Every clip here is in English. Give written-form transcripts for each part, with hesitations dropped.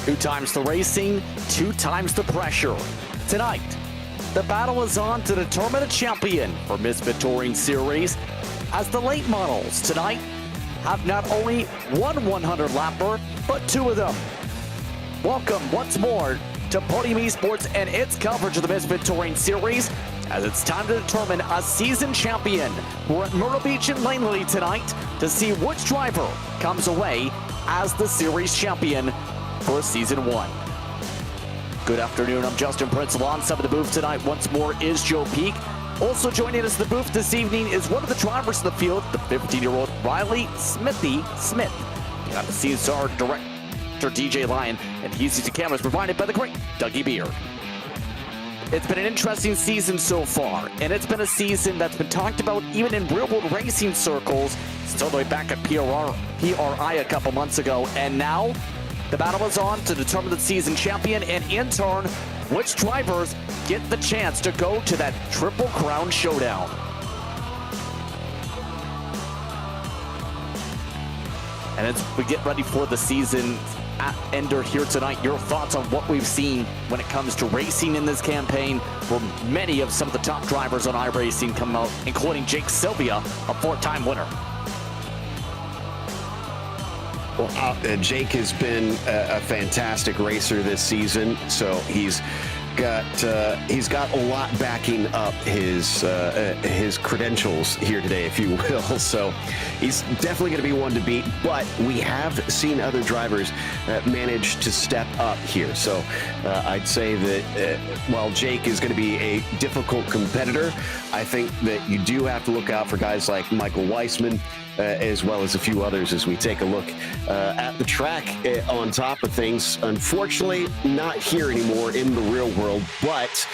2 times the racing, 2 times the pressure. Tonight, the battle is on to determine a champion for Misfit Touring Series, as the late models tonight have not only one 100-lapper, but 2 of them. Welcome once more to Podium Esports and its coverage of the Misfit Touring Series, as it's time to determine a season champion. We're at Myrtle Beach in Langley tonight to see which driver comes away as the series champion for season 1. Good afternoon, I'm Justin Prince. On some of the booth tonight once more is Joe Peak. Also joining us in the booth this evening is one of the drivers in the field, the 15-year-old Riley Smithy Smith. You got to see our director DJ Lyon, and he's using cameras provided by the great Dougie Beard. It's been an interesting season so far, and it's been a season that's been talked about even in real-world racing circles since all the way back at PRI a couple months ago, and now the battle is on to determine the season champion, and in turn, which drivers get the chance to go to that Triple Crown showdown. And as we get ready for the season ender here tonight, your thoughts on what we've seen when it comes to racing in this campaign, where many of some of the top drivers on iRacing come out, including Jake Sylvia, a 4-time winner. Well, Jake has been a fantastic racer this season, so he's got a lot backing up his credentials here today, if you will. So he's definitely going to be one to beat. But we have seen other drivers manage to step up here. So I'd say that while Jake is going to be a difficult competitor, I think that you do have to look out for guys like Michael Weissman, as well as a few others as we take a look at the track on top of things. Unfortunately, not here anymore in the real world, but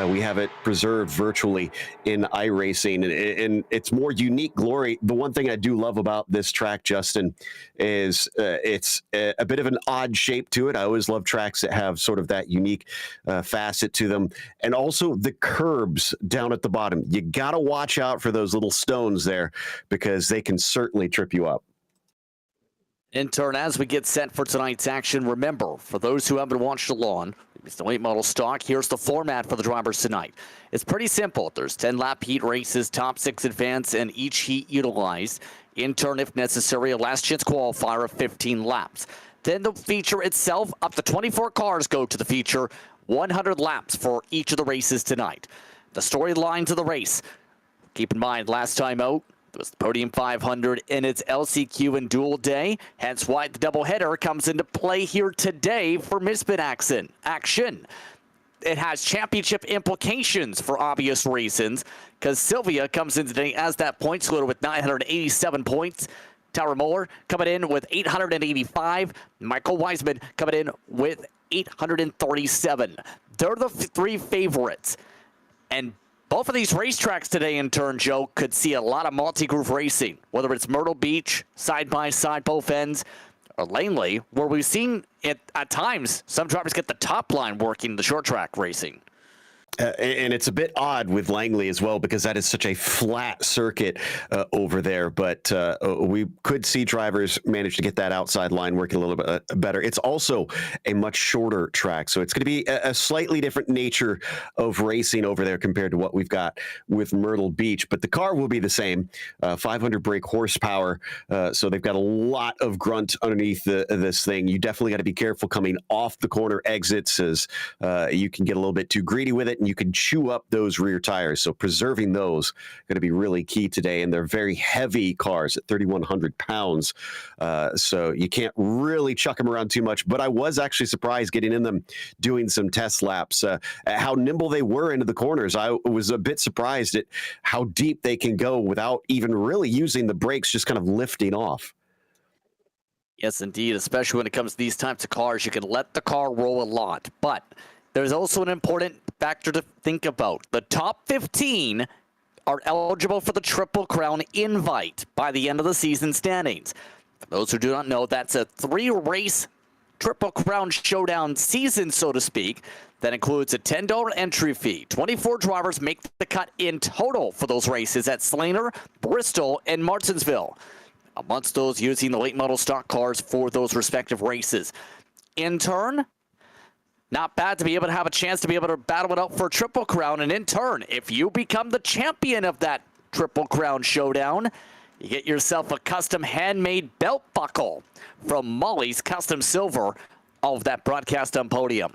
we have it preserved virtually in iRacing, and it's more unique glory. The one thing I do love about this track, Justin, is it's a bit of an odd shape to it. I always love tracks that have sort of that unique facet to them, and also the curbs down at the bottom. You got to watch out for those little stones there, because they can certainly trip you up. In turn, as we get set for tonight's action, remember, for those who haven't watched along, it's the late model stock. Here's the format for the drivers tonight. It's pretty simple. There's 10-lap heat races, top 6 advance, and each heat utilized. In turn, if necessary, a last chance qualifier of 15 laps. Then the feature itself, up to 24 cars go to the feature, 100 laps for each of the races tonight. The storylines of the race. Keep in mind, last time out, it was the Podium 500 in its LCQ and dual day, hence why the doubleheader comes into play here today for Misfit action. It has championship implications for obvious reasons, because Sylvia comes in today as that points leader with 987 points. Tara Moore coming in with 885. Michael Weissman coming in with 837. They're the 3 favorites. And both of these racetracks today, in turn, Joe, could see a lot of multi-groove racing, whether it's Myrtle Beach, side-by-side, both ends, or Langley, where we've seen it at times some drivers get the top line working the short track racing. And it's a bit odd with Langley as well, because that is such a flat circuit over there. But we could see drivers manage to get that outside line working a little bit better. It's also a much shorter track, so it's going to be a slightly different nature of racing over there compared to what we've got with Myrtle Beach. But the car will be the same, 500 brake horsepower. So they've got a lot of grunt underneath this thing. You definitely got to be careful coming off the corner exits, as you can get a little bit too greedy with it, and you can chew up those rear tires. So preserving those going to be really key today. And they're very heavy cars at 3,100 pounds. So you can't really chuck them around too much. But I was actually surprised getting in them, doing some test laps, at how nimble they were into the corners. I was a bit surprised at how deep they can go without even really using the brakes, just kind of lifting off. Yes, indeed, especially when it comes to these types of cars. You can let the car roll a lot, but there's also an important factor to think about. The top 15 are eligible for the Triple Crown invite by the end of the season standings. For those who do not know, that's a 3-race Triple Crown showdown season, so to speak, that includes a $10 entry fee. 24 drivers make the cut in total for those races at Slainer, Bristol, and Martinsville, amongst those using the late model stock cars for those respective races. in turn, not bad to be able to have a chance to be able to battle it out for a Triple Crown. And in turn, if you become the champion of that Triple Crown showdown, you get yourself a custom handmade belt buckle from Molly's Custom Silver. All of that broadcast on Podium.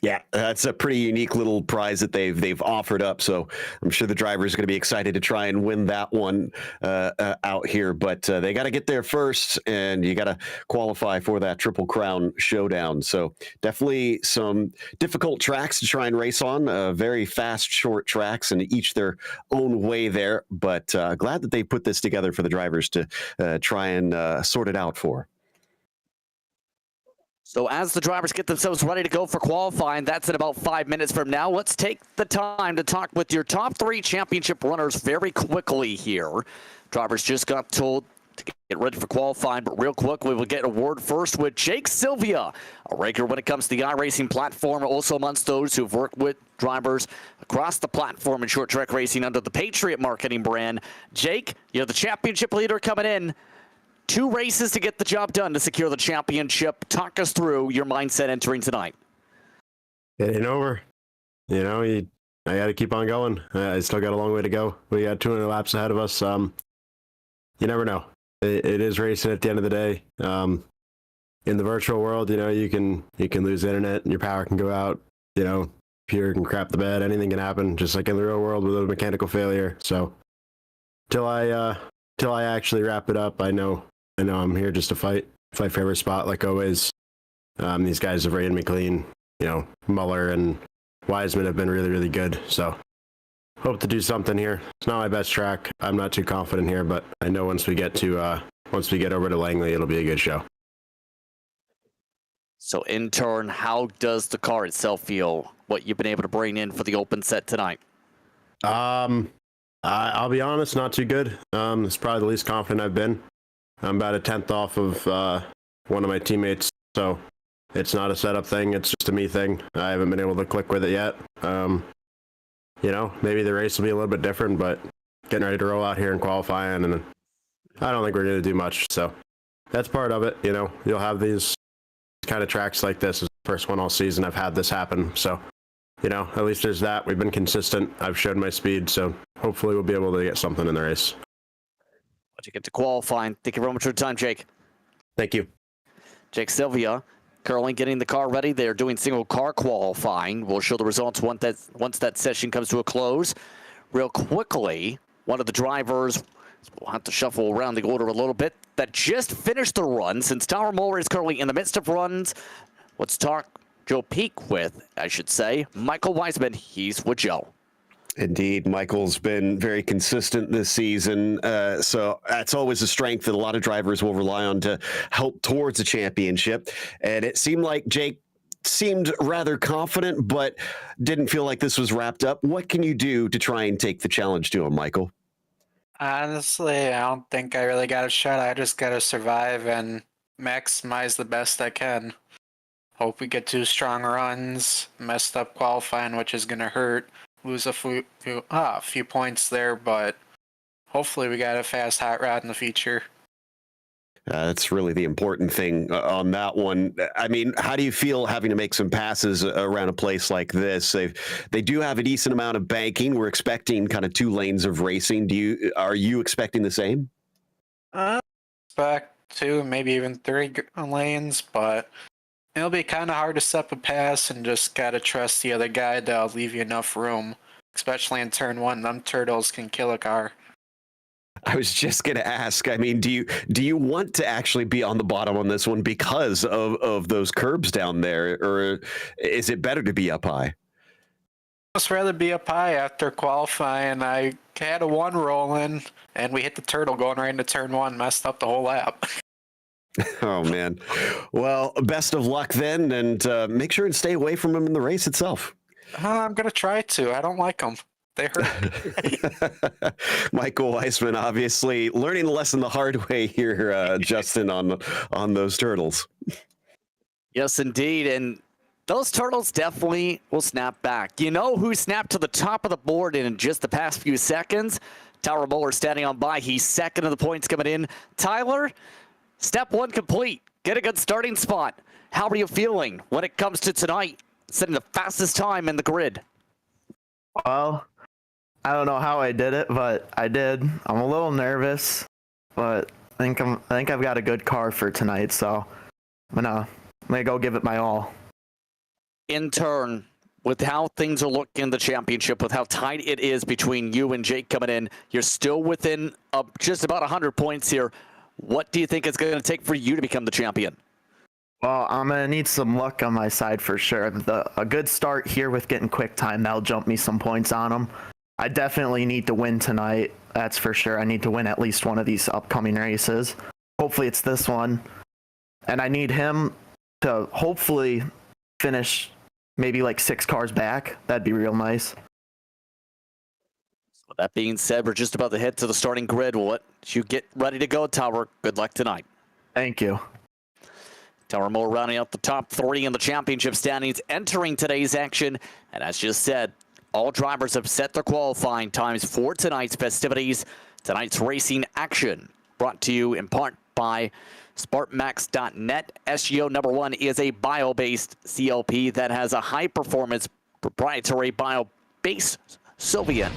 Yeah, that's a pretty unique little prize that they've offered up. So I'm sure the driver is going to be excited to try and win that one out here. But they got to get there first, and you got to qualify for that Triple Crown showdown. So definitely some difficult tracks to try and race on. Very fast, short tracks, and each their own way there. But glad that they put this together for the drivers to try and sort it out for. So as the drivers get themselves ready to go for qualifying, that's in about 5 minutes from now. Let's take the time to talk with your top 3 championship runners very quickly here. Drivers just got told to get ready for qualifying, but real quickly, we'll get a word first with Jake Sylvia, a regular when it comes to the iRacing platform, also amongst those who've worked with drivers across the platform in short track racing under the Patriot marketing brand. Jake, you're the championship leader coming in. 2 races to get the job done to secure the championship. Talk us through your mindset entering tonight. It ain't over. You know, I got to keep on going. I still got a long way to go. We got 200 laps ahead of us. You never know. It is racing at the end of the day. In the virtual world, you know, you can lose internet and your power can go out. You know, computer can crap the bed. Anything can happen, just like in the real world with a mechanical failure. So, till I actually wrap it up, I know I'm here just to fight for every spot, like always. These guys have rated me clean. You know, Muller and Wiseman have been really, really good. So hope to do something here. It's not my best track. I'm not too confident here, but I know once we get over to Langley, it'll be a good show. So in turn, how does the car itself feel? What you've been able to bring in for the open set tonight? I'll be honest, not too good. It's probably the least confident I've been. I'm about a 10th off of one of my teammates, so it's not a setup thing. It's just a me thing. I haven't been able to click with it yet. You know, maybe the race will be a little bit different, but getting ready to roll out here and qualifying, and I don't think we're going to do much. So that's part of it. You know, you'll have these kind of tracks like this. It's the first one all season I've had this happen. So, you know, at least there's that. We've been consistent. I've showed my speed, so hopefully we'll be able to get something in the race. Once you get to qualifying, thank you very much for your time, Jake. Thank you. Jake Sylvia currently getting the car ready. They're doing single car qualifying. We'll show the results once that session comes to a close. Real quickly, one of the drivers, we'll have to shuffle around the order a little bit, that just finished the run, since Tower Moore is currently in the midst of runs. Let's talk Joe Peak with, I should say, Michael Wiseman. He's with Joe. Indeed, Michael's been very consistent this season, so that's always a strength that a lot of drivers will rely on to help towards a championship. And it seemed like Jake seemed rather confident, but didn't feel like this was wrapped up. What can you do to try and take the challenge to him, Michael? Honestly, I don't think I really got a shot. I just got to survive and maximize the best I can. Hope we get 2 strong runs. Messed up qualifying, which is going to hurt. Lose a few points there, but hopefully we got a fast hot rod in the future. That's really the important thing on that one. I mean, how do you feel having to make some passes around a place like this? They do have a decent amount of banking. We're expecting kind of 2 lanes of racing. Are you expecting the same? Expect 2, maybe even 3 lanes, but it'll be kind of hard to set up a pass and just gotta trust the other guy that'll leave you enough room, especially in turn 1. Them turtles can kill a car. I was just going to ask, I mean, do you want to actually be on the bottom on this one because of those curbs down there, or is it better to be up high? I'd rather be up high after qualifying. I had a 1 rolling, and we hit the turtle going right into turn 1, messed up the whole lap. Oh, man. Well, best of luck then, and make sure and stay away from him in the race itself. I'm going to try to. I don't like them. They hurt. Michael Wiseman, obviously, learning the lesson the hard way here, Justin, on those turtles. Yes, indeed. And those turtles definitely will snap back. You know who snapped to the top of the board in just the past few seconds? Tower Muller standing on by. He's second of the points coming in. Tyler, step 1 complete. get a good starting spot. How are you feeling when it comes to tonight, setting the fastest time in the grid? Well, I don't know how I did it, but I did. I'm a little nervous, but I think I've got a good car for tonight, so I'm gonna go give it my all. In turn, with how things are looking in the championship, with how tight it is between you and Jake coming in, you're still within just about 100 points here. What do you think it's going to take for you to become the champion? Well, I'm gonna need some luck on my side for sure. A good start here with getting quick time, that'll jump me some points on them. I definitely need to win tonight. That's for sure. I need to win at least one of these upcoming races. Hopefully it's this one. And I need him to hopefully finish maybe like 6 cars back. That'd be real nice. With that being said, we're just about to head to the starting grid. We'll let you get ready to go, Tower. Good luck tonight. Thank you. Tower Moore rounding out the top 3 in the championship standings, entering today's action. And as just said, all drivers have set their qualifying times for tonight's festivities. Tonight's racing action brought to you in part by SpartMax.net. SGO number 1 is a bio-based CLP that has a high-performance proprietary bio-based Soviet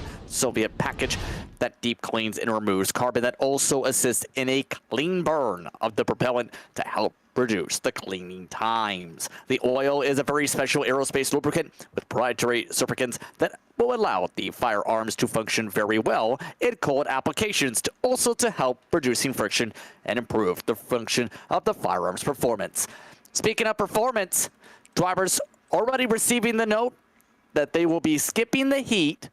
package that deep cleans and removes carbon, that also assists in a clean burn of the propellant to help reduce the cleaning times. The oil is a very special aerospace lubricant with proprietary lubricants that will allow the firearms to function very well in cold applications, to also to help reducing friction and improve the function of the firearms performance. Speaking of performance, drivers already receiving the note that they will be skipping the heat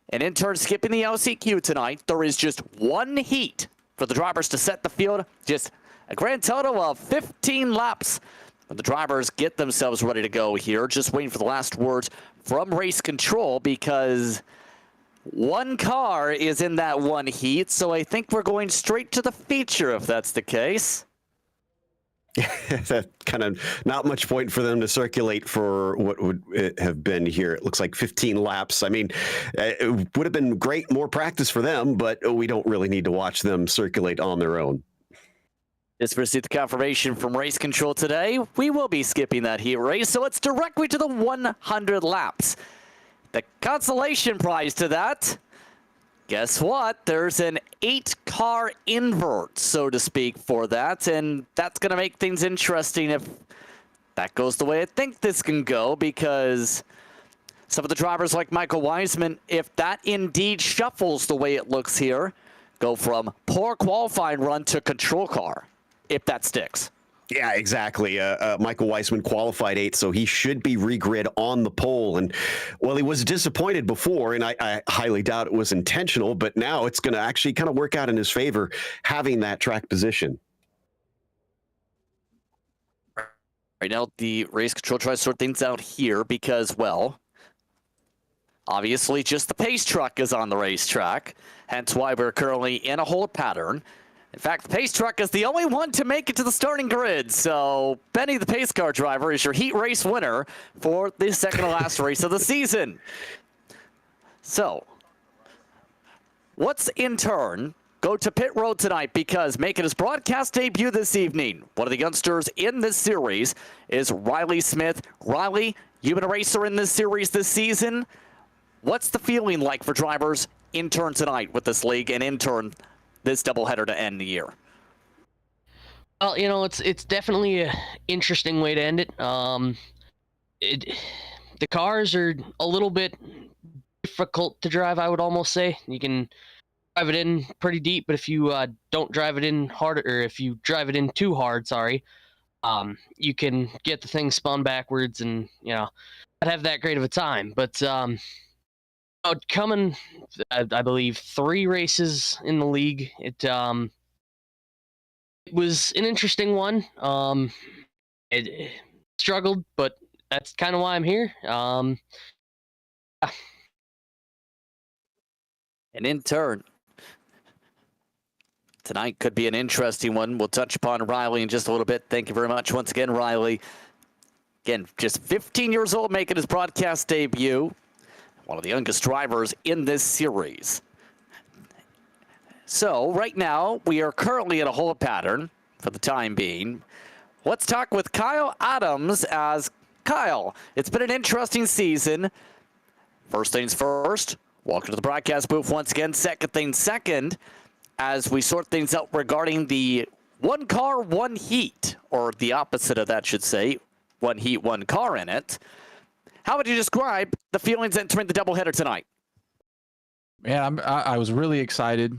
and in turn skipping the LCQ tonight. There is just 1 heat for the drivers to set the field, just a grand total of 15 laps. When the drivers get themselves ready to go here, just waiting for the last words from race control, because 1 car is in that 1 heat, so I think we're going straight to the feature if that's the case. That kind of not much point for them to circulate for what would have been here. It looks like 15 laps. I mean, it would have been great, more practice for them, but we don't really need to watch them circulate on their own. Just received the confirmation from race control today. We will be skipping that heat race, so it's directly to the 100 laps. The consolation prize to that, guess what? There's an 8-car invert, so to speak, for that, and that's going to make things interesting if that goes the way I think this can go, because some of the drivers like Michael Wiseman, if that indeed shuffles the way it looks here, go from poor qualifying run to control car, if that sticks. Yeah, exactly. Michael Weissman qualified 8th, so he should be regrid on the pole. And, well, he was disappointed before, and I highly doubt it was intentional, but now it's going to actually kind of work out in his favor, having that track position. Right now, the race control tries to sort things out here because, well, obviously just the pace truck is on the racetrack, hence why we're currently in a hold pattern. In fact, the pace truck is the only one to make it to the starting grid. So Benny, the pace car driver, is your heat race winner for the second to last race of the season. So let's in turn go to pit road tonight, because making his broadcast debut this evening, one of the youngsters in this series is Riley Smith. Riley, you've been a racer in this series this season. What's the feeling like for drivers in turn tonight with this league, and in turn this doubleheader to end the year? Well, you know, it's definitely an interesting way to end it. The cars are a little bit difficult to drive, I would almost say. You can drive it in pretty deep, but if you don't drive it in hard, or if you drive it in too hard, you can get the thing spun backwards, and you know, not have that great of a time. But coming, I believe 3 races in the league. It was an interesting one. It struggled, but that's kind of why I'm here. And in turn, tonight could be an interesting one. We'll touch upon Riley in just a little bit. Thank you very much once again, Riley. Again, just 15 years old, making his broadcast debut. One of the youngest drivers in this series. So right now, we are currently in a hold pattern for the time being. let's talk with Kyle Adams. As Kyle, it's been an interesting season. First things first, welcome to the broadcast booth once again. Second things second, as we sort things out regarding the one car, one heat, or the opposite of that, should say, one heat, one car in it. How would you describe the feelings entering the doubleheader tonight? Man, I was really excited.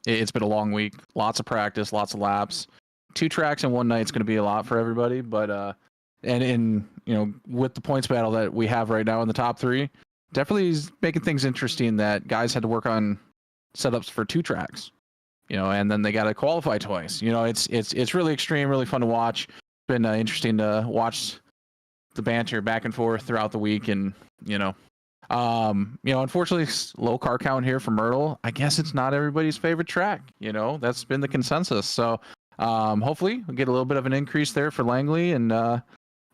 It's been a long week, lots of practice, lots of laps. 2 tracks in one night is going to be a lot for everybody, but and with the points battle that we have right now in the top 3, definitely is making things interesting that guys had to work on setups for 2 tracks, and then they got to qualify twice. It's really extreme, really fun to watch. It's been interesting to watch the banter back and forth throughout the week, and unfortunately, low car count here for Myrtle. I guess it's not everybody's favorite track. That's been the consensus. So hopefully we'll get a little bit of an increase there for Langley, and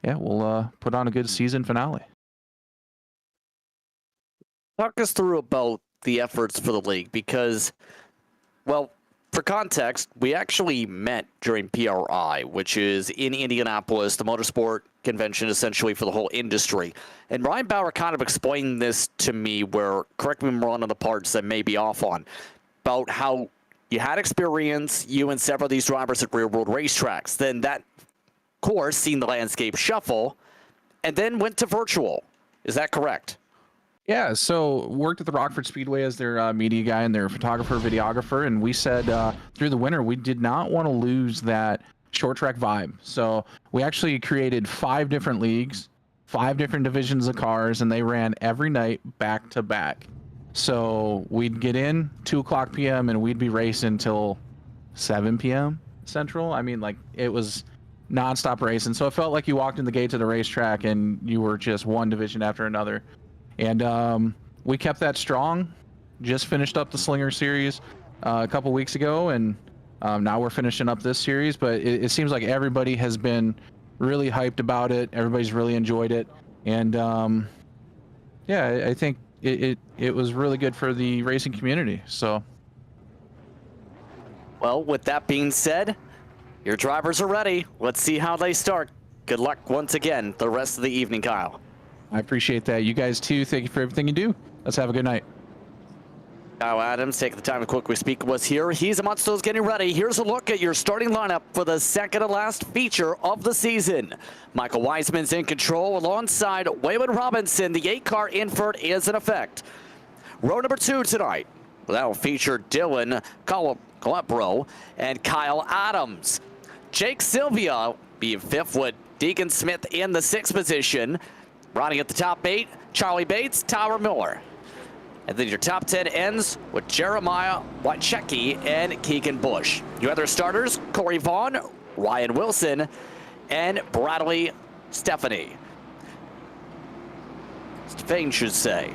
we'll put on a good season finale. Talk us through about the efforts for the league, because, well, for context, we actually met during PRI, which is in Indianapolis, the motorsport convention essentially for the whole industry. And Ryan Bauer kind of explained this to me, where, correct me if I'm wrong on the parts that may be off on, about how you had experience, you and several of these drivers at real-world racetracks. Then that course seen the landscape shuffle, and then went to virtual. Is that correct? Yeah, so worked at the Rockford Speedway as their media guy and their photographer, videographer, and we said through the winter we did not want to lose that short track vibe. So we actually created 5 different leagues, 5 different divisions of cars, and they ran every night back to back. So we'd get in 2:00 p.m. and we'd be racing till 7 p.m. Central. I mean, it was nonstop racing. So it felt like you walked in the gates of the racetrack and you were just one division after another. And we kept that strong. Just finished up the Slinger Series a couple weeks ago, and now we're finishing up this series. But it seems like everybody has been really hyped about it. Everybody's really enjoyed it, and I think it was really good for the racing community. So, well, with that being said, your drivers are ready. Let's see how they start. Good luck once again the rest of the evening, Kyle. I appreciate that. You guys too. Thank you for everything you do. Let's have a good night. Kyle Adams, taking the time to quickly speak with us here. He's amongst those getting ready. Here's a look at your starting lineup for the second to last feature of the season. Michael Wiseman's in control alongside Waylon Robinson. The 8-car invert is in effect. Row number 2 tonight. That will feature Dylan Colapro and Kyle Adams. Jake Sylvia being 5th with Deacon Smith in the 6th position. Riding at the top 8, Charlie Bates, Tyler Miller. And then your top 10 ends with Jeremiah Wachecki and Keegan Bush. Your other starters, Corey Vaughn, Ryan Wilson, and Bradley Stephanie. Stefan should say.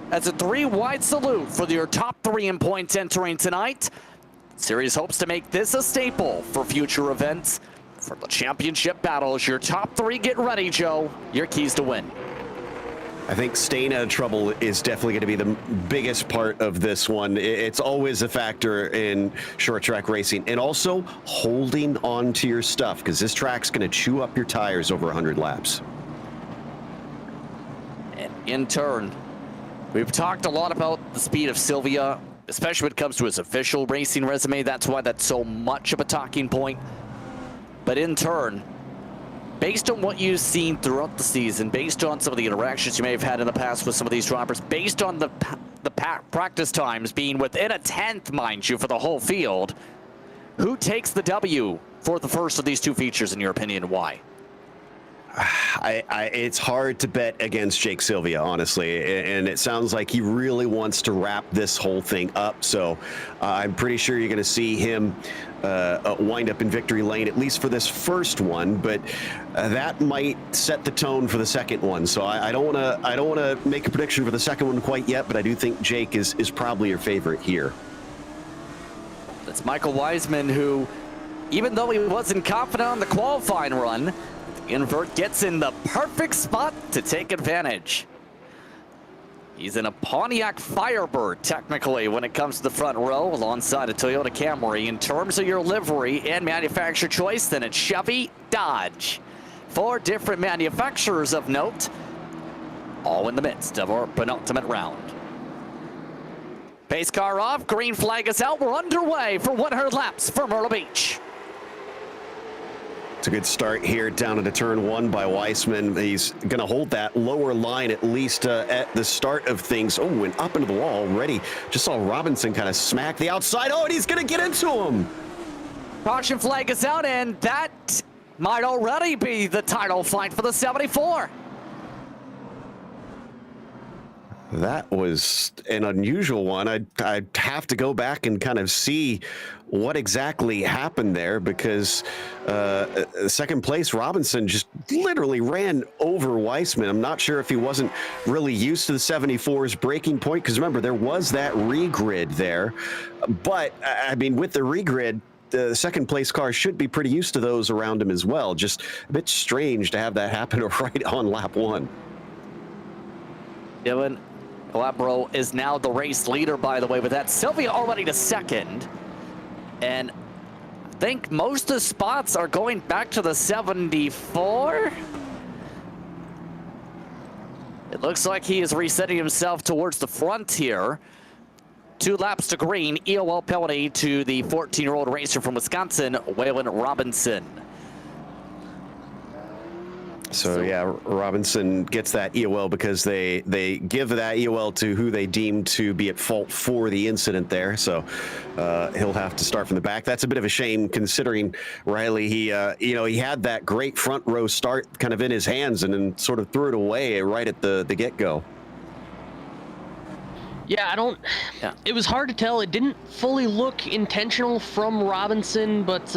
That's a 3-wide salute for your top 3 in points entering tonight. Series hopes to make this a staple for future events. For the championship battles, your top 3 get ready, Joe. Your keys to win. I think staying out of trouble is definitely going to be the biggest part of this one. It's always a factor in short track racing, and also holding on to your stuff, because this track's going to chew up your tires over 100 laps. And in turn, we've talked a lot about the speed of Sylvia, especially when it comes to his official racing resume. That's why that's so much of a talking point. But in turn, based on what you've seen throughout the season, based on some of the interactions you may have had in the past with some of these drivers, based on the practice times being within a 10th, mind you, for the whole field, who takes the W for the first of these 2 features, in your opinion, and why? It's hard to bet against Jake Sylvia, honestly, and it sounds like he really wants to wrap this whole thing up. So I'm pretty sure you're going to see him wind up in victory lane, at least for this first one. But that might set the tone for the second one. So I don't want to make a prediction for the second one quite yet, but I do think Jake is probably your favorite here. That's Michael Wiseman, who, even though he wasn't confident on the qualifying run, the invert gets in the perfect spot to take advantage. He's in a Pontiac Firebird, technically, when it comes to the front row, alongside a Toyota Camry. In terms of your livery and manufacturer choice, then it's Chevy, Dodge. 4 different manufacturers of note, all in the midst of our penultimate round. Pace car off, green flag is out. We're underway for 100 laps for Myrtle Beach. It's a good start here down into turn 1 by Weissman. He's going to hold that lower line at least at the start of things. Oh, and up into the wall already. Just saw Robinson kind of smack the outside. Oh, and he's going to get into him. Caution flag is out, and that might already be the title fight for the 74. That was an unusual one. I'd have to go back and kind of see what exactly happened there, because second place Robinson just literally ran over Weissman. I'm not sure if he wasn't really used to the 74's braking point, because remember, there was that regrid there. But I mean, with the regrid, the second place car should be pretty used to those around him as well. Just a bit strange to have that happen right on lap 1. Dylan Calabro is now the race leader, by the way, with that. Sylvia already to second. And I think most of the spots are going back to the 74. It looks like he is resetting himself towards the front here. 2 laps to green. EOL penalty to the 14-year-old racer from Wisconsin, Waylon Robinson. So yeah, Robinson gets that EOL because they give that EOL to who they deem to be at fault for the incident there. So he'll have to start from the back. That's a bit of a shame, considering Riley, he had that great front row start kind of in his hands and then sort of threw it away right at the get-go. Yeah, it was hard to tell. It didn't fully look intentional from Robinson, but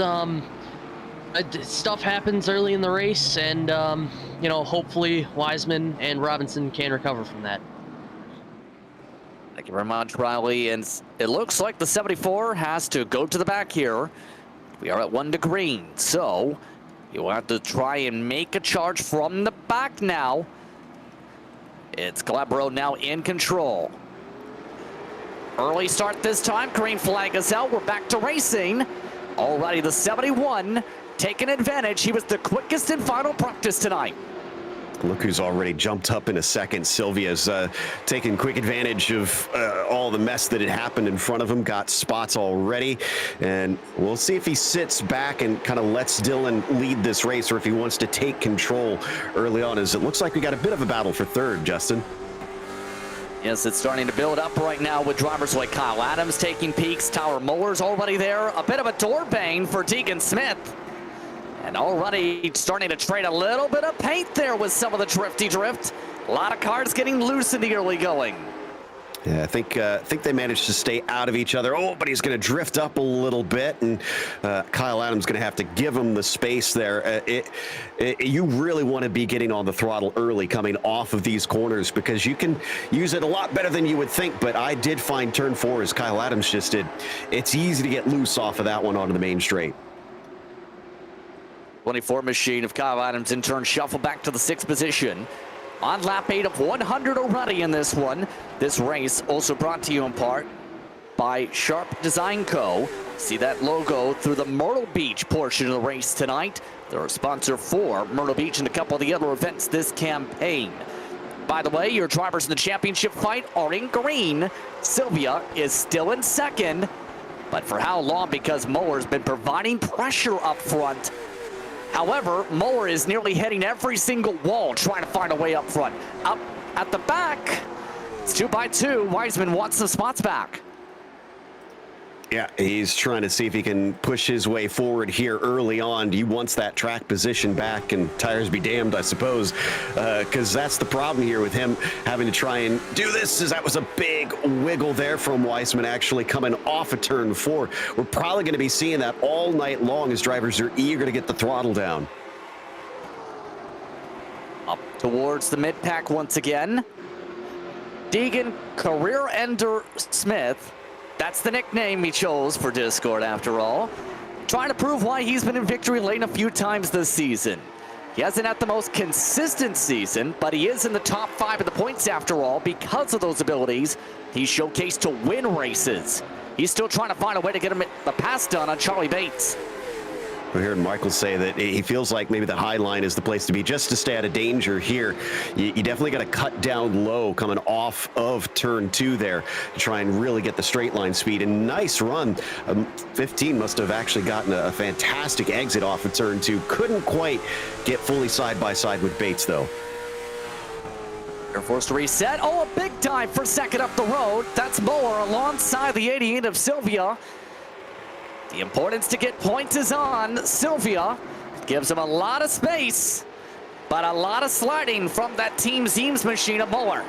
stuff happens early in the race, and hopefully Weissman and Robinson can recover from that. Thank you very much, Riley. And it looks like the 74 has to go to the back here. We are at 1 to green, so you'll have to try and make a charge from the back now. It's Calabro now in control. Early start this time. Green flag is out. We're back to racing. Already the 71 taking advantage. He was the quickest in final practice tonight. Look who's already jumped up in a second. Sylvia's taken quick advantage of all the mess that had happened in front of him. Got spots already. And we'll see if he sits back and kind of lets Dylan lead this race, or if he wants to take control early on, as it looks like we got a bit of a battle for third, Justin. Yes, it's starting to build up right now with drivers like Kyle Adams taking peaks. Tyler Muller's already there. A bit of a door bang for Deegan Smith. And already starting to trade a little bit of paint there with some of the drifty drift. A lot of cars getting loose in the early going. Yeah, I think they managed to stay out of each other. Oh, but he's going to drift up a little bit, and Kyle Adams going to have to give him the space there. You really want to be getting on the throttle early coming off of these corners, because you can use it a lot better than you would think. But I did find turn 4, as Kyle Adams just did, it's easy to get loose off of that one onto the main straight. 24 machine of Kyle Adams in turn shuffle back to the 6th position. On lap 8 of 100 already in this one. This race also brought to you in part by Sharp Design Co. See that logo through the Myrtle Beach portion of the race tonight. They're a sponsor for Myrtle Beach and a couple of the other events this campaign. By the way, your drivers in the championship fight are in green. Sylvia is still in second. But for how long? Because Muller's been providing pressure up front. However, Muller is nearly hitting every single wall trying to find a way up front. Up at the back, it's 2 by 2. Weissman wants some spots back. Yeah, he's trying to see if he can push his way forward here early on. He wants that track position back, and tires be damned, I suppose, because that's the problem here with him having to try and do this. Is that was a big wiggle there from Weissman, actually coming off of turn 4. We're probably going to be seeing that all night long as drivers are eager to get the throttle down. Up towards the mid-pack once again. Deegan Career Ender Smith. That's the nickname he chose for Discord, after all. Trying to prove why he's been in victory lane a few times this season. He hasn't had the most consistent season, but he is in the top 5 of the points after all because of those abilities he's showcased to win races. He's still trying to find a way to get him the pass done on Charlie Bates. We heard Michael say that he feels like maybe the high line is the place to be just to stay out of danger here. You definitely got to cut down low coming off of turn 2 there to try and really get the straight line speed. And nice run. 15 must have actually gotten a fantastic exit off of turn 2. Couldn't quite get fully side by side with Bates though. They're forced to reset. Oh, a big dive for second up the road. That's Moore alongside the 88 of Sylvia. The importance to get points is on. Sylvia gives him a lot of space, but a lot of sliding from that Team Zeems machine of Muller.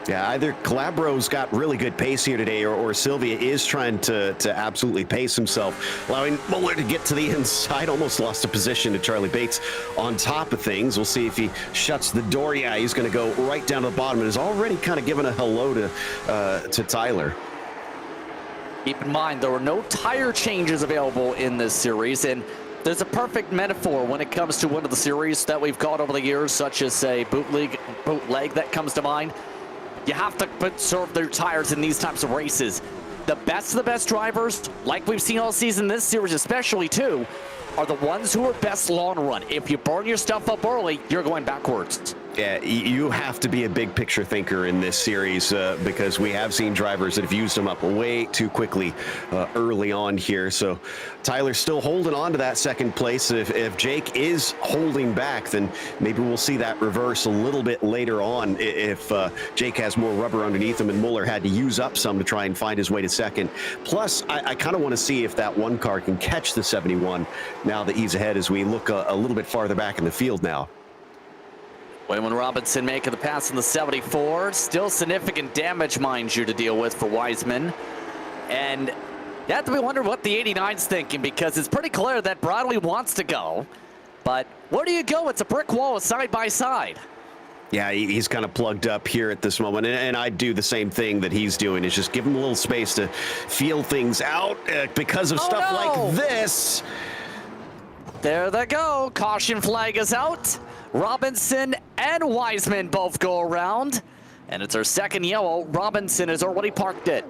Yeah, either Calabro's got really good pace here today, or Sylvia is trying to absolutely pace himself, allowing Muller to get to the inside. Almost lost a position to Charlie Bates on top of things. We'll see if he shuts the door. Yeah, he's going to go right down to the bottom and is already kind of giving a hello to Tyler. Keep in mind, there were no tire changes available in this series, and there's a perfect metaphor when it comes to one of the series that we've caught over the years, such as, say, bootleg that comes to mind. You have to conserve their tires in these types of races. The best drivers, like we've seen all season, this series especially too, are the ones who are best long run. If you burn your stuff up early, you're going backwards. Yeah, you have to be a big picture thinker in this series because we have seen drivers that have used them up way too quickly early on here. So Tyler's still holding on to that second place. If Jake is holding back, then maybe we'll see that reverse a little bit later on if Jake has more rubber underneath him and Muller had to use up some to try and find his way to second. Plus, I kind of want to see if that one car can catch the 71 now that he's ahead as we look a little bit farther back in the field now. Wayman Robinson making the pass in the 74. Still significant damage, mind you, to deal with for Wiseman. And you have to be wondering what the 89's thinking, because it's pretty clear that Bradley wants to go. But where do you go? It's a brick wall side by side. Yeah, he's kind of plugged up here at this moment, and I'd do the same thing that he's doing, is just give him a little space to feel things out because of stuff like this. There they go. Caution flag is out. Robinson and Wiseman both go around, and it's our second yellow. Robinson has already parked it.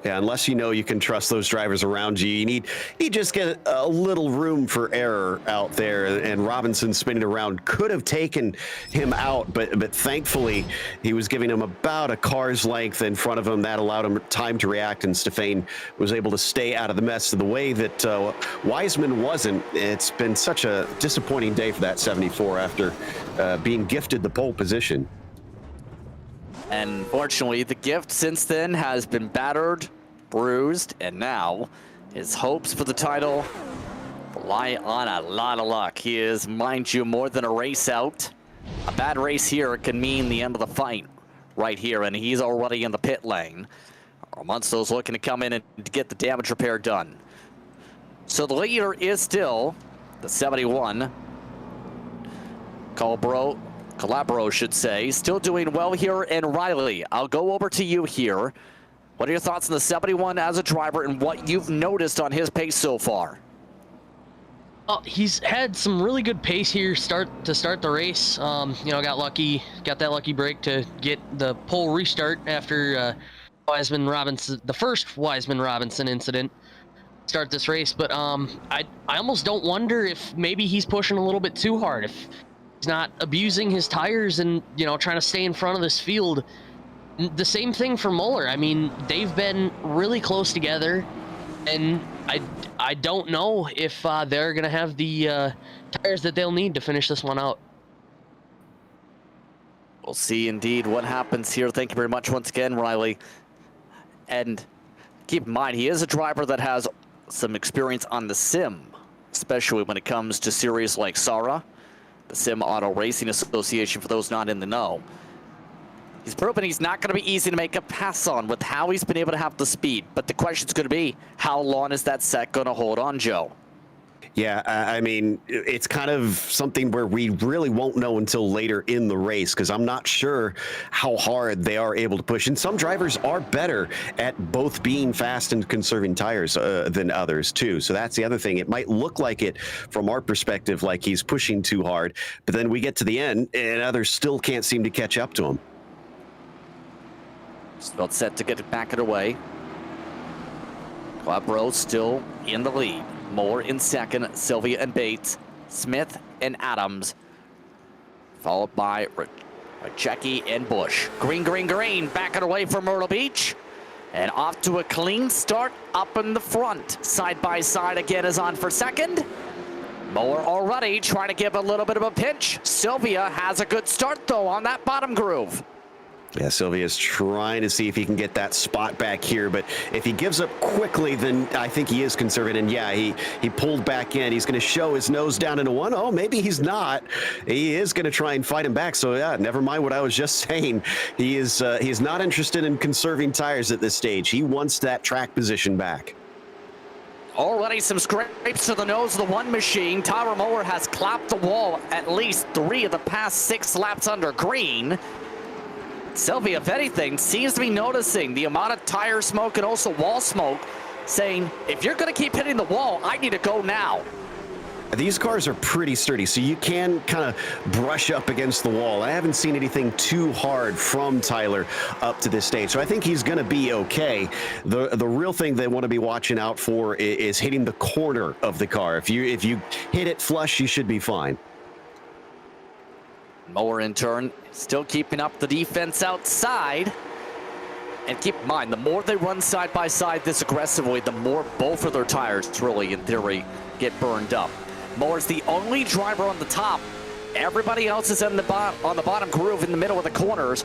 Yeah, unless you know you can trust those drivers around you, you just get a little room for error out there. And Robinson spinning around could have taken him out, but thankfully he was giving him about a car's length in front of him. That allowed him time to react, and Stefan was able to stay out of the mess the way that Wiseman wasn't. It's been such a disappointing day for that 74 after being gifted the pole position. And fortunately, the gift since then has been battered, bruised, and now his hopes for the title rely on a lot of luck. He is, mind you, more than a race out. A bad race here can mean the end of the fight right here, and he's already in the pit lane. Munsto's looking to come in and get the damage repair done. So the leader is still the 71. Calabro should say, still doing well here. And Riley, I'll go over to you here. What are your thoughts on the 71 as a driver and what you've noticed on his pace so far? He's had some really good pace here to start the race. Got that lucky break to get the pole restart after the first Wiseman Robinson incident start this race. But I almost don't wonder if maybe he's pushing a little bit too hard, if he's not abusing his tires and, trying to stay in front of this field. The same thing for Muller. I mean, they've been really close together, and I don't know if they're going to have the tires that they'll need to finish this one out. We'll see indeed what happens here. Thank you very much once again, Riley. And keep in mind, he is a driver that has some experience on the sim, especially when it comes to series like SARA, the Sim Auto Racing Association, for those not in the know. He's proven he's not going to be easy to make a pass on with how he's been able to have the speed. But the question's going to be, how long is that set going to hold on, Joe? Yeah, I mean, it's kind of something where we really won't know until later in the race, because I'm not sure how hard they are able to push. And some drivers are better at both being fast and conserving tires than others, too. So that's the other thing. It might look like it from our perspective, like he's pushing too hard, but then we get to the end and others still can't seem to catch up to him. Still set to get it back away. Quabro still in the lead. Moore in second, Sylvia and Bates, Smith and Adams, followed by Jackie and Bush. Green, green, green, backing away from Myrtle Beach, and off to a clean start up in the front. Side by side again is on for second. Moore already trying to give a little bit of a pinch. Sylvia has a good start though on that bottom groove. Yeah, Sylvia's trying to see if he can get that spot back here, but if he gives up quickly, then I think he is conservative. And yeah, he pulled back in. He's going to show his nose down into one. Oh, maybe he's not. He is going to try and fight him back. So yeah, never mind what I was just saying. He's not interested in conserving tires at this stage. He wants that track position back. Already some scrapes to the nose of the one machine. Tyler Moore has clapped the wall at least 3 of the past 6 laps under green. Sylvia, if anything, seems to be noticing the amount of tire smoke and also wall smoke, saying, if you're going to keep hitting the wall, I need to go now. These cars are pretty sturdy, so you can kind of brush up against the wall. I haven't seen anything too hard from Tyler up to this stage, so I think he's going to be okay. The real thing they want to be watching out for is hitting the corner of the car. If you hit it flush, you should be fine. Moore in turn, still keeping up the defense outside. And keep in mind, the more they run side by side this aggressively, the more both of their tires really, in theory, get burned up. Moore's the only driver on the top. Everybody else is on the bottom groove in the middle of the corners.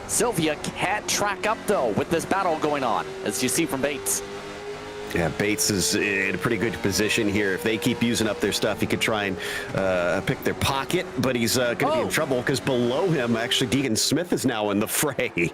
Sylvia can't track up, though, with this battle going on, as you see from Bates. Yeah, Bates is in a pretty good position here. If they keep using up their stuff, he could try and pick their pocket, but he's going to be in trouble because below him, actually, Deegan Smith is now in the fray.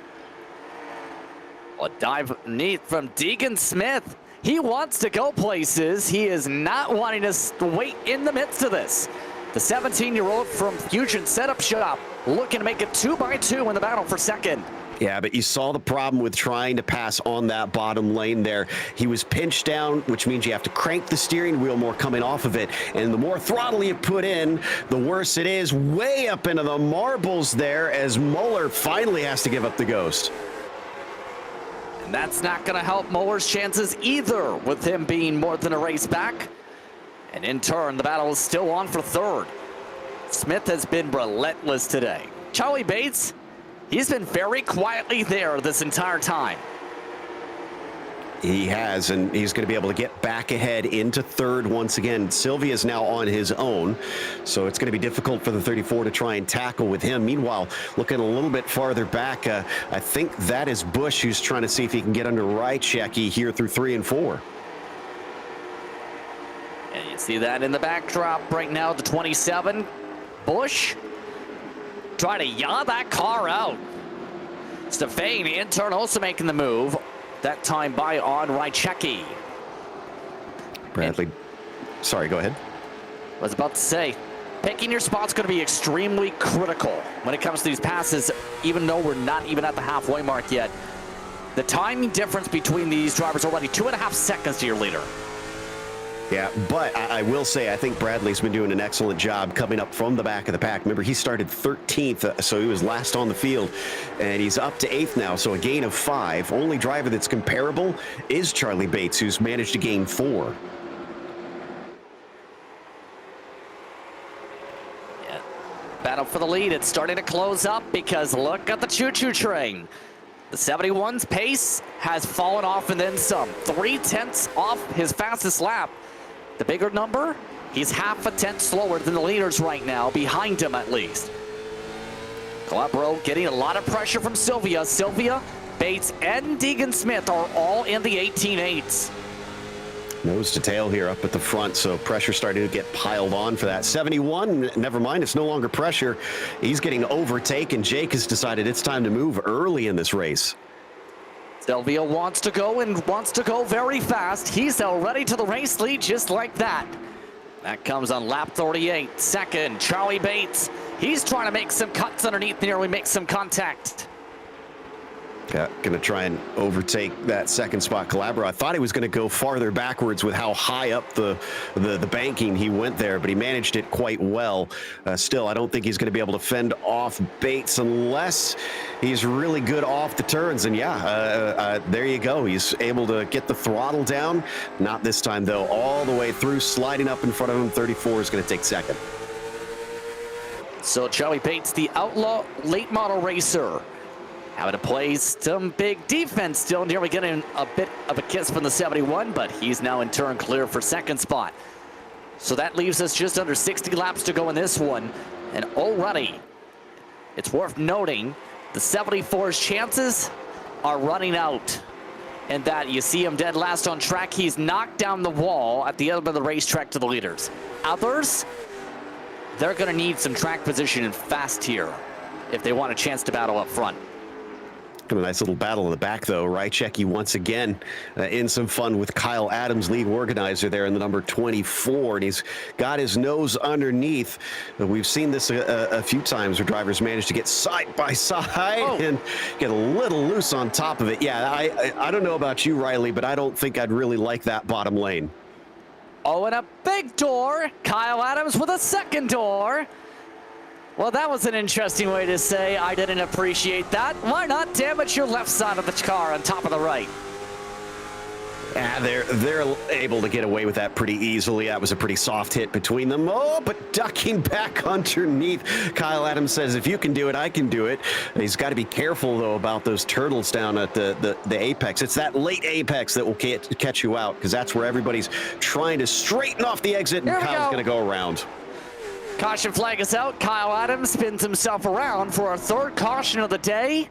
A dive neat from Deegan Smith. He wants to go places. He is not wanting to wait in the midst of this. The 17-year-old from Fusion Setup Shop looking to make it 2x2 in the battle for second. Yeah, but you saw the problem with trying to pass on that bottom lane there. He was pinched down, which means you have to crank the steering wheel more coming off of it. And the more throttle you put in, the worse it is. Way up into the marbles there as Muller finally has to give up the ghost. And that's not going to help Muller's chances either, with him being more than a race back. And in turn, the battle is still on for third. Smith has been relentless today. Charlie Bates, he's been very quietly there this entire time. He has, and he's going to be able to get back ahead into third once again. Sylvia's now on his own, so it's going to be difficult for the 34 to try and tackle with him. Meanwhile, looking a little bit farther back, I think that is Bush, who's trying to see if he can get under Rychecki here through 3 and 4. And you see that in the backdrop right now, the 27. Bush trying to yaw that car out. Stefan in turn also making the move. That time by on Rychecki. Bradley, sorry, go ahead. I was about to say, picking your spot's going to be extremely critical when it comes to these passes, even though we're not even at the halfway mark yet. The timing difference between these drivers already 2.5 seconds to your leader. Yeah, but I will say, I think Bradley's been doing an excellent job coming up from the back of the pack. Remember, he started 13th, so he was last on the field, and he's up to 8th now, so a gain of 5. Only driver that's comparable is Charlie Bates, who's managed to gain 4. Yeah. Battle for the lead. It's starting to close up because look at the choo-choo train. The 71's pace has fallen off and then some. 0.3 off his fastest lap. The bigger number, he's 0.5 tenth slower than the leaders right now, behind him at least. Calabro getting a lot of pressure from Sylvia. Sylvia, Bates, and Deegan Smith are all in the 18.8s. Nose to tail here up at the front, so pressure starting to get piled on for that. 71, never mind, it's no longer pressure. He's getting overtaken. Jake has decided it's time to move early in this race. Sylvia wants to go and wants to go very fast. He's already to the race lead just like that. That comes on lap 38. Second, Charlie Bates. He's trying to make some cuts underneath, nearly make some contact. Yeah, going to try and overtake that second spot Calabro. I thought he was going to go farther backwards with how high up the banking he went there, but he managed it quite well. Still, I don't think he's going to be able to fend off Bates unless he's really good off the turns. And yeah, there you go. He's able to get the throttle down. Not this time, though. All the way through, sliding up in front of him. 34 is going to take second. So Charlie Bates, the outlaw late model racer, having to play some big defense still. Nearly getting a bit of a kiss from the 71, but he's now in turn clear for second spot. So that leaves us just under 60 laps to go in this one. And already, it's worth noting, the 74's chances are running out. And that you see him dead last on track. He's knocked down the wall at the end of the racetrack to the leaders. Others, they're going to need some track position and fast here if they want a chance to battle up front. A nice little battle in the back, though. Rychecki once again in some fun with Kyle Adams, lead organizer there in the number 24, and he's got his nose underneath. We've seen this a few times where drivers manage to get side by side and get a little loose on top of it. Yeah, I don't know about you, Riley, but I don't think I'd really like that bottom lane. Oh, and a big door. Kyle Adams with a second door. Well, that was an interesting way to say I didn't appreciate that. Why not damage your left side of the car on top of the right? Yeah, they're able to get away with that pretty easily. That was a pretty soft hit between them. Oh, but ducking back underneath. Kyle Adams says, if you can do it, I can do it. He's got to be careful, though, about those turtles down at the apex. It's that late apex that will catch you out, because that's where everybody's trying to straighten off the exit, and Kyle's going to go around. Caution flag is out. Kyle Adams spins himself around for our third caution of the day.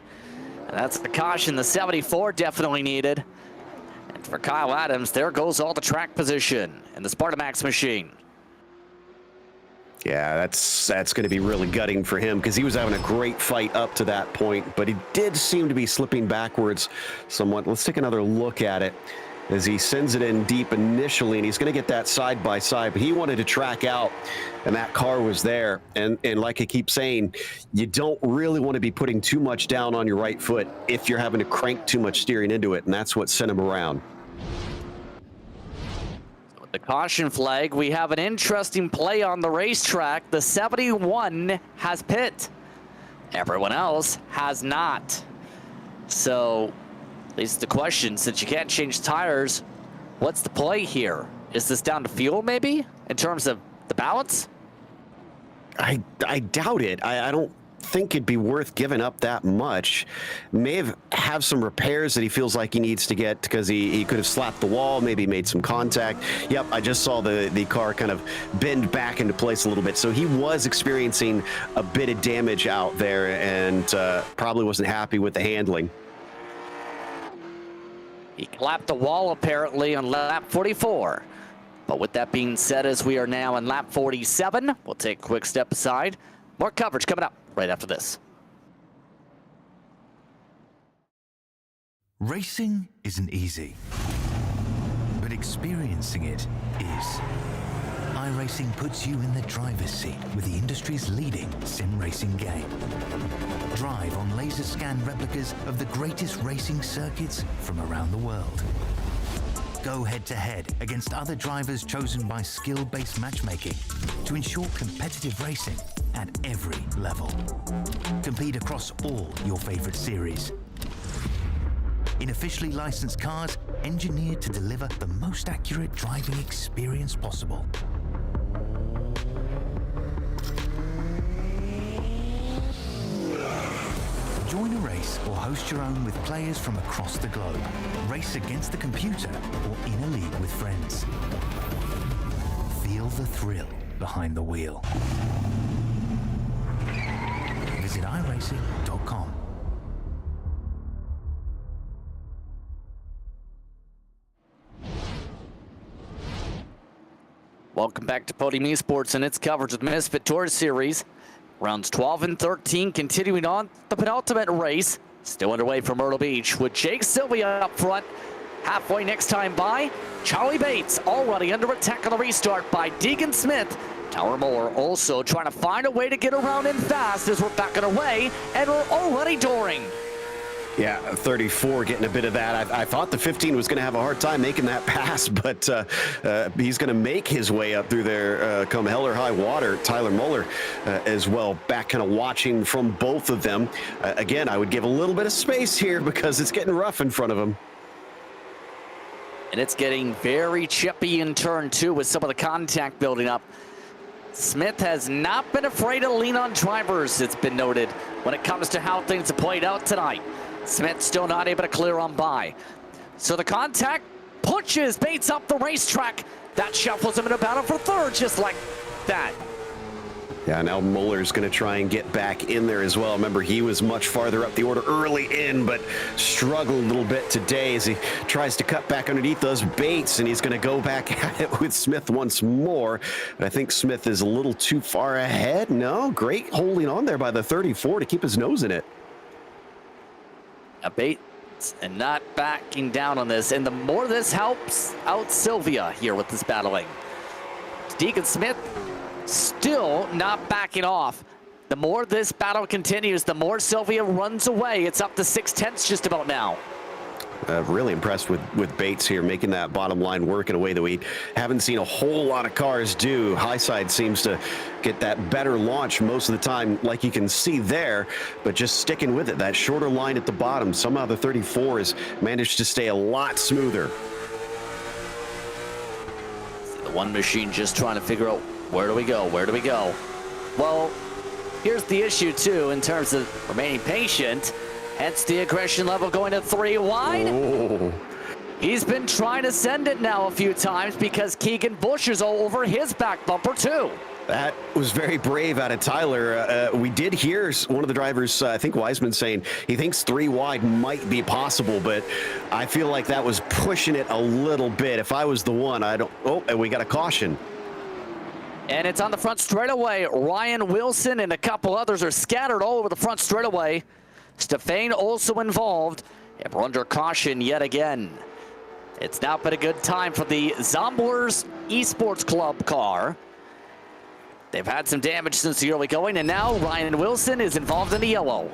And that's the caution the 74 definitely needed. And for Kyle Adams, there goes all the track position in the Spartamax machine. Yeah, that's going to be really gutting for him, because he was having a great fight up to that point, but he did seem to be slipping backwards somewhat. Let's take another look at it as he sends it in deep initially, and he's going to get that side by side, but he wanted to track out, and that car was there. And like I keep saying, you don't really want to be putting too much down on your right foot if you're having to crank too much steering into it, and that's what sent him around. So with the caution flag, we have an interesting play on the racetrack. The 71 has pit. Everyone else has not. So leads the question, since you can't change tires, what's the play here? Is this down to fuel, maybe, in terms of the balance? I doubt it. I don't think it'd be worth giving up that much. May have some repairs that he feels like he needs to get, because he could have slapped the wall, maybe made some contact. Yep, I just saw the car kind of bend back into place a little bit. So he was experiencing a bit of damage out there, and probably wasn't happy with the handling. He clapped the wall apparently on lap 44. But with that being said, as we are now in lap 47, we'll take a quick step aside. More coverage coming up right after this. Racing isn't easy, but experiencing it is. iRacing puts you in the driver's seat with the industry's leading sim racing game. Drive on laser scan replicas of the greatest racing circuits from around the world. Go head to head against other drivers chosen by skill-based matchmaking to ensure competitive racing at every level. Compete across all your favorite series. In officially licensed cars, engineered to deliver the most accurate driving experience possible. Join a race or host your own with players from across the globe. Race against the computer or in a league with friends. Feel the thrill behind the wheel. Visit iRacing.com. Welcome back to Podium Esports and its coverage of the Misfit Tour Series. Rounds 12 and 13 continuing on the penultimate race. Still underway from Myrtle Beach with Jake Sylvia up front. Halfway next time by, Charlie Bates already under attack on the restart by Deegan Smith. Tyler Muller also trying to find a way to get around in fast as we're backing away, and we're already dooring. Yeah, 34 getting a bit of that. I thought the 15 was going to have a hard time making that pass, but he's going to make his way up through there come hell or high water. Tyler Muller as well, back kind of watching from both of them. Again, I would give a little bit of space here because it's getting rough in front of him. And it's getting very chippy in turn two with some of the contact building up. Smith has not been afraid to lean on drivers, it's been noted, when it comes to how things have played out tonight. Smith still not able to clear on by. So the contact pushes Bates up the racetrack. That shuffles him in a battle for third, just like that. Yeah, now Muller's going to try and get back in there as well. Remember, he was much farther up the order early in, but struggled a little bit today as he tries to cut back underneath those Bates, and he's going to go back at it with Smith once more. But I think Smith is a little too far ahead. No, great holding on there by the 34 to keep his nose in it. Bates and not backing down on this, and the more this helps out Sylvia here with this battling. Deegan Smith still not backing off. The more this battle continues, the more Sylvia runs away. It's up to 6/10 just about now. Really impressed with Bates here, making that bottom line work in a way that we haven't seen a whole lot of cars do. Highside seems to get that better launch most of the time, like you can see there, but just sticking with it. That shorter line at the bottom, somehow the 34 has managed to stay a lot smoother. The one machine just trying to figure out, where do we go? Where do we go? Well, here's the issue too in terms of remaining patient. Hence the aggression level going to 3 wide. Oh. He's been trying to send it now a few times because Keegan Bush is all over his back bumper too. That was very brave out of Tyler. We did hear one of the drivers, I think Wiseman, saying he thinks 3 wide might be possible, but I feel like that was pushing it a little bit. If I was the one, I don't. Oh, and we got a caution. And it's on the front straightaway. Ryan Wilson and a couple others are scattered all over the front straightaway. Stefan also involved, and we're under caution yet again. It's not been a good time for the Zomblers Esports Club car. They've had some damage since the early going, and now Ryan Wilson is involved in the yellow.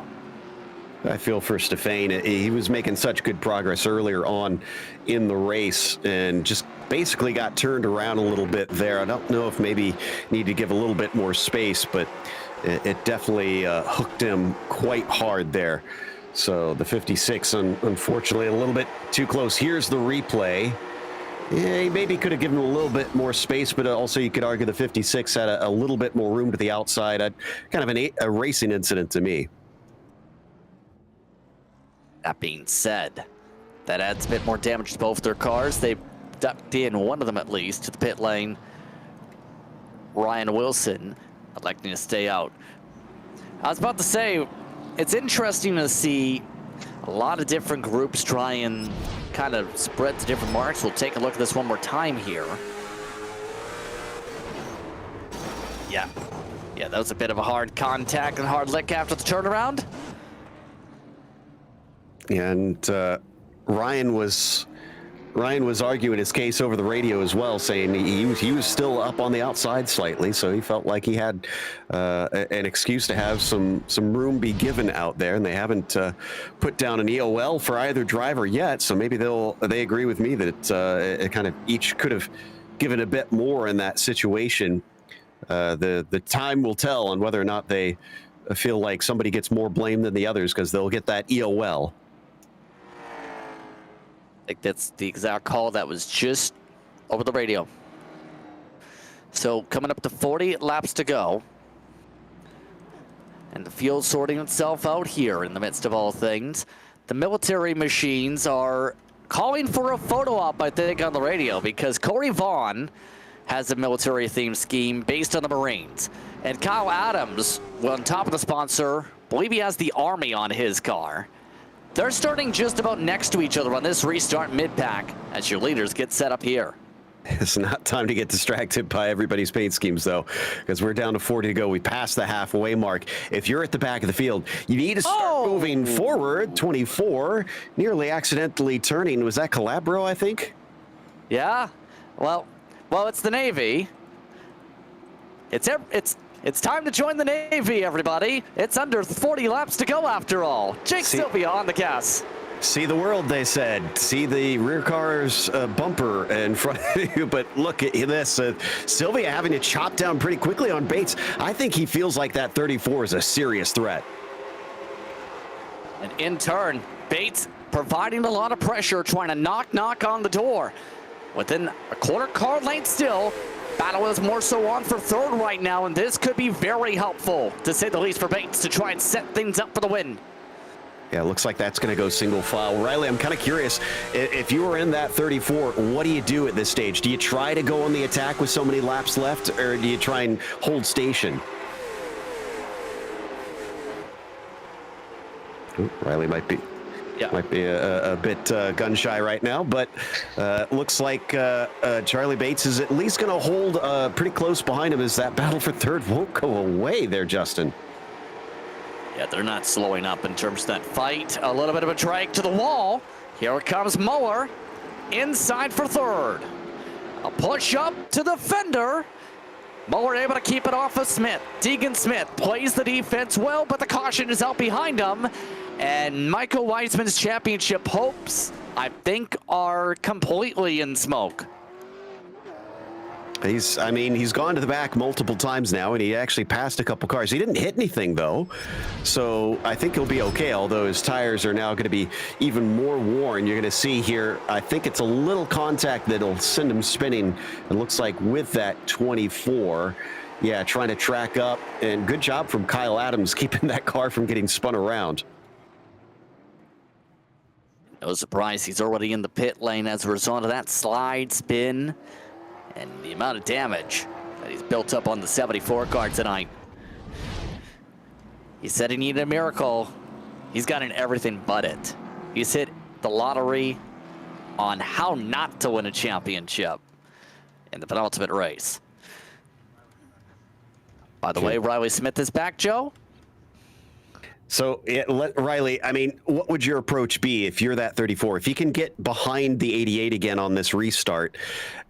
I feel for Stefan. He was making such good progress earlier on in the race and just basically got turned around a little bit there. I don't know if maybe need to give a little bit more space, but it definitely hooked him quite hard there. So the 56, unfortunately, a little bit too close. Here's the replay. Yeah, he maybe could have given him a little bit more space, but also you could argue the 56 had a little bit more room to the outside. Kind of a racing incident to me. That being said, that adds a bit more damage to both their cars. They've ducked in, one of them at least, to the pit lane. Ryan Wilson electing to stay out. I was about to say, it's interesting to see a lot of different groups try and kind of spread to different marks. We'll take a look at this one more time here. Yeah, that was a bit of a hard contact and hard lick after the turnaround. And Ryan was arguing his case over the radio as well, saying he was still up on the outside slightly, so he felt like he had an excuse to have some room be given out there, and they haven't put down an EOL for either driver yet, so maybe they agree with me that it kind of each could have given a bit more in that situation. The time will tell on whether or not they feel like somebody gets more blame than the others, because they'll get that EOL. I think that's the exact call that was just over the radio. So coming up to 40 laps to go. And the field sorting itself out here in the midst of all things. The military machines are calling for a photo op, I think, on the radio, because Corey Vaughn has a military themed scheme based on the Marines. And Kyle Adams, well, on top of the sponsor, I believe he has the Army on his car. They're starting just about next to each other on this restart mid-pack as your leaders get set up here. It's not time to get distracted by everybody's paint schemes, though, because we're down to 40 to go. We passed the halfway mark. If you're at the back of the field, you need to start moving forward. 24, nearly accidentally turning. Was that Calabro, I think? Yeah. Well, it's the Navy. It's time to join the Navy, everybody. It's under 40 laps to go after all. Jake Sylvia on the gas. See the world, they said. See the rear car's bumper in front of you. But look at this. Sylvia having to chop down pretty quickly on Bates. I think he feels like that 34 is a serious threat. And in turn, Bates providing a lot of pressure, trying to knock on the door. Within a quarter car length still. Battle is more so on for third right now, and this could be very helpful, to say the least, for Bates to try and set things up for the win. Yeah, it looks like that's going to go single file. Riley, I'm kind of curious, if you were in that 34, what do you do at this stage? Do you try to go on the attack with so many laps left, or do you try and hold station? Ooh, Riley might be a bit gun shy right now, but looks like Charlie Bates is at least going to hold pretty close behind him as that battle for third won't go away there, Justin. Yeah, they're not slowing up in terms of that fight. A little bit of a drag to the wall. Here comes Muller inside for third. A push up to the fender. Muller able to keep it off of Smith. Deegan Smith plays the defense well, but the caution is out behind him. And Michael Weisman's championship hopes, I think, are completely in smoke. He's gone to the back multiple times now, and he actually passed a couple cars. He didn't hit anything, though, so I think he'll be okay, although his tires are now going to be even more worn. You're going to see here, I think it's a little contact that'll send him spinning. It looks like with that 24, yeah, trying to track up, and good job from Kyle Adams keeping that car from getting spun around. No surprise, he's already in the pit lane as a result of that slide spin. And the amount of damage that he's built up on the 74 car tonight. He said he needed a miracle. He's gotten everything but it. He's hit the lottery on how not to win a championship in the penultimate race. By the way, Riley Smith is back, Joe. So, Riley, I mean, what would your approach be if you're that 34? If he can get behind the 88 again on this restart,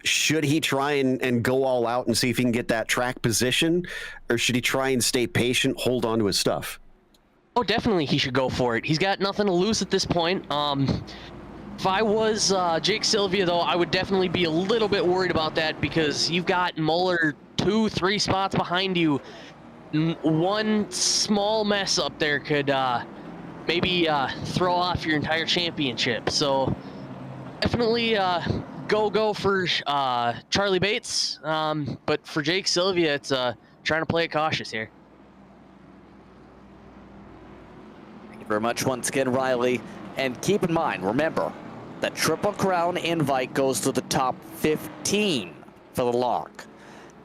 should he try and go all out and see if he can get that track position? Or should he try and stay patient, hold on to his stuff? Oh, definitely he should go for it. He's got nothing to lose at this point. If I was Jake Sylvia, though, I would definitely be a little bit worried about that because you've got Muller 2-3 spots behind you. One small mess up there could maybe throw off your entire championship. So definitely go for Charlie Bates. But for Jake Sylvia, it's trying to play it cautious here. Thank you very much once again, Riley. And keep in mind, remember, that Triple Crown invite goes to the top 15 for the lock.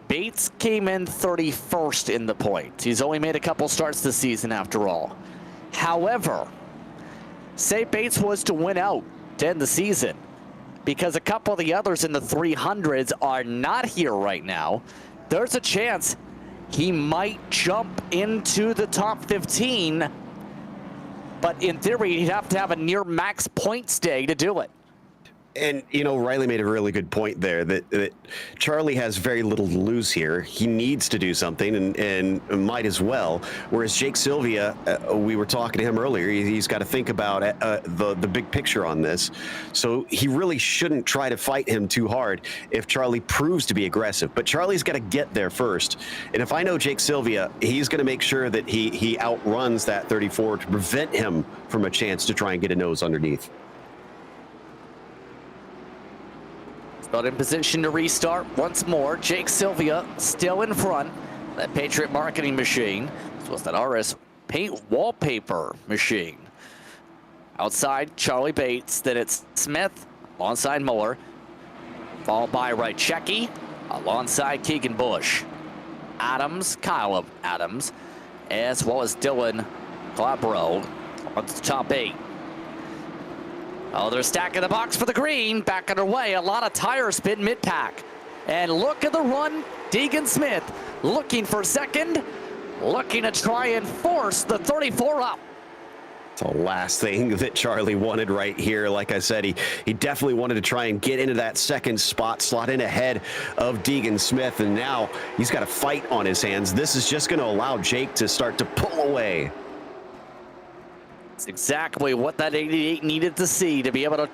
Bates came in 31st in the points. He's only made a couple starts this season after all. However, say Bates was to win out to end the season, because a couple of the others in the 300s are not here right now, there's a chance he might jump into the top 15, but in theory, he'd have to have a near max points day to do it. And, you know, Riley made a really good point there that Charlie has very little to lose here. He needs to do something and might as well. Whereas Jake Sylvia, we were talking to him earlier, he's got to think about the big picture on this. So he really shouldn't try to fight him too hard if Charlie proves to be aggressive. But Charlie's got to get there first. And if I know Jake Sylvia, he's going to make sure that he outruns that 34 to prevent him from a chance to try and get a nose underneath. Not in position to restart once more. Jake Sylvia still in front. That Patriot marketing machine. This was that RS paint wallpaper machine. Outside, Charlie Bates. Then it's Smith alongside Muller. Followed by Rychecki alongside Keegan Bush. Adams, Kyle Adams, as well as Dylan Glabro on the top 8. Oh, they're stacking the box for the green. Back underway. A lot of tire spin mid-pack. And look at the run. Deegan Smith looking for second. Looking to try and force the 34 up. It's the last thing that Charlie wanted right here. Like I said, he definitely wanted to try and get into that second spot, slot in ahead of Deegan Smith, and now he's got a fight on his hands. This is just going to allow Jake to start to pull away. It's exactly what that 88 needed to see to be able to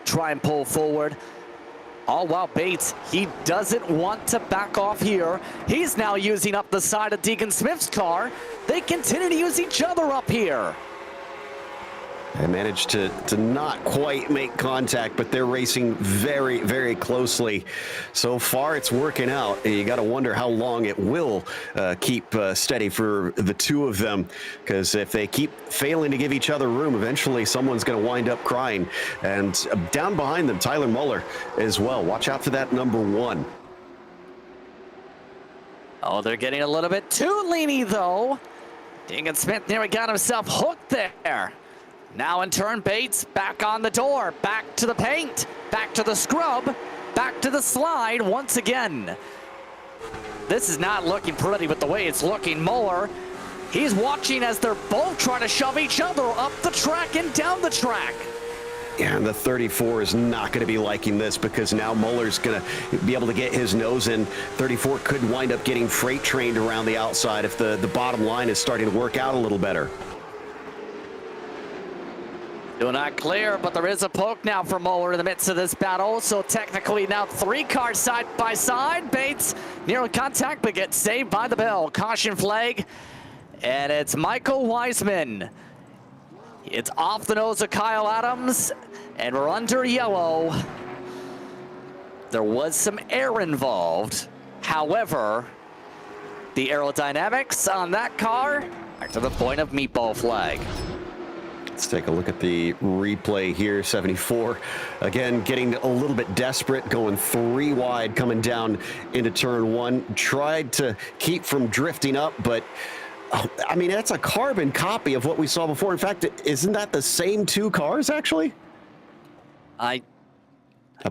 try and pull forward. All while Bates, he doesn't want to back off here. He's now using up the side of Deegan Smith's car. They continue to use each other up here. They managed to not quite make contact, but they're racing very, very closely. So far, it's working out. You got to wonder how long it will keep steady for the two of them, because if they keep failing to give each other room, eventually someone's going to wind up crying. And down behind them, Tyler Muller as well. Watch out for that number 1. Oh, they're getting a little bit too leany, though. Deegan Smith nearly got himself hooked there. Now in turn, Bates back on the door, back to the paint, back to the scrub, back to the slide once again. This is not looking pretty with the way it's looking. Muller, he's watching as they're both trying to shove each other up the track and down the track. Yeah, and the 34 is not going to be liking this, because now Muller's going to be able to get his nose in. 34 could wind up getting freight trained around the outside if the bottom line is starting to work out a little better. Still not clear, but there is a poke now for Muller in the midst of this battle. So technically now 3 cars side by side. Bates near contact, but gets saved by the bell. Caution flag. And it's Michael Wiseman. It's off the nose of Kyle Adams. And we're under yellow. There was some air involved. However, the aerodynamics on that car are to the point of meatball flag. Let's take a look at the replay here. 74, again, getting a little bit desperate, going 3 wide, coming down into turn 1. Tried to keep from drifting up, but I mean, that's a carbon copy of what we saw before. In fact, isn't that the same 2 cars, actually? I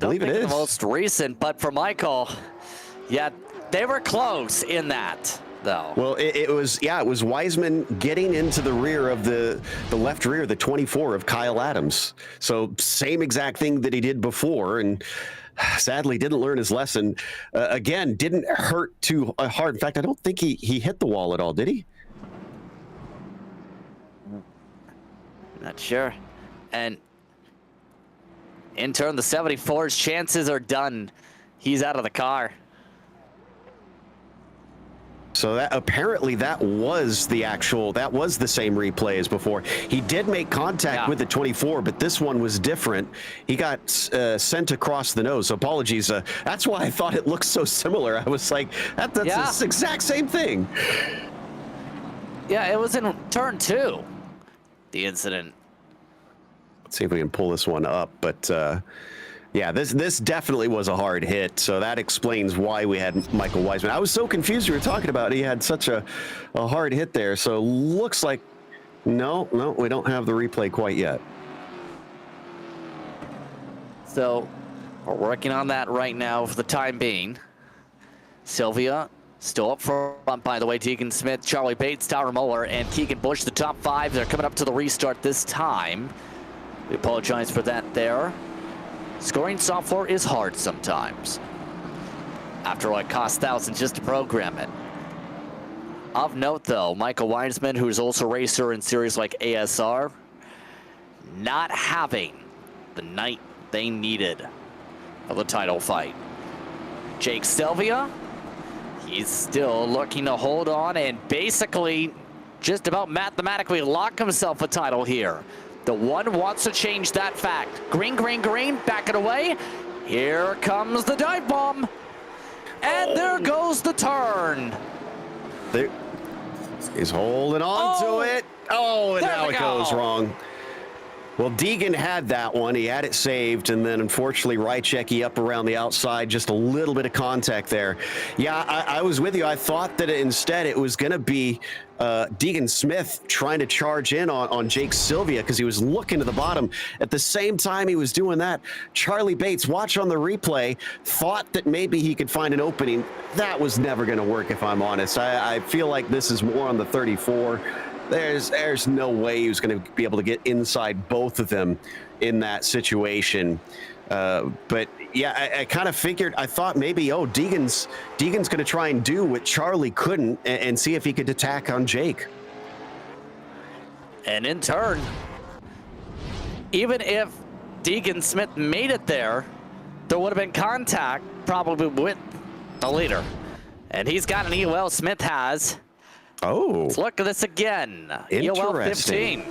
believe it is. The most recent, but for Michael, yeah, they were close in that. Though. Well, it was Wiseman getting into the rear of the left rear, the 24 of Kyle Adams. So same exact thing that he did before, and sadly didn't learn his lesson. Again, didn't hurt too hard. In fact, I don't think he hit the wall at all, did he? Not sure. And in turn, the 74's chances are done. He's out of the car. So that apparently that was the same replay as before. He did make contact with the 24, but this one was different. He got sent across the nose. So apologies. That's why I thought it looked so similar. I was like, that's the exact same thing. Yeah, it was in turn 2, the incident. Let's see if we can pull this one up, but yeah, this definitely was a hard hit, so that explains why we had Michael Wiseman. I was so confused. We were talking about he had such a hard hit there, so looks like no, we don't have the replay quite yet. So we're working on that right now for the time being. Sylvia still up front, by the way. Deegan Smith, Charlie Bates, Tyler Muller, and Keegan Bush, the top 5. They're coming up to the restart this time. We apologize for that there. Scoring software is hard sometimes. After all, it costs thousands just to program it. Of note, though, Michael Wiseman, who's also a racer in series like ASR, not having the night they needed for the title fight. Jake Sylvia, he's still looking to hold on and basically just about mathematically lock himself a title here. The one wants to change that fact. Green, green, green, back it away. Here comes the dive bomb. And there goes the turn. There, he's holding on to it. Oh, and now it goes wrong. Well, Deegan had that one. He had it saved, and then unfortunately, Rychecki up around the outside, just a little bit of contact there. Yeah, I was with you. I thought that instead it was going to be Deegan Smith trying to charge in on Jake Sylvia because he was looking to the bottom. At the same time he was doing that, Charlie Bates, watch on the replay, thought that maybe he could find an opening. That was never going to work, if I'm honest. I feel like this is more on the 34. There's no way he was going to be able to get inside both of them in that situation. But yeah, I kind of figured, I thought maybe, Deegan's going to try and do what Charlie couldn't and see if he could attack on Jake. And in turn, even if Deegan Smith made it there would have been contact probably with the leader. And he's got an EOL, Smith has. Oh. Let's look at this again. EOL 15.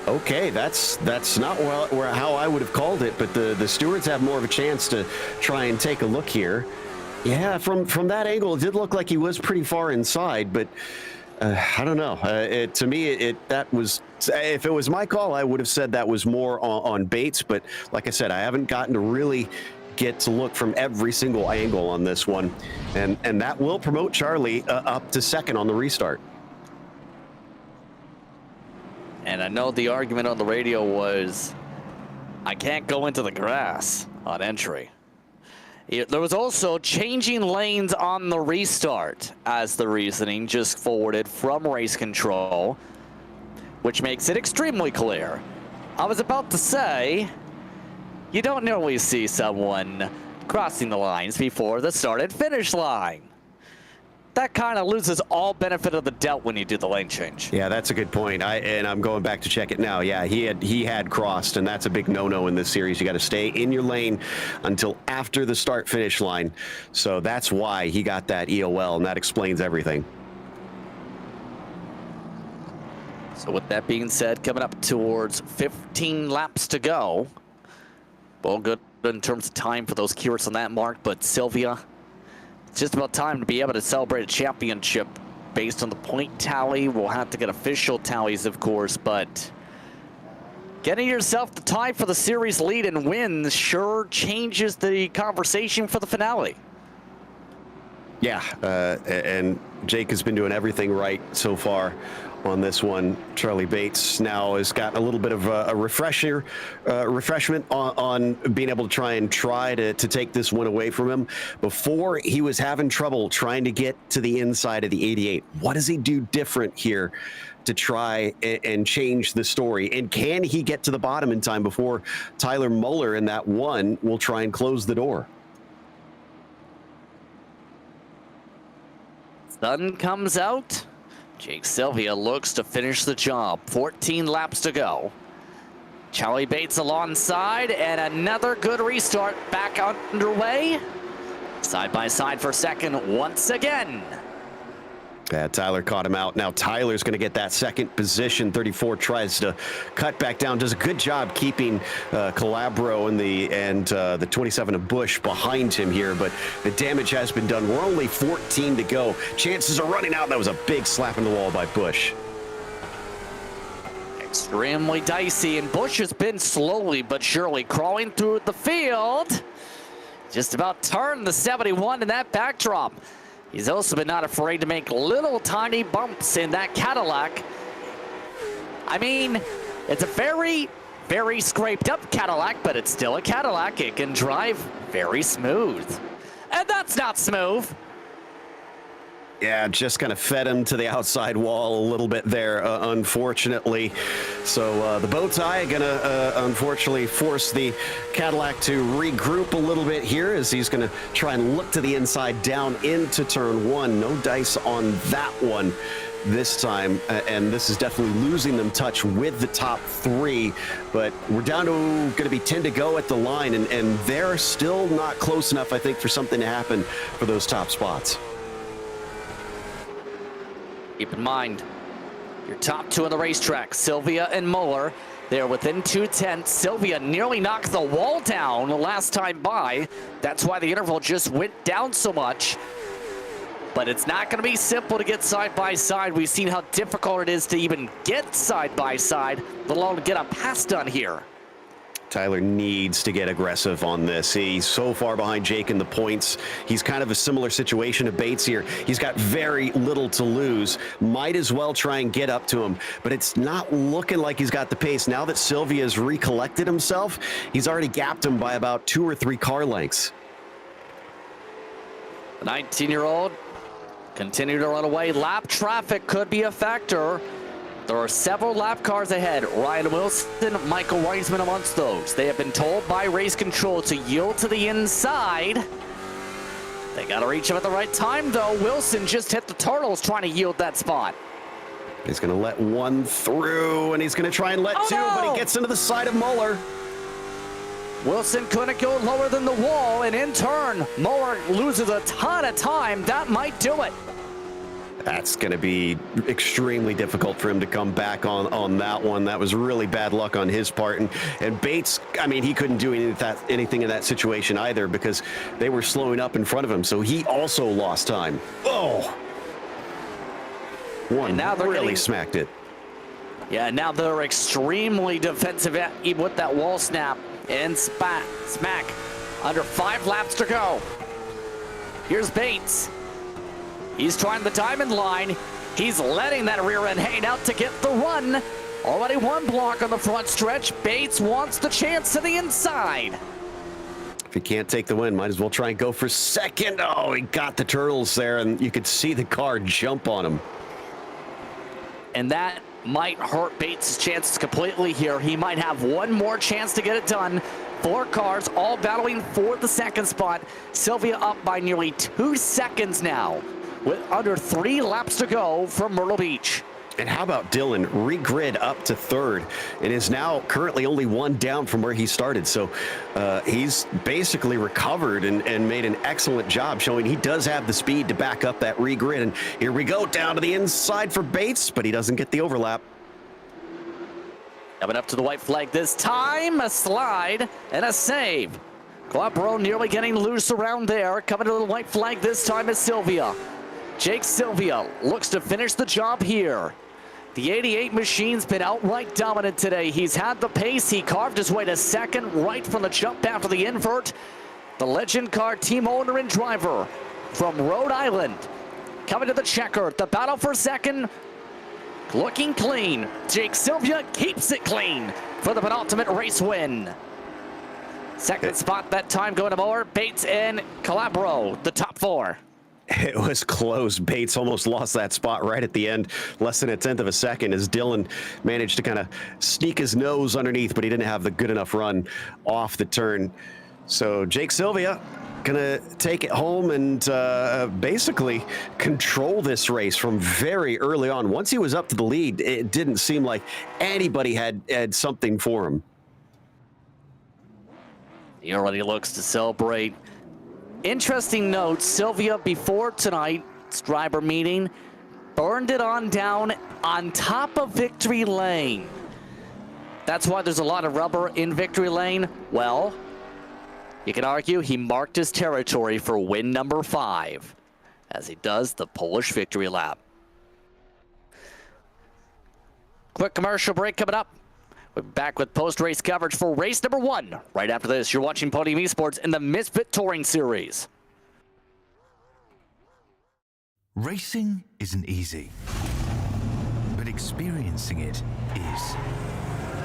Okay, that's not how I would have called it, but the stewards have more of a chance to try and take a look here. Yeah, from that angle, it did look like he was pretty far inside, but I don't know. To me, that was, if it was my call, I would have said that was more on Bates, but like I said, I haven't gotten to really get to look from every single angle on this one, and that will promote Charlie up to second on the restart. And I know the argument on the radio was, I can't go into the grass on entry. There was also changing lanes on the restart as the reasoning just forwarded from race control, which makes it extremely clear. I was about to say, you don't normally see someone crossing the lines before the start and finish line. That kind of loses all benefit of the doubt when you do the lane change. Yeah, that's a good point. I'm going back to check it now. Yeah, he had crossed, and that's a big no-no in this series. You got to stay in your lane until after the start-finish line. So that's why he got that EOL, and that explains everything. So with that being said, coming up towards 15 laps to go. Well, good in terms of time for those Curious on that mark, but Sylvia, it's just about time to be able to celebrate a championship based on the point tally. We'll have to get official tallies, of course, but getting yourself the tie for the series lead and win sure changes the conversation for the finale. Yeah, and Jake has been doing everything right so far on this one. Charlie Bates now has got a little bit of a refreshment on being able to try to take this one away from him. Before, he was having trouble trying to get to the inside of the 88. What does he do different here to try and change the story? And can he get to the bottom in time before Tyler Muller in that one will try and close the door? Sun comes out. Jake Sylvia looks to finish the job. 14 laps to go. Charlie Bates alongside, and another good restart back underway. Side by side for second once again. Yeah, Tyler caught him out. Now Tyler's going to get that second position. 34 tries to cut back down. Does a good job keeping Calabro and the 27 of Bush behind him here, but the damage has been done. We're only 14 to go. Chances are running out. That was a big slap in the wall by Bush. Extremely dicey, and Bush has been slowly but surely crawling through the field. Just about turned the 71 in that backdrop. He's also been not afraid to make little tiny bumps in that Cadillac. I mean, it's a very, very scraped up Cadillac, but it's still a Cadillac. It can drive very smooth. And that's not smooth. Yeah, just kind of fed him to the outside wall a little bit there, unfortunately. So the bow tie gonna unfortunately force the Cadillac to regroup a little bit here as he's gonna try and look to the inside down into turn one. No dice on that one this time, and this is definitely losing them touch with the top three, but we're down to going to be 10 to go at the line, and they're still not close enough, I think, for something to happen for those top spots. Keep in mind, your top two on the racetrack, Sylvia and Muller, they're within 2/10. Sylvia nearly knocked the wall down the last time by. That's why the interval just went down so much. But it's not going to be simple to get side by side. We've seen how difficult it is to even get side by side, let alone get a pass done here. Tyler needs to get aggressive on this. He's so far behind Jake in the points. He's kind of a similar situation to Bates here. He's got very little to lose. Might as well try and get up to him, but it's not looking like he's got the pace. Now that Sylvia's recollected himself, he's already gapped him by about 2 or 3 car lengths. The 19-year-old continue to run away. Lap traffic could be a factor. There are several lap cars ahead. Ryan Wilson, Michael Reisman amongst those. They have been told by race control to yield to the inside. They got to reach him at the right time, though. Wilson just hit the turtles trying to yield that spot. He's going to let one through, and he's going to try and let two, but he gets into the side of Muller. Wilson couldn't go lower than the wall, and in turn, Muller loses a ton of time. That might do it. That's going to be extremely difficult for him to come back on that one. That was really bad luck on his part. And Bates, I mean, he couldn't do anything in that situation either because they were slowing up in front of him. So he also lost time. Oh! One now really smacked it. Yeah, now they're extremely defensive with that wall snap. And smack. Under 5 laps to go. Here's Bates. He's trying the diamond line. He's letting that rear end hang out to get the run. Already 1 block on the front stretch. Bates wants the chance to the inside. If he can't take the win, might as well try and go for second. Oh, he got the turtles there, and you could see the car jump on him. And that might hurt Bates' chances completely here. He might have 1 more chance to get it done. 4 cars all battling for the second spot. Sylvia up by nearly 2 seconds now, with under 3 laps to go from Myrtle Beach. And how about Dylan regrid up to 3rd and is now currently only 1 down from where he started. So he's basically recovered and made an excellent job showing he does have the speed to back up that regrid. And here we go down to the inside for Bates, but he doesn't get the overlap. Coming up to the white flag this time, a slide and a save. Calabro nearly getting loose around there. Coming to the white flag this time is Sylvia. Jake Sylvia looks to finish the job here. The 88 machine's been outright dominant today. He's had the pace. He carved his way to second right from the jump after the invert. The Legend Car team owner and driver from Rhode Island coming to the checker. The battle for second looking clean. Jake Sylvia keeps it clean for the penultimate race win. Second spot that time going to Moore, Bates, and Calabro, the top 4. It was close. Bates almost lost that spot right at the end, less than 1/10 of a second, as Dylan managed to kind of sneak his nose underneath, but he didn't have the good enough run off the turn. So Jake Sylvia gonna take it home and basically control this race from very early on. Once he was up to the lead, it didn't seem like anybody had something for him. He already looks to celebrate. Interesting note, Sylvia before tonight's driver meeting burned it on down on top of Victory Lane. That's why there's a lot of rubber in Victory Lane. Well, you can argue he marked his territory for win number 5 as he does the Polish victory lap. Quick commercial break coming up. We're back with post-race coverage for race number 1. Right after this, you're watching Podium Esports in the Misfit Touring Series. Racing isn't easy, but experiencing it is.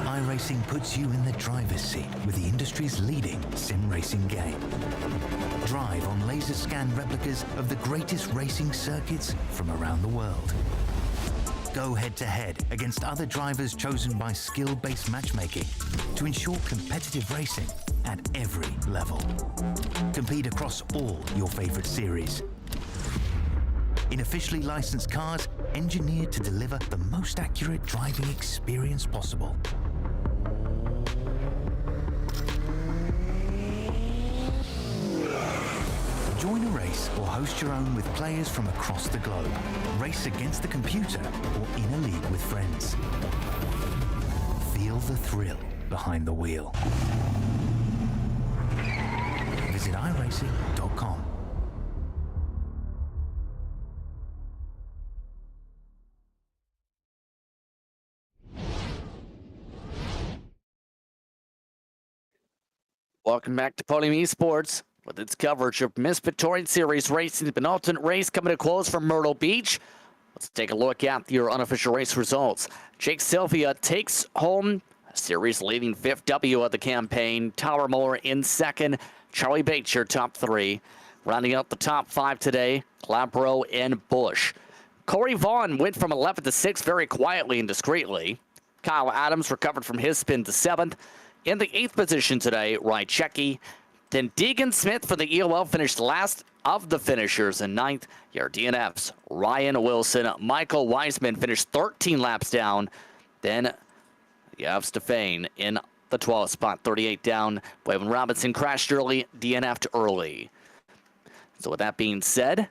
iRacing puts you in the driver's seat with the industry's leading sim racing game. Drive on laser scan replicas of the greatest racing circuits from around the world. Go head-to-head against other drivers chosen by skill-based matchmaking to ensure competitive racing at every level. Compete across all your favorite series. In officially licensed cars, engineered to deliver the most accurate driving experience possible. Join a race or host your own with players from across the globe. Race against the computer or in a league with friends. Feel the thrill behind the wheel. Visit iRacing.com. Welcome back to Podium Esports with its coverage of Misfit Touring Series Racing, the penultimate race coming to close from Myrtle Beach. Let's take a look at your unofficial race results. Jake Sylvia takes home series leading fifth W of the campaign. Tower Moore in second. Charlie Bates, your top three. Rounding out the top five today, Clabro and Bush. Corey Vaughn went from 11th to 6th very quietly and discreetly. Kyle Adams recovered from his spin to 7th. In the 8th position today, Rychecki. Then Deegan Smith for the EOL finished last of the finishers in 9th. Your DNFs, Ryan Wilson, Michael Wiseman finished 13 laps down. Then you have Stefan in the 12th spot, 38 down. Waylon Robinson crashed early, DNF'd early. So with that being said,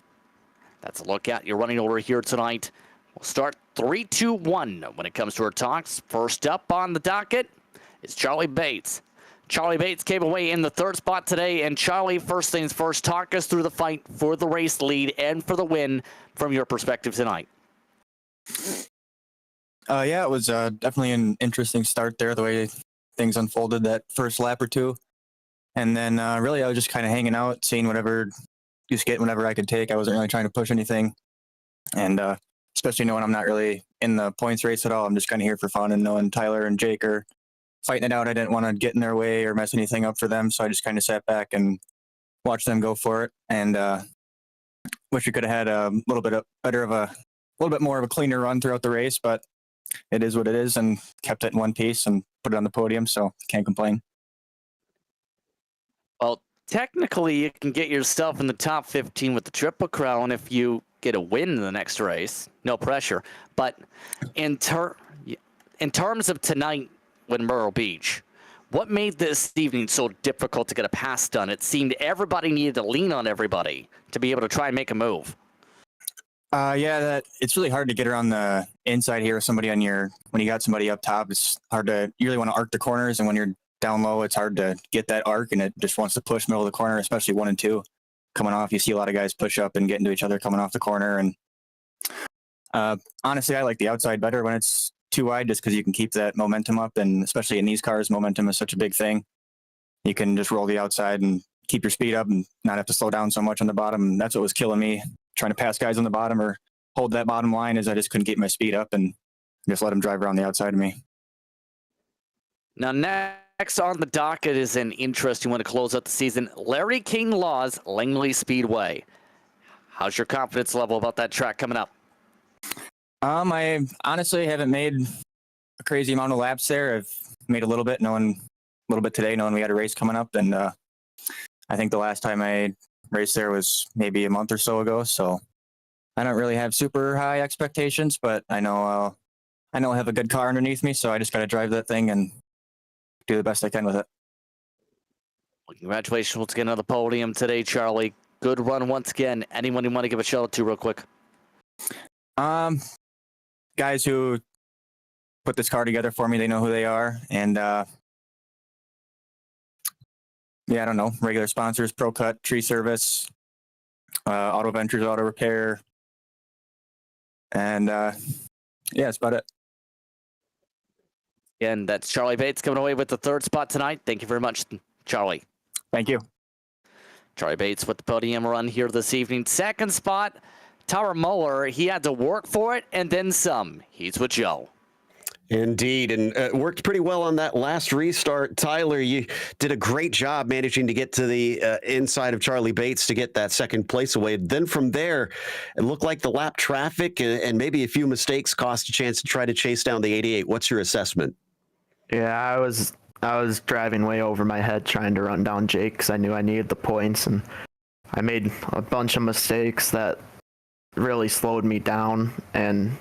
that's a look at your running order here tonight. We'll start 3, 2, 1 when it comes to our talks. First up on the docket is Charlie Bates. Charlie Bates came away in the 3rd spot today, and Charlie, first things first, talk us through the fight for the race lead and for the win from your perspective tonight. Yeah, it was definitely an interesting start there, the way things unfolded that first lap or two. And then really I was just kind of hanging out, seeing whatever, just getting whatever I could take. I wasn't really trying to push anything. And especially knowing I'm not really in the points race at all. I'm just kind of here for fun, and knowing Tyler and Jake are fighting it out, I didn't want to get in their way or mess anything up for them. So I just kind of sat back and watched them go for it. And wish we could have had a little bit more of a cleaner run throughout the race, but it is what it is, and kept it in one piece and put it on the podium. So can't complain. Well, technically you can get yourself in the top 15 with the Triple Crown if you get a win in the next race. No pressure. But in terms of tonight with Myrtle Beach, what made this evening so difficult to get a pass done? It seemed everybody needed to lean on everybody to be able to try and make a move. Yeah, that it's really hard to get around the inside here with somebody on when you got somebody up top. It's hard to, you really want to arc the corners, and when you're down low, it's hard to get that arc, and it just wants to push middle of the corner, especially 1 and 2 coming off. You see a lot of guys push up and get into each other coming off the corner. And honestly, I like the outside better when it's too wide, just because you can keep that momentum up, and especially in these cars, momentum is such a big thing. You can just roll the outside and keep your speed up and not have to slow down so much on the bottom. And that's what was killing me, trying to pass guys on the bottom or hold that bottom line, is I just couldn't keep my speed up and just let them drive around the outside of me. Now, next on the docket is an interesting one to close out the season. Larry King Laws, Langley Speedway. How's your confidence level about that track coming up? I honestly haven't made a crazy amount of laps there. I've made a little bit today, knowing we had a race coming up. And I think the last time I raced there was maybe a month or so ago. So I don't really have super high expectations, but I know I have a good car underneath me. So I just got to drive that thing and do the best I can with it. Well, congratulations once again on the podium today, Charlie. Good run once again. Anyone you want to give a shout out to real quick? Guys who put this car together for me, they know who they are. And yeah, I don't know, regular sponsors, Pro Cut, Tree Service, Auto Ventures, Auto Repair. And yeah, that's about it. Again, that's Charlie Bates coming away with the 3rd spot tonight. Thank you very much, Charlie. Thank you. Charlie Bates with the podium run here this evening. 2nd spot, Tower Muller. He had to work for it and then some. He's with Joe. Indeed, and worked pretty well on that last restart. Tyler, you did a great job managing to get to the inside of Charlie Bates to get that 2nd place away. Then from there, it looked like the lap traffic and maybe a few mistakes cost a chance to try to chase down the 88. What's your assessment? Yeah, I was driving way over my head trying to run down Jake because I knew I needed the points, and I made a bunch of mistakes that really slowed me down and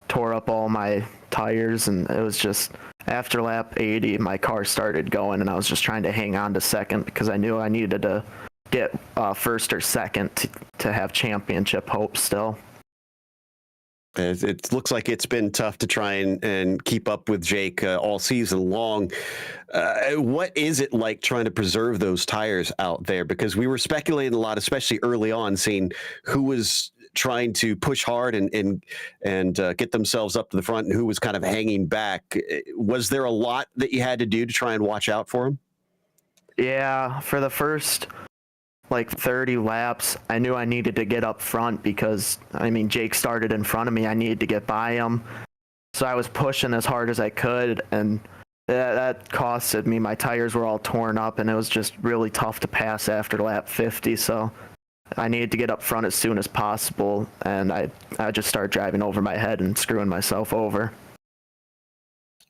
tore up all my tires. And it was just after lap 80, my car started going, and I was just trying to hang on to 2nd because I knew I needed to get 1st or 2nd to have championship hopes still. It looks like it's been tough to try and keep up with Jake all season long. What is it like trying to preserve those tires out there? Because we were speculating a lot, especially early on, seeing who was trying to push hard and get themselves up to the front and who was kind of hanging back. Was there a lot that you had to do to try and watch out for them? Yeah, for the first like 30 laps, I knew I needed to get up front because, I mean, Jake started in front of me. I needed to get by him. So I was pushing as hard as I could, and that costed me. My tires were all torn up, and it was just really tough to pass after lap 50. So I needed to get up front as soon as possible, and I just started driving over my head and screwing myself over.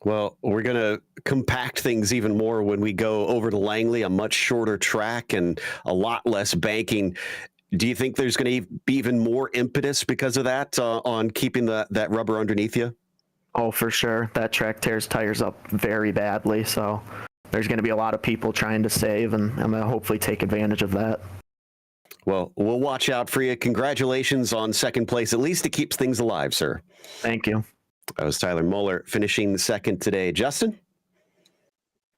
Well, we're going to compact things even more when we go over to Langley, a much shorter track and a lot less banking. Do you think there's going to be even more impetus because of that on keeping that rubber underneath you? Oh, for sure. That track tears tires up very badly, so there's going to be a lot of people trying to save, and I'm going to hopefully take advantage of that. Well, we'll watch out for you. Congratulations on second place. At least it keeps things alive, sir. Thank you. That was Tyler Muller finishing second today. Justin?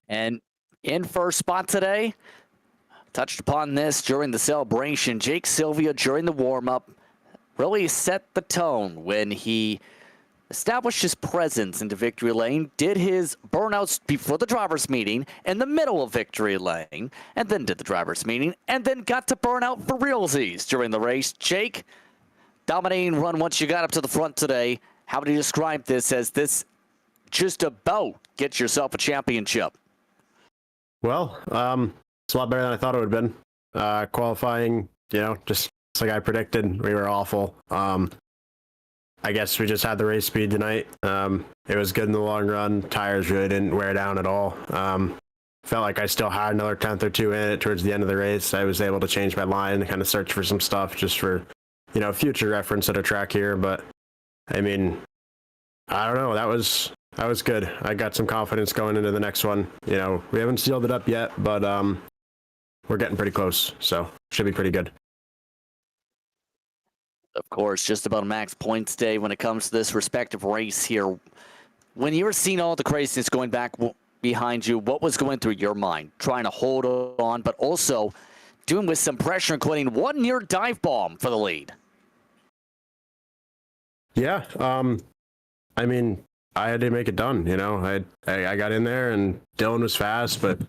And in first spot today, touched upon this during the celebration. Jake Sylvia, during the warm-up, really set the tone when he established his presence into victory lane, did his burnouts before the driver's meeting in the middle of victory lane, and then did the driver's meeting, and then got to burnout for realsies during the race. Jake, dominating run once you got up to the front today. How would you describe this as this just about gets yourself a championship? Well, it's a lot better than I thought it would have been. Qualifying, just like I predicted, we were awful. I guess we just had the race speed tonight. It was good in the long run. Tires really didn't wear down at all. Felt like I still had another 10th or 2 in it towards the end of the race. I was able to change my line and kind of search for some stuff just for, future reference at a track here. But I mean, I don't know. That was good. I got some confidence going into the next one. We haven't sealed it up yet, but we're getting pretty close, so should be pretty good. Of course, just about a max points day when it comes to this respective race here. When you were seeing all the craziness going back behind you, what was going through your mind? Trying to hold on, but also doing with some pressure, including one near dive bomb for the lead. Yeah, I mean, I had to make it done. I got in there, and Dylan was fast, but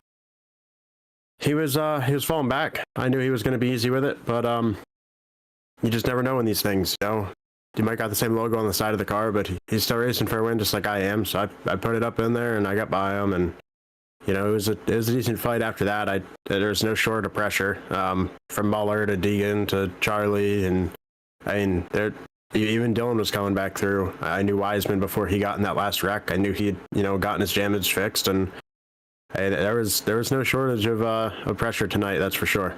he was falling back. I knew he was going to be easy with it, but you just never know in these things. You might got the same logo on the side of the car, but he's still racing for a win, just like I am. So I put it up in there, and I got by him, and it was a decent fight after that. There's no short of pressure from Muller to Deegan to Charlie, and I mean even Dylan was coming back through. I knew Wiseman before he got in that last wreck. I knew he'd gotten his damage fixed, and there was no shortage of pressure tonight. That's for sure.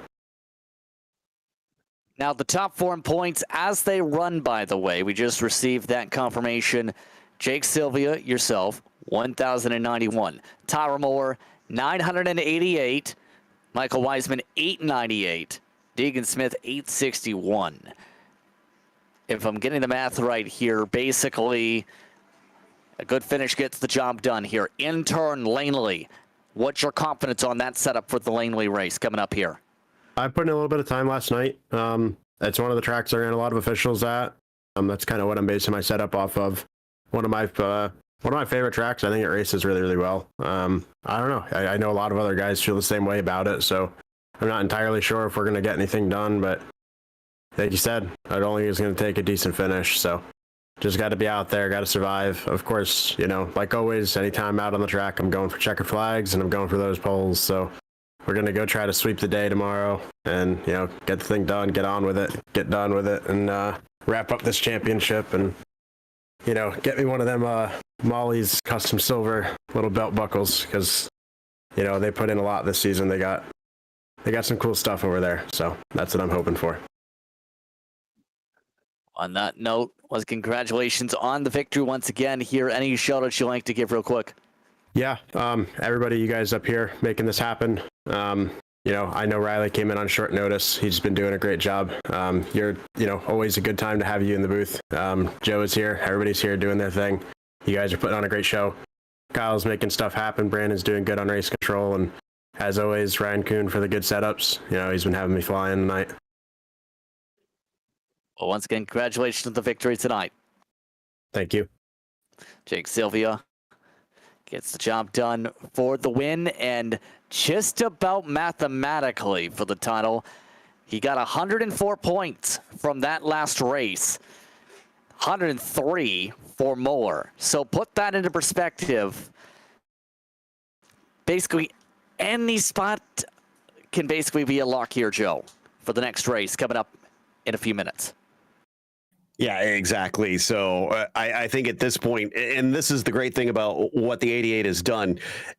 Now the top 4 in points as they run. By the way, we just received that confirmation. Jake Sylvia, yourself, 1,091. Tyler Moore, 988. Michael Wiseman, 898. Deegan Smith, 861. If I'm getting the math right here, basically a good finish gets the job done here. In turn, Langley, what's your confidence on that setup for the Langley race coming up here? I put in a little bit of time last night. It's one of the tracks I ran a lot of officials at. That's kind of what I'm basing my setup off of. One of my favorite tracks. I think it races really, really well. I don't know. I know a lot of other guys feel the same way about it, so I'm not entirely sure if we're going to get anything done, but like you said, I don't think it's going to take a decent finish, so just got to be out there, got to survive. Of course, like always, anytime out on the track, I'm going for checker flags and I'm going for those poles, so we're going to go try to sweep the day tomorrow and, get the thing done, get on with it, get done with it, and wrap up this championship and, get me one of them Molly's custom silver little belt buckles because, they put in a lot this season. They got some cool stuff over there, so that's what I'm hoping for. On that note, congratulations on the victory once again here. Any shout-outs you'd like to give real quick? Yeah, everybody, you guys up here making this happen. I know Riley came in on short notice. He's been doing a great job. You're, always a good time to have you in the booth. Joe is here. Everybody's here doing their thing. You guys are putting on a great show. Kyle's making stuff happen. Brandon's doing good on race control. And as always, Ryan Kuhn for the good setups. He's been having me flying tonight. Well, once again, congratulations on the victory tonight. Thank you. Jake Sylvia, gets the job done for the win, and just about mathematically for the title. He got 104 points from that last race, 103 for Muller. So put that into perspective. Basically, any spot can basically be a lock here, Joe, for the next race coming up in a few minutes. Yeah, exactly. So I think at this point, and this is the great thing about what the 88 has done,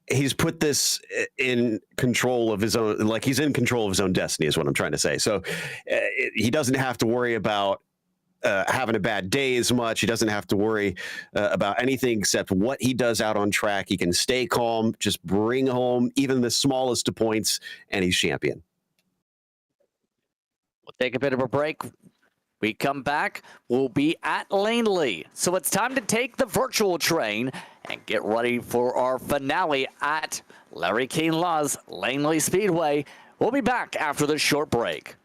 he's put this in control of his own, like he's in control of his own destiny is what I'm trying to say. So he doesn't have to worry about having a bad day as much. He doesn't have to worry about anything except what he does out on track. He can stay calm, just bring home even the smallest of points, and he's champion. We'll take a bit of a break. We come back, we'll be at Langley. So it's time to take the virtual train and get ready for our finale at Larry King Law's Langley Speedway. We'll be back after this short break.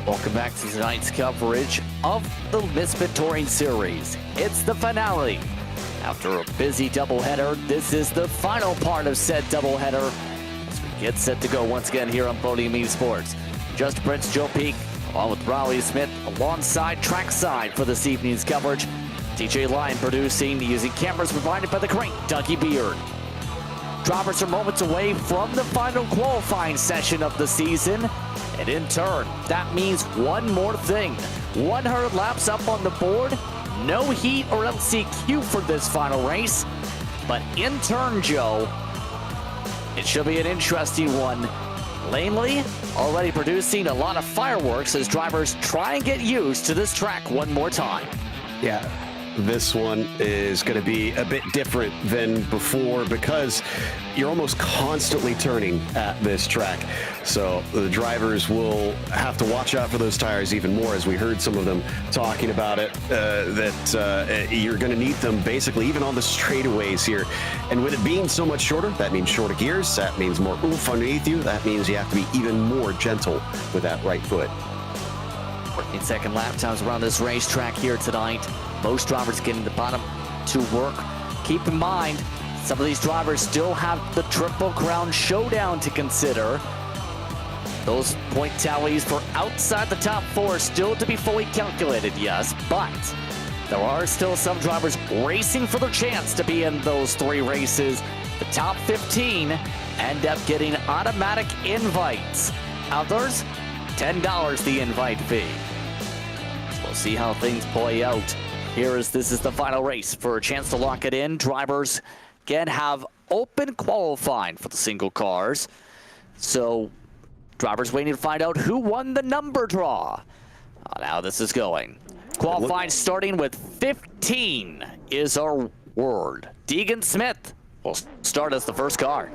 Welcome back to tonight's coverage of the Misfit Touring Series. It's the finale. After a busy doubleheader, this is the final part of said doubleheader as we get set to go once again here on Podium Esports. Justin Prince, Joe Peak, along with Riley Smith alongside trackside for this evening's coverage. DJ Lyon producing using cameras provided by the great Dougie Beard. Drivers are moments away from the final qualifying session of the season. And in turn, that means one more thing. 100 laps up on the board, no heat or LCQ for this final race. But in turn, Joe, it should be an interesting one. Langley already producing a lot of fireworks as drivers try and get used to this track one more time. Yeah. This one is going to be a bit different than before because you're almost constantly turning at this track. So the drivers will have to watch out for those tires even more, as we heard some of them talking about it, that you're going to need them basically even on the straightaways here. And with it being so much shorter, that means shorter gears, that means more oomph underneath you, that means you have to be even more gentle with that right foot. 14-second lap times around this racetrack here tonight. Most drivers getting the bottom to work. Keep in mind, some of these drivers still have the Triple Crown Showdown to consider. Those point tallies for outside the top 4 still to be fully calculated, yes, but there are still some drivers racing for their chance to be in those 3 races. The top 15 end up getting automatic invites. Others, $10 the invite fee. So we'll see how things play out. This is the final race. For a chance to lock it in, drivers again have open qualifying for the single cars. So drivers waiting to find out who won the number draw. Now this is going. Qualifying starting with 15 is our word. Deegan Smith will start as the first car.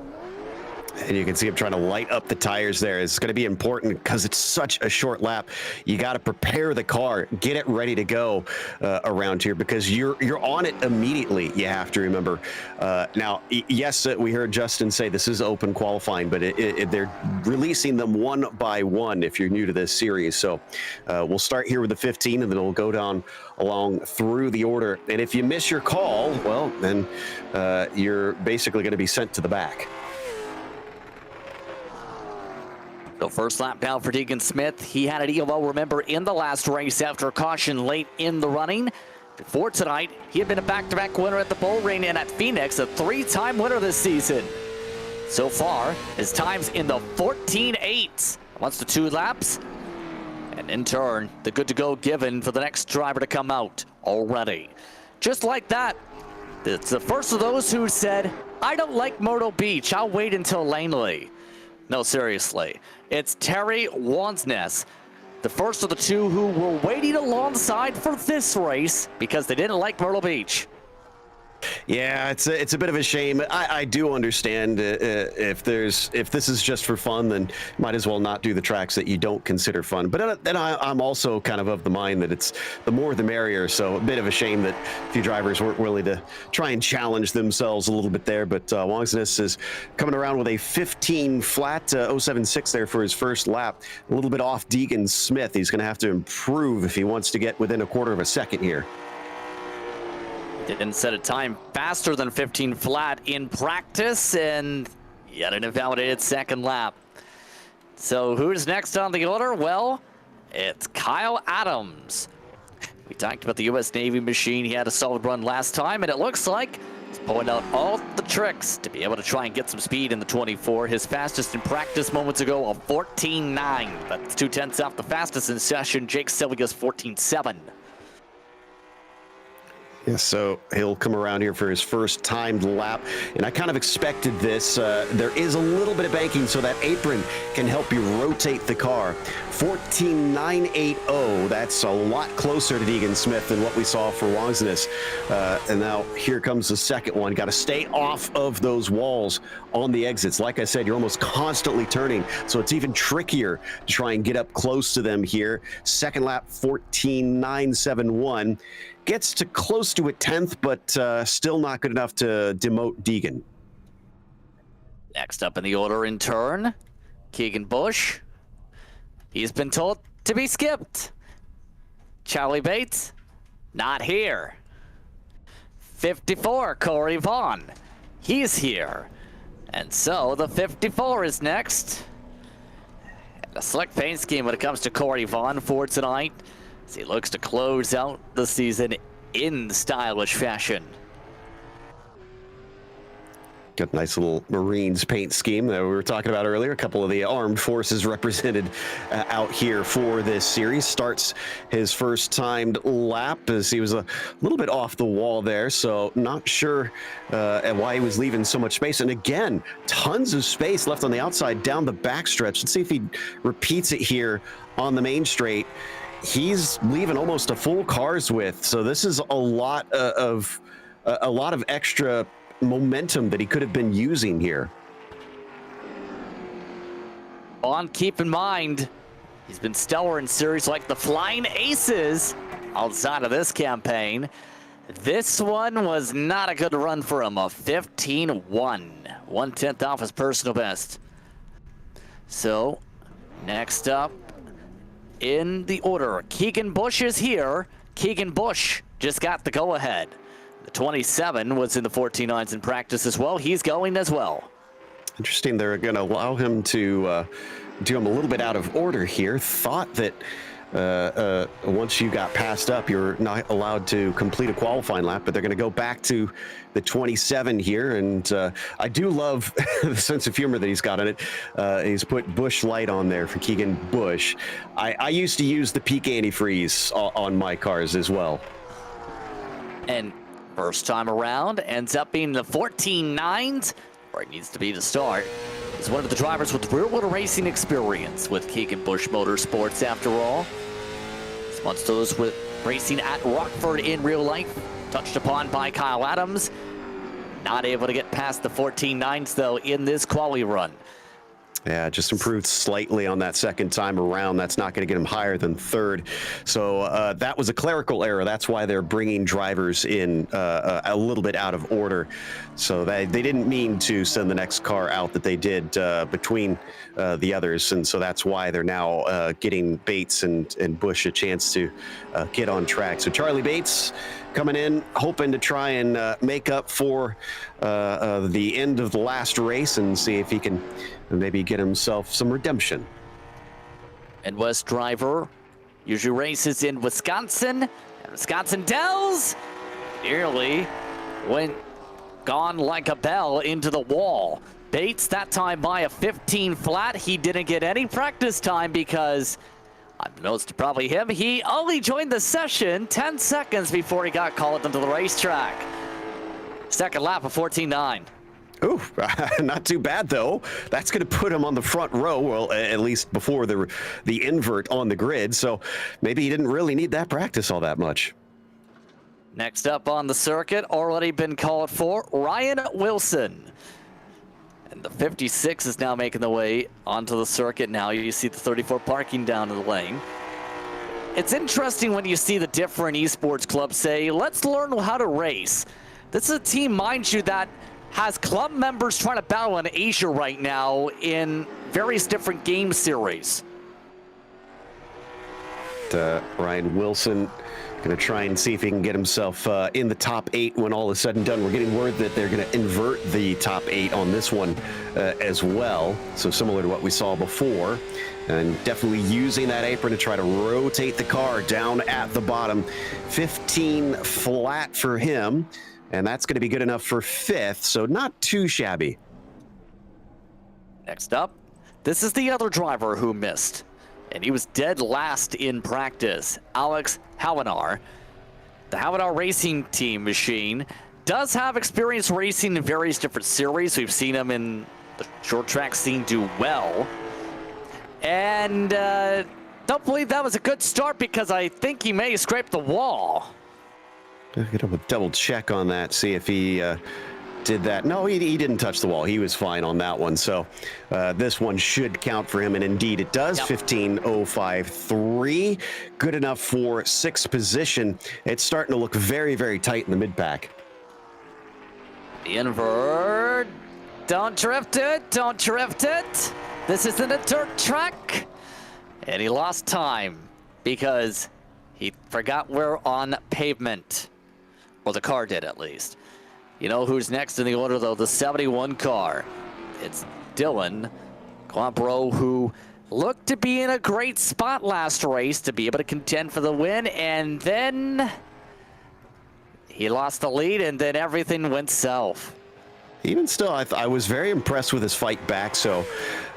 And you can see him trying to light up the tires there. It's going to be important because it's such a short lap. You got to prepare the car, get it ready to go around here because you're on it immediately. You have to remember. Now, yes, we heard Justin say this is open qualifying, but they're releasing them one by one if you're new to this series. So we'll start here with the 15, and then we'll go down along through the order. And if you miss your call, well, then you're basically going to be sent to the back. So first lap down for Deegan Smith. He had an ELO, remember, in the last race after a caution late in the running. Before tonight, he had been a back-to-back winner at the Bull Ring and at Phoenix, a 3-time winner this season. So far, his time's in the 14.8. Wants the 2 laps. And in turn, the good to go given for the next driver to come out already. Just like that, it's the first of those who said, I don't like Myrtle Beach. I'll wait until Langley. No, seriously. It's Terry Wansness, the first of the 2 who were waiting alongside for this race because they didn't like Myrtle Beach. Yeah, it's a bit of a shame. I do understand if this is just for fun, then might as well not do the tracks that you don't consider fun. But then I'm also kind of the mind that it's the more the merrier. So a bit of a shame that a few drivers weren't willing to try and challenge themselves a little bit there. But Wangsness is coming around with a 15 flat 076 there for his first lap. A little bit off Deegan Smith. He's going to have to improve if he wants to get within a quarter of a second here. Didn't set a time faster than 15 flat in practice, and yet an invalidated second lap. So who's next on the order? Well, it's Kyle Adams. We talked about the U.S. Navy machine. He had a solid run last time, and it looks like he's pulling out all the tricks to be able to try and get some speed in the 24. His fastest in practice moments ago, a 14.9. That's 0.2 off the fastest in session. Jake Sylvia's 14.7. Yeah, so he'll come around here for his first timed lap, and I kind of expected this. There is a little bit of banking, so that apron can help you rotate the car. 14.980, that's a lot closer to Deegan Smith than what we saw for Wangsness. And now here comes the second one. Got to stay off of those walls on the exits. Like I said, you're almost constantly turning, so it's even trickier to try and get up close to them here. Second lap, 14.971. Gets to close to a 10th, but still not good enough to demote Deegan. Next up in the order in turn, Keegan Bush. He's been told to be skipped. Charlie Bates, not here. 54, Corey Vaughn, he's here. And so the 54 is next. And a slick paint scheme when it comes to Corey Vaughn for tonight, as he looks to close out the season in stylish fashion. Got a nice little Marines paint scheme that we were talking about earlier. A couple of the armed forces represented out here for this series. Starts his first timed lap as he was a little bit off the wall there, so not sure why he was leaving so much space. And again, tons of space left on the outside down the backstretch. Let's see if he repeats it here on the main straight. He's leaving almost a full car's width, so this is a lot of extra momentum that he could have been using here. Vaughn, keep in mind, he's been stellar in series like the Flying Aces outside of this campaign. This one was not a good run for him, a 15-1, 1/10 off his personal best. So, next up in the order, Keegan Bush is here. Keegan Bush just got the go-ahead. The 27 was in the 14.9s in practice as well. He's going as well. Interesting, they're going to allow him to do him a little bit out of order here. Thought that once you got passed up, you're not allowed to complete a qualifying lap, but they're going to go back to the 27 here. And I do love the sense of humor that he's got in it. He's put Bush Light on there for Keegan Bush. I used to use the peak antifreeze on my cars as well. And first time around ends up being the 14.9s, where it needs to be to start. He's one of the drivers with real-world racing experience with Keegan Bush Motorsports, after all. He's amongst those with racing at Rockford in real life, touched upon by Kyle Adams. Not able to get past the 14.9s, though, in this quali run. Yeah, just improved slightly on that second time around. That's not going to get him higher than third. So that was a clerical error. That's why they're bringing drivers in a little bit out of order. So they didn't mean to send the next car out that they did between the others. And so that's why they're now getting Bates and Bush a chance to get on track. So Charlie Bates coming in, hoping to try and make up for the end of the last race and see if he can maybe get himself some redemption. And West driver usually races in Wisconsin, and Wisconsin Dells nearly gone like a bell into the wall. Bates that time by a 15 flat. He didn't get any practice time because, unbeknownst to probably him, he only joined the session 10 seconds before he got called into the racetrack. Second lap of 14.9. Ooh, not too bad, though. That's going to put him on the front row, well, at least before the invert on the grid. So maybe he didn't really need that practice all that much. Next up on the circuit, already been called for, Ryan Wilson. And the 56 is now making the way onto the circuit now. You see the 34 parking down in the lane. It's interesting when you see the different esports clubs say, let's learn how to race. This is a team, mind you, that has club members trying to battle in Asia right now in various different game series. Ryan Wilson going to try and see if he can get himself in the top 8 when all is said and done. We're getting word that they're going to invert the top 8 on this one as well. So similar to what we saw before. And definitely using that apron to try to rotate the car down at the bottom. 15 flat for him. And that's going to be good enough for 5th, so not too shabby. Next up, this is the other driver who missed, and he was dead last in practice, Alex Hawanar. The Hawanar racing team machine does have experience racing in various different series. We've seen him in the short track scene do well. And don't believe that was a good start because I think he may scrape the wall. Get a double check on that, see if he did that. No, he didn't touch the wall. He was fine on that one. So this one should count for him, and indeed it does. Yep. 15.053, good enough for 6th position. It's starting to look very, very tight in the mid-pack. The invert. Don't drift it. Don't drift it. This isn't a dirt track. And he lost time because he forgot we're on pavement. Well, the car did, at least. You know who's next in the order, though? The 71 car. It's Dylan Quabro, who looked to be in a great spot last race to be able to contend for the win, and then he lost the lead, and then everything went south. Even still, I was very impressed with his fight back, so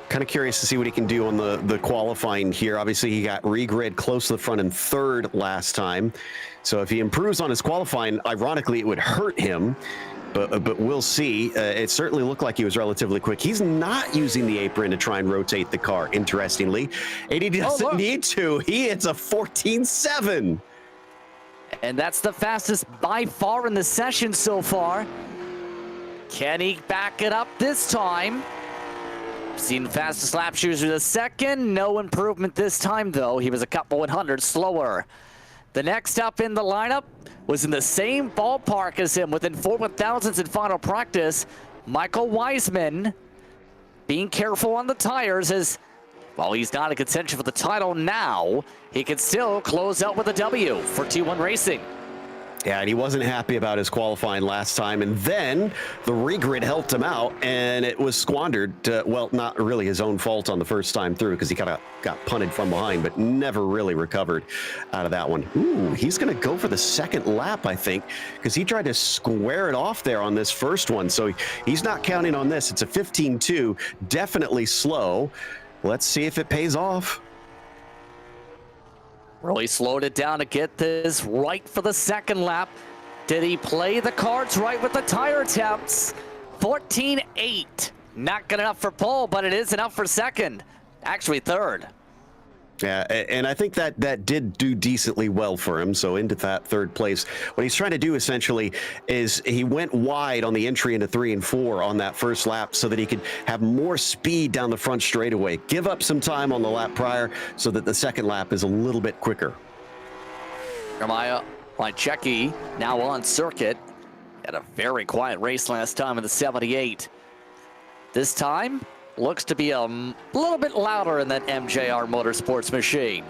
kind of curious to see what he can do on the qualifying here. Obviously, he got regrid close to the front in third last time, so if he improves on his qualifying, ironically, it would hurt him. But we'll see. It certainly looked like he was relatively quick. He's not using the apron to try and rotate the car, interestingly. And he doesn't need to. He hits a 14.7. And that's the fastest by far in the session so far. Can he back it up this time? Seen the fastest lap shoes with a second. No improvement this time, though. He was a couple 100 slower. The next up in the lineup was in the same ballpark as him, within 4/1000s in final practice. Michael Wiseman being careful on the tires, as while he's not in contention for the title now, he can still close out with a W for T1 Racing. Yeah, and he wasn't happy about his qualifying last time, and then the regrid helped him out, and it was squandered. Well, not really his own fault on the first time through, because he kind of got punted from behind, but never really recovered out of that one. Ooh, he's going to go for the second lap, I think, because he tried to square it off there on this first one, so he's not counting on this. It's a 15.2, definitely slow. Let's see if it pays off. Really slowed it down to get this right for the second lap. Did he play the cards right with the tire attempts? 14.8. Not good enough for pole, but it is enough for second. Actually, third. Yeah, and I think that did do decently well for him. So into that third place. What he's trying to do essentially is he went wide on the entry into 3 and 4 on that first lap so that he could have more speed down the front straightaway. Give up some time on the lap prior so that the second lap is a little bit quicker. Jeremiah Lychecki now on circuit. Had a very quiet race last time in the 78. This time, looks to be a little bit louder in that MJR Motorsports machine.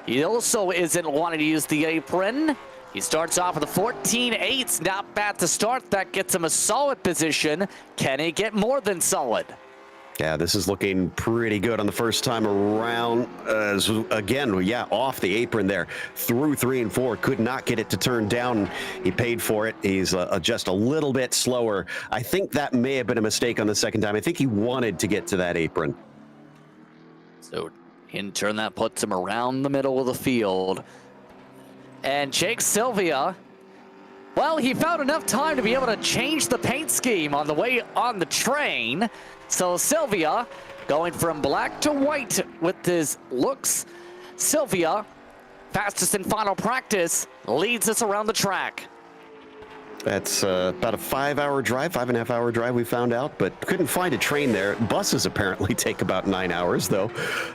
He also isn't wanting to use the apron. He starts off with a 14.8. Not bad to start. That gets him a solid position. Can he get more than solid? Yeah, this is looking pretty good on the first time around. Again, yeah, off the apron there. Through 3 and 4, could not get it to turn down. He paid for it. He's just a little bit slower. I think that may have been a mistake on the second time. I think he wanted to get to that apron. So in turn, that puts him around the middle of the field. And Jake Sylvia, well, he found enough time to be able to change the paint scheme on the way on the train. So Sylvia going from black to white with his looks. Sylvia, fastest in final practice, leads us around the track. That's about a 5-hour drive, 5.5-hour drive, we found out, but couldn't find a train there. Buses apparently take about 9 hours, though.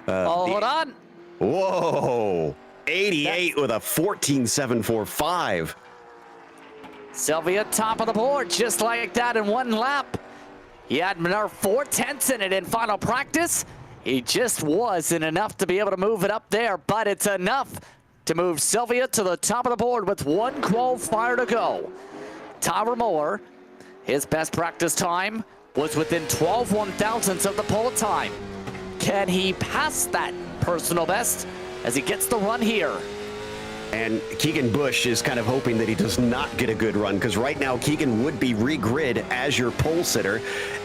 Hold on. Whoa, 88 with a 14.745. Sylvia, top of the board, just like that in one lap. He had another 4/10 in it in final practice. He just wasn't enough to be able to move it up there, but it's enough to move Sylvia to the top of the board with one qualifier to go. Tyler Moore, his best practice time was within 12/1000ths of the pole time. Can he pass that personal best as he gets the run here? And Keegan Bush is kind of hoping that he does not get a good run, because right now Keegan would be regrid as your pole sitter.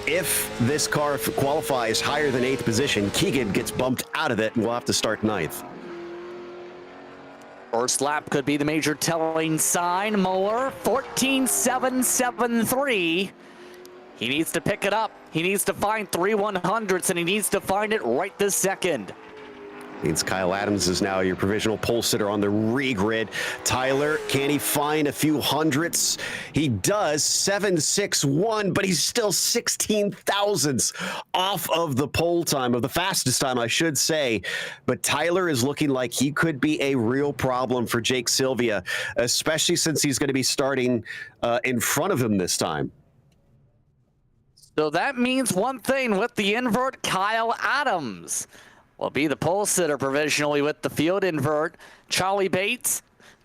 If this car qualifies higher than 8th position, Keegan gets bumped out of it and we'll have to start 9th. First lap could be the major telling sign. Moore, 14.773. He needs to pick it up. He needs to find 3 100ths, and he needs to find it right this second. Means Kyle Adams is now your provisional pole sitter on the regrid. Tyler, can he find a few hundredths? He does, 7.61, but he's still 16 thousandths off of the pole time, of the fastest time, I should say. But Tyler is looking like he could be a real problem for Jake Sylvia, especially since he's going to be starting in front of him this time. So that means one thing with the invert, Kyle Adams. will be the pole sitter provisionally with the field invert. Charlie Bates,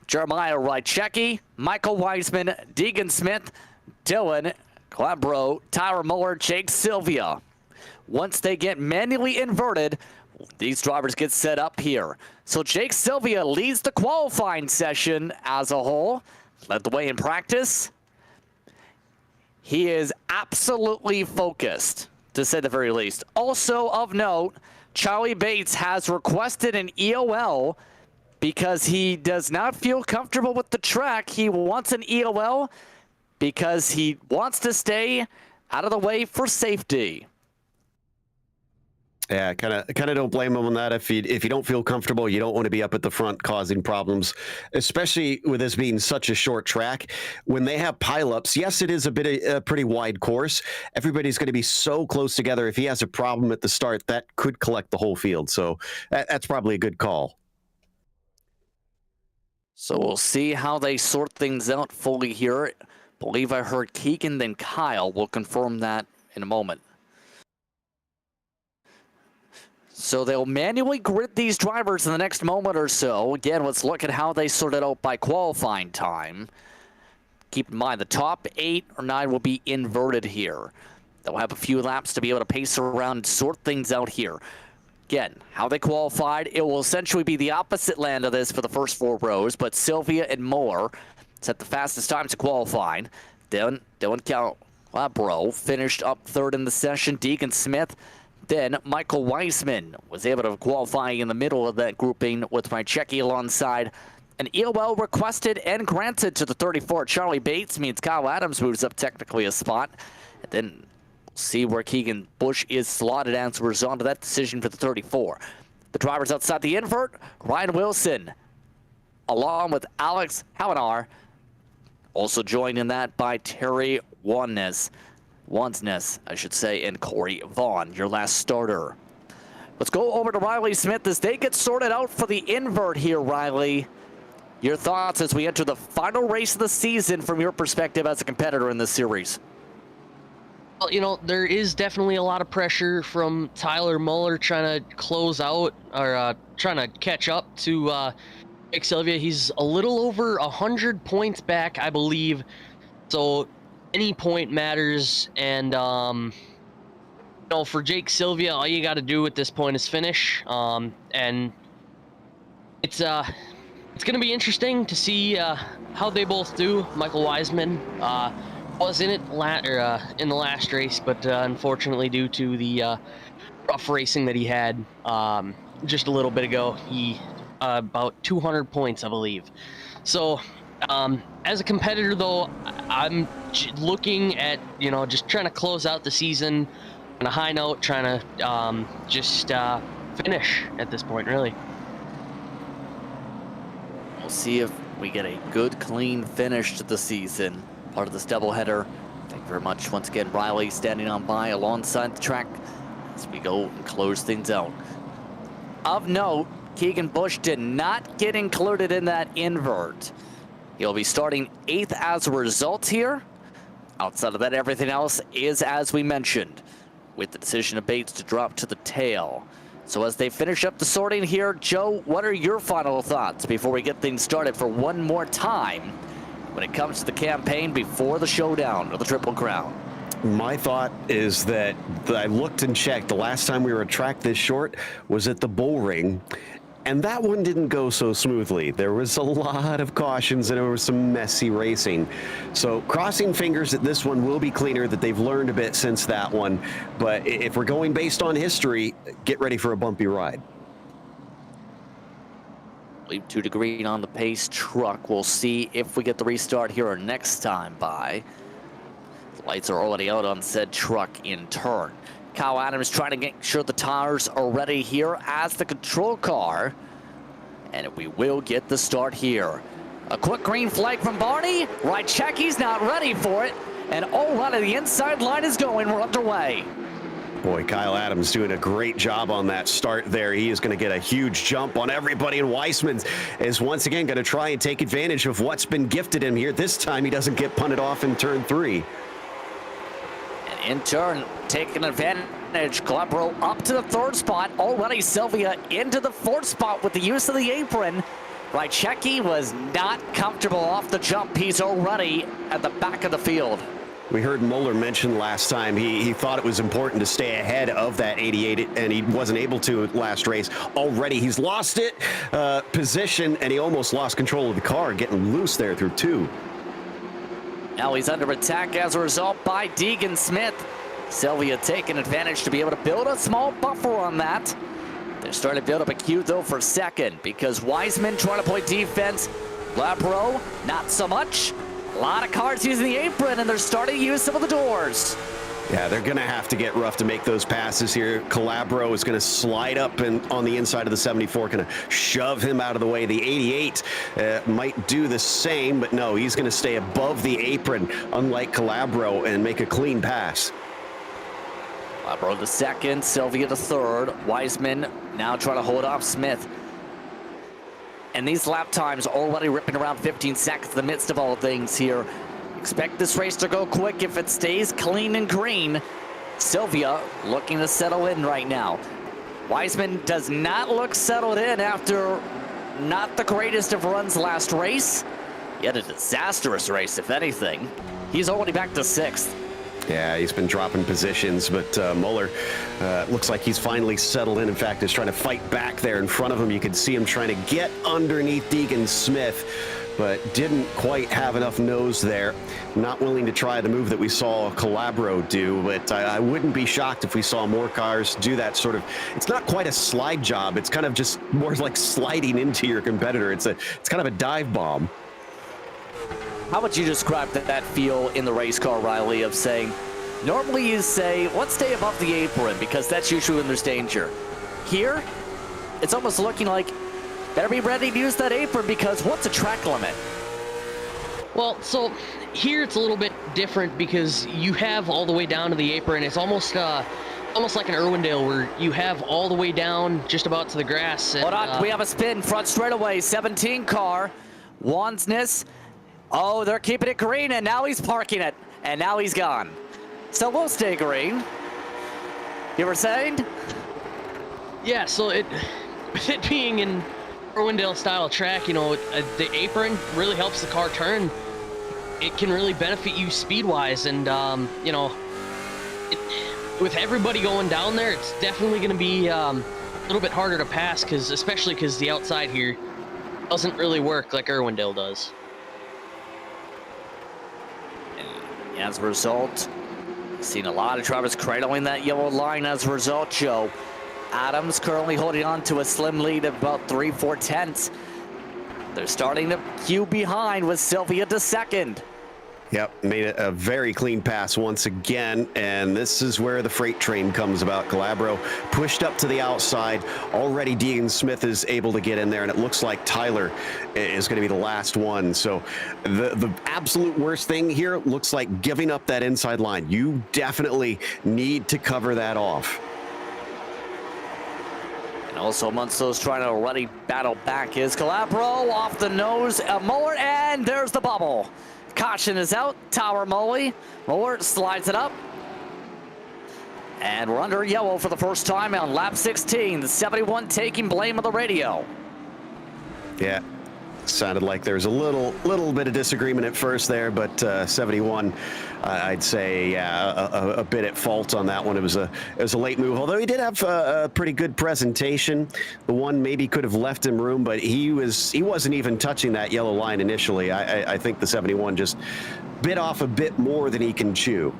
Jeremiah Rychecki, Michael Weisman, Deegan Smith, Dylan Glabro, Tyler Muller, Jake Sylvia. Once they get manually inverted, these drivers get set up here. So Jake Sylvia leads the qualifying session as a whole, led the way in practice. He is absolutely focused, to say the very least. Also of note, Charlie Bates has requested an EOL because he does not feel comfortable with the track. He wants an EOL because he wants to stay out of the way for safety. Yeah, kind of don't blame him on that. If you don't feel comfortable, you don't want to be up at the front causing problems, especially with this being such a short track. When they have pileups, yes, it is a pretty wide course. Everybody's going to be so close together. If he has a problem at the start, that could collect the whole field. So that's probably a good call. So we'll see how they sort things out fully here. Believe I heard Keegan, then Kyle. We'll confirm that in a moment. So they'll manually grid these drivers in the next moment or so. Again, let's look at how they sort it out by qualifying time. Keep in mind, the top 8 or 9 will be inverted here. They'll have a few laps to be able to pace around and sort things out here. Again, how they qualified, it will essentially be the opposite land of this for the first 4 rows, but Sylvia and Moore set the fastest times to qualifying. Dylan Calabro finished up 3rd in the session. Deegan Smith. Then Michael Weisman was able to qualify in the middle of that grouping with Rychecki alongside. An EOL requested and granted to the 34. Charlie Bates means Kyle Adams moves up technically a spot. And then we'll see where Keegan Bush is slotted as a result of that decision for the 34. The drivers outside the invert, Ryan Wilson, along with Alex Hawanar. Also joined in that by Terry Wansness, I should say, and Corey Vaughn, your last starter. Let's go over to Riley Smith as they get sorted out for the invert here, Riley. Your thoughts as we enter the final race of the season from your perspective as a competitor in this series? Well, you know, there is definitely a lot of pressure from Tyler Muller trying to close out or trying to catch up to Jake Sylvia. He's a little over 100 points back, I believe. So any point matters, and you know, for Jake Sylvia, all you got to do at this point is finish. And it's gonna be interesting to see how they both do. Michael Weisman was in it in the last race, but unfortunately, due to the rough racing that he had just a little bit ago, he about 200 points, I believe. So. As a competitor, though, I'm looking at, you know, just trying to close out the season on a high note, trying to just finish at this point, really. We'll see if we get a good, clean finish to the season. Part of this doubleheader. Thank you very much once again, Riley, standing on by alongside the track as we go and close things out. Of note, Keegan Bush did not get included in that invert. He'll be starting 8th as a result here. Outside of that, everything else is as we mentioned, with the decision of Bates to drop to the tail. So as they finish up the sorting here, Joe, what are your final thoughts before we get things started for one more time when it comes to the campaign before the showdown of the Triple Crown? My thought is that I looked and checked. The last time we were a track this short was at the Bull Ring. And that one didn't go so smoothly. There was a lot of cautions and there was some messy racing. So crossing fingers that this one will be cleaner, that they've learned a bit since that one. But if we're going based on history, get ready for a bumpy ride. Leave 2 to green on the pace truck. We'll see if we get the restart here or next time by. The lights are already out on said truck in turn. Kyle Adams trying to make sure the tires are ready here as the control car. And we will get the start here. A quick green flag from Barney. Rychecki's not ready for it. And all right, the inside line is going. We're underway. Boy, Kyle Adams doing a great job on that start there. He is going to get a huge jump on everybody. And Weisman is once again going to try and take advantage of what's been gifted him here. This time he doesn't get punted off in turn 3. In turn, taking advantage advantage. Calabro up to the 3rd spot. Already Sylvia into the 4th spot with the use of the apron. Rychecki was not comfortable off the jump. He's already at the back of the field. We heard Muller mention last time he thought it was important to stay ahead of that 88, and he wasn't able to last race. Already he's lost it, position, and he almost lost control of the car, getting loose there through 2. Now he's under attack as a result by Deegan Smith. Sylvia taking advantage to be able to build a small buffer on that. They're starting to build up a queue, though, for 2nd because Wiseman trying to play defense. Labro, not so much. A lot of cars using the apron, and they're starting to use some of the doors. Yeah, they're going to have to get rough to make those passes here. Calabro is going to slide up and on the inside of the 74, going to shove him out of the way. The 88 might do the same, but no, he's going to stay above the apron, unlike Calabro, and make a clean pass. Calabro to 2nd, Sylvia to 3rd. Wiseman now trying to hold off Smith. And these lap times already ripping around 15 seconds in the midst of all things here. Expect this race to go quick if it stays clean and green. Sylvia looking to settle in right now. Wiseman does not look settled in after not the greatest of runs last race. He had a disastrous race, if anything. He's already back to 6th. Yeah, he's been dropping positions, but Muller looks like he's finally settled in. In fact, is trying to fight back there in front of him. You can see him trying to get underneath Deegan Smith, but didn't quite have enough nose there. Not willing to try the move that we saw Calabro do, but I wouldn't be shocked if we saw more cars do that sort of. It's not quite a slide job. It's kind of just more like sliding into your competitor. It's kind of a dive bomb. How would you describe that feel in the race car, Riley, of saying, normally you say, let's stay above the apron because that's usually when there's danger. Here, it's almost looking like, better be ready to use that apron because what's a track limit? Well, so here it's a little bit different because you have all the way down to the apron. It's almost like an Irwindale where you have all the way down just about to the grass. And, hold on, we have a spin front straightaway, 17 car, Wansness. Oh, they're keeping it green, and now he's parking it, and now he's gone. So we'll stay green. You were saying? Yeah, so it being in Irwindale style track, you know, the apron really helps the car turn. It can really benefit you speed-wise, and you know, with everybody going down there, it's definitely going to be a little bit harder to pass, especially because the outside here doesn't really work like Irwindale does. As a result, seen a lot of drivers cradling that yellow line as a result, Joe. Adams currently holding on to a slim lead of about 3/4 tenths. They're starting to queue behind with Sylvia to 2nd. Yep, made a very clean pass once again, and this is where the freight train comes about. Calabro pushed up to the outside. Already Deegan Smith is able to get in there, and it looks like Tyler is going to be the last one. So the absolute worst thing here looks like giving up that inside line. You definitely need to cover that off. And also amongst those trying to already battle back is Calabro off the nose, Muller, and there's the bubble. Caution is out, Tower Muller slides it up. And we're under yellow for the first time on lap 16. The 71 taking blame of the radio. Yeah, sounded like there was a little bit of disagreement at first there, but 71, I'd say, yeah, a bit at fault on that one. It was a late move, although he did have a pretty good presentation. The one maybe could have left him room, but he wasn't even touching that yellow line initially. I think the 71 just bit off a bit more than he can chew.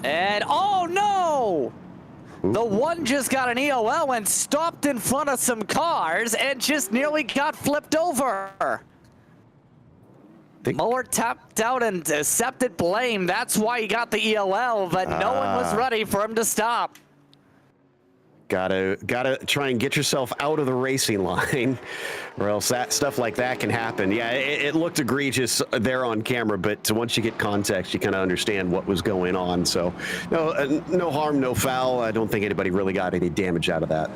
And oh no! The one just got an EOL and stopped in front of some cars and just nearly got flipped over. Muller tapped out and accepted blame. That's why he got the EOL, but no one was ready for him to stop. Gotta try and get yourself out of the racing line, or else that stuff like that can happen. Yeah, it looked egregious there on camera, but once you get context, you kind of understand what was going on. So, no harm, no foul. I don't think anybody really got any damage out of that.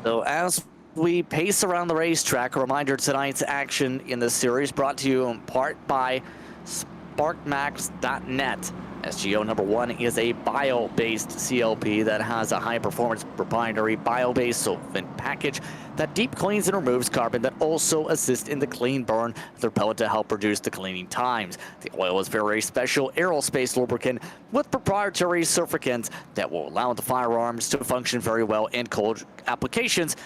So as we pace around the racetrack, a reminder tonight's action in this series brought to you in part by sparkmax.net. SGO number 1 is a bio-based CLP that has a high-performance proprietary bio-based solvent package that deep cleans and removes carbon that also assists in the clean burn of the pellet to help reduce the cleaning times. The oil is very special aerospace lubricant with proprietary surfactants that will allow the firearms to function very well in cold applications,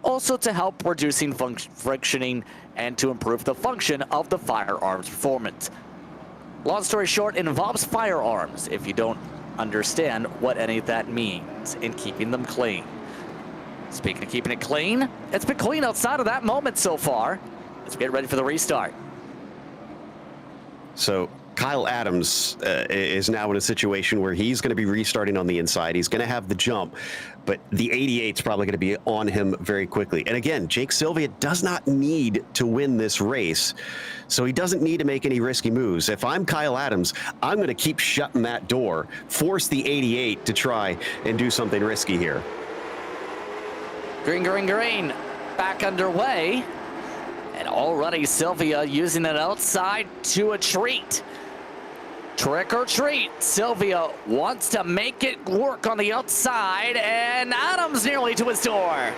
also to help reducing frictioning and to improve the function of the firearms performance. Long story short, it involves firearms if you don't understand what any of that means in keeping them clean. Speaking of keeping it clean, it's been clean outside of that moment so far. Let's get ready for the restart. So Kyle Adams is now in a situation where he's going to be restarting on the inside. He's going to have the jump, but the 88's probably going to be on him very quickly. And again, Jake Sylvia does not need to win this race, so he doesn't need to make any risky moves. If I'm Kyle Adams, I'm going to keep shutting that door, force the 88 to try and do something risky here. Green, green, green. Back underway. And already Sylvia using it outside to a treat. Trick or treat. Sylvia wants to make it work on the outside, and Adams nearly to his door.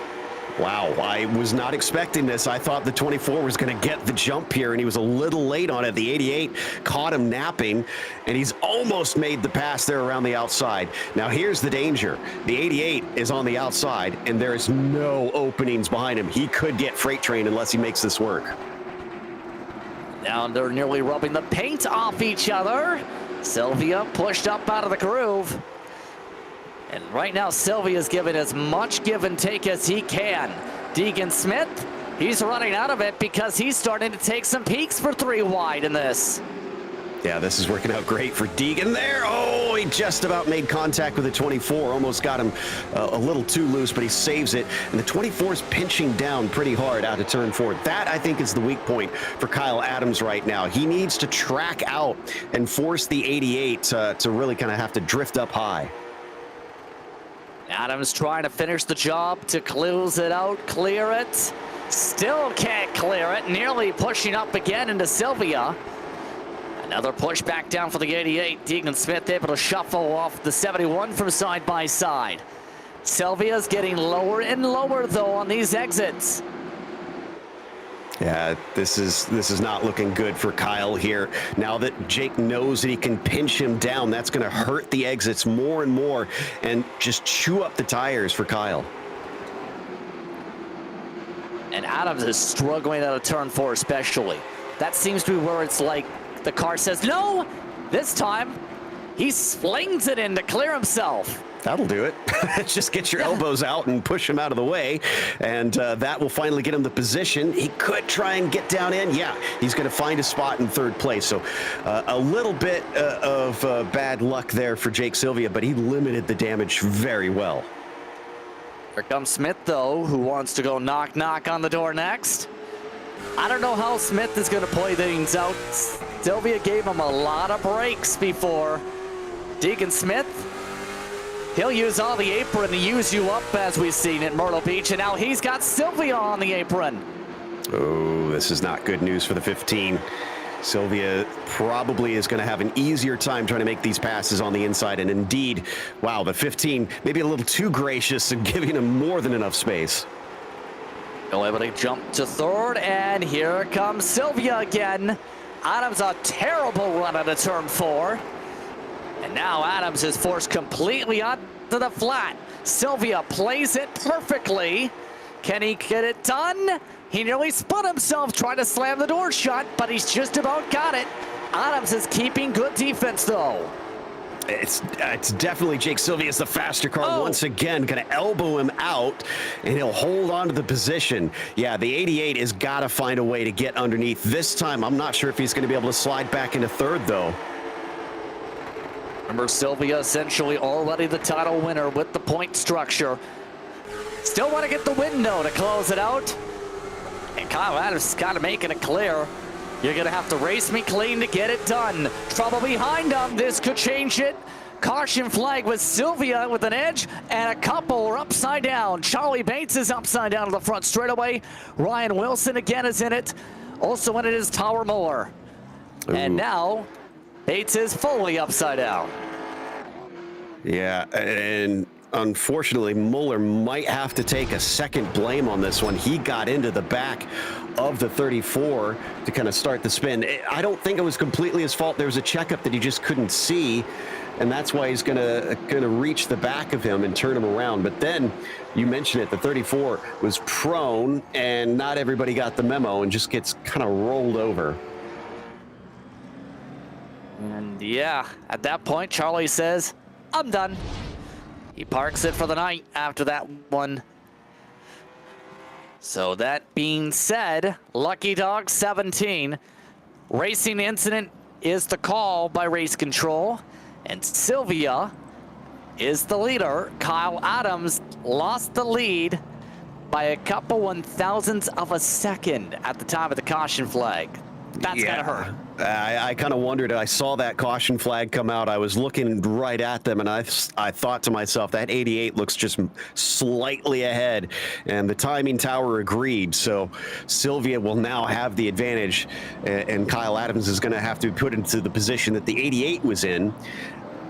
Wow, I was not expecting this. I thought the 24 was going to get the jump here, and he was a little late on it. The 88 caught him napping, and he's almost made the pass there around the outside. Now, here's the danger. The 88 is on the outside, and there is no openings behind him. He could get freight train unless he makes this work. Now they're nearly rubbing the paint off each other. Sylvia pushed up out of the groove. And right now, Sylvia's giving as much give and take as he can. Deegan Smith, he's running out of it because he's starting to take some peeks for 3 wide in this. Yeah, this is working out great for Deegan there. Oh, he just about made contact with the 24. Almost got him a little too loose, but he saves it. And the 24 is pinching down pretty hard out of turn 4. That, I think, is the weak point for Kyle Adams right now. He needs to track out and force the 88 to really kind of have to drift up high. Adams trying to finish the job to close it out, clear it. Still can't clear it. Nearly pushing up again into Sylvia. Another push back down for the 88. Deegan Smith able to shuffle off the 71 from side by side. Sylvia's getting lower and lower though on these exits. Yeah, this is not looking good for Kyle here. Now that Jake knows that he can pinch him down, that's going to hurt the exits more and more and just chew up the tires for Kyle. And Adams is struggling out of turn 4 especially. That seems to be where it's like the car says no. This time he slings it in to clear himself. That'll do it. Just get your elbows out and push him out of the way, and that will finally get him the position. He could try and get down in. Yeah, he's going to find a spot in 3rd place. So a little bit of bad luck there for Jake Sylvia, but he limited the damage very well. Here comes Smith, though, who wants to go knock, knock on the door next. I don't know how Smith is going to play things out. Sylvia gave him a lot of breaks before. Deegan Smith, he'll use all the apron to use you up, as we've seen at Myrtle Beach, and now he's got Sylvia on the apron. Oh, this is not good news for the 15. Sylvia probably is going to have an easier time trying to make these passes on the inside, and indeed, wow, the 15 maybe a little too gracious and giving him more than enough space. He'll able to jump to 3rd, and here comes Sylvia again. Adams a terrible run out of turn 4. And now Adams is forced completely onto the flat. Sylvia plays it perfectly. Can he get it done? He nearly spun himself trying to slam the door shut, but he's just about got it. Adams is keeping good defense, though. It's definitely Jake Sylvia's the faster car. Once again, going to elbow him out, and he'll hold on to the position. Yeah, the 88 has got to find a way to get underneath. This time, I'm not sure if he's going to be able to slide back into 3rd, though. Remember, Sylvia essentially already the title winner with the point structure. Still want to get the window to close it out. And Kyle Adams is kind of making it clear. You're going to have to race me clean to get it done. Trouble behind him. This could change it. Caution flag with Sylvia with an edge, and a couple are upside down. Charlie Bates is upside down to the front straightaway. Ryan Wilson again is in it. Also in it is Tower Moore. And Ooh. now, Bates is fully upside down. Yeah, and unfortunately, Muller might have to take a second blame on this one. He got into the back of the 34 to kind of start the spin. I don't think it was completely his fault. There was a checkup that he just couldn't see, and that's why he's gonna reach the back of him and turn him around. But then, you mentioned it, the 34 was prone, and not everybody got the memo and just gets kind of rolled over. And yeah, at that point, Charlie says, I'm done. He parks it for the night after that one. So that being said, Lucky Dog 17. Racing incident is the call by race control. And Sylvia is the leader. Kyle Adams lost the lead by a couple 1,000ths of a second at the time of the caution flag. That's gotta hurt. I kind of wondered. I saw that caution flag come out. I was looking right at them, and I thought to myself, that 88 looks just slightly ahead. And the timing tower agreed. So Sylvia will now have the advantage, and Kyle Adams is going to have to be put into the position that the 88 was in.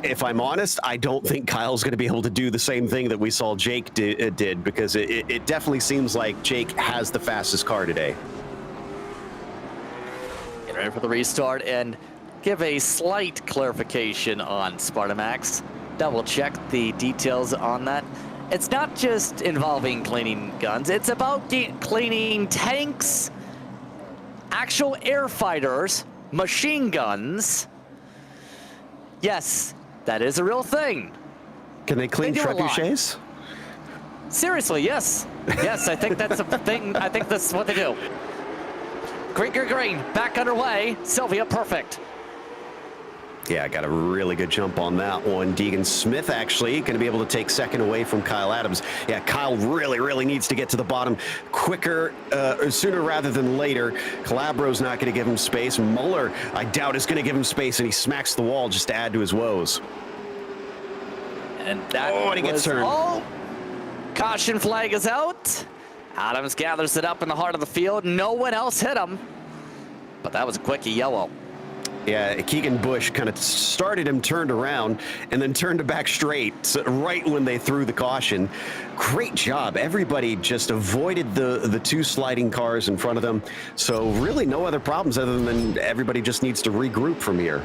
If I'm honest, I don't think Kyle's going to be able to do the same thing that we saw Jake did, because it definitely seems like Jake has the fastest car today. Get ready for the restart and give a slight clarification on Spartamax. Double check the details on that. It's not just involving cleaning guns, it's about cleaning tanks, actual air fighters, machine guns. Yes, that is a real thing. Can they clean They do a lot. trebuchets? Seriously, yes. Yes, I think that's a thing. I think that's what they do. Green, back underway. Sylvia, perfect. Yeah, got a really good jump on that one. Deegan Smith actually going to be able to take second away from Kyle Adams. Yeah, Kyle really needs to get to the bottom quicker, sooner rather than later. Calabro's not going to give him space. Muller, I doubt, is going to give him space, and he smacks the wall just to add to his woes. And that and he gets turned. Oh, caution flag is out. Adams gathers it up in the heart of the field. No one else hit him, but that was a quickie yellow. Yeah, Keegan Bush kind of started him, turned around, and then turned it back straight right when they threw the caution. Great job. Everybody just avoided the two sliding cars in front of them. So really no other problems other than everybody just needs to regroup from here.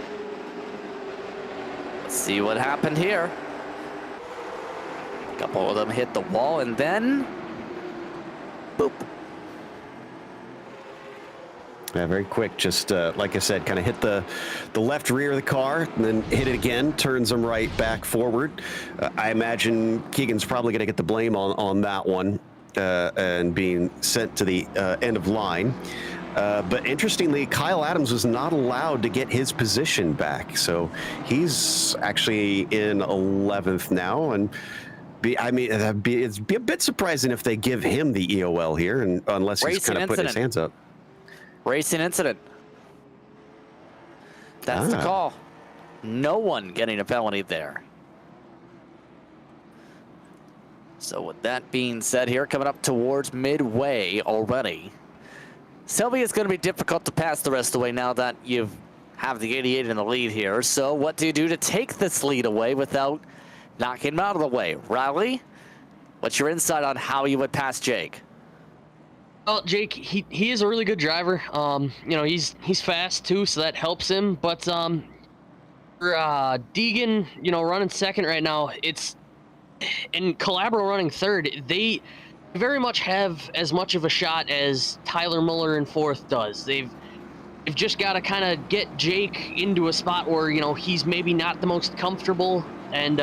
Let's see what happened here. A couple of them hit the wall, and then boop. Yeah, very quick. Just like I said, kind of hit the left rear of the car, and then hit it again, turns them right back forward. I imagine Keegan's probably going to get the blame on that one and being sent to the end of line. But interestingly, Kyle Adams was not allowed to get his position back. So he's actually in 11th now. And it'd be a bit surprising if they give him the EOL here, and unless he's kind of putting his hands up. Racing incident. That's the call. No one getting a penalty there. So with that being said here, coming up towards midway already. Sylvia is going to be difficult to pass the rest of the way now that you have the 88 in the lead here. So what do you do to take this lead away without knocking him out of the way? Riley, what's your insight on how you would pass Jake? Well, Jake, he is a really good driver. You know, he's fast too, so that helps him. But for Deegan, you know, running second right now, and Calabro running third, they very much have as much of a shot as Tyler Muller in fourth does. They've just got to kind of get Jake into a spot where, you know, he's maybe not the most comfortable, and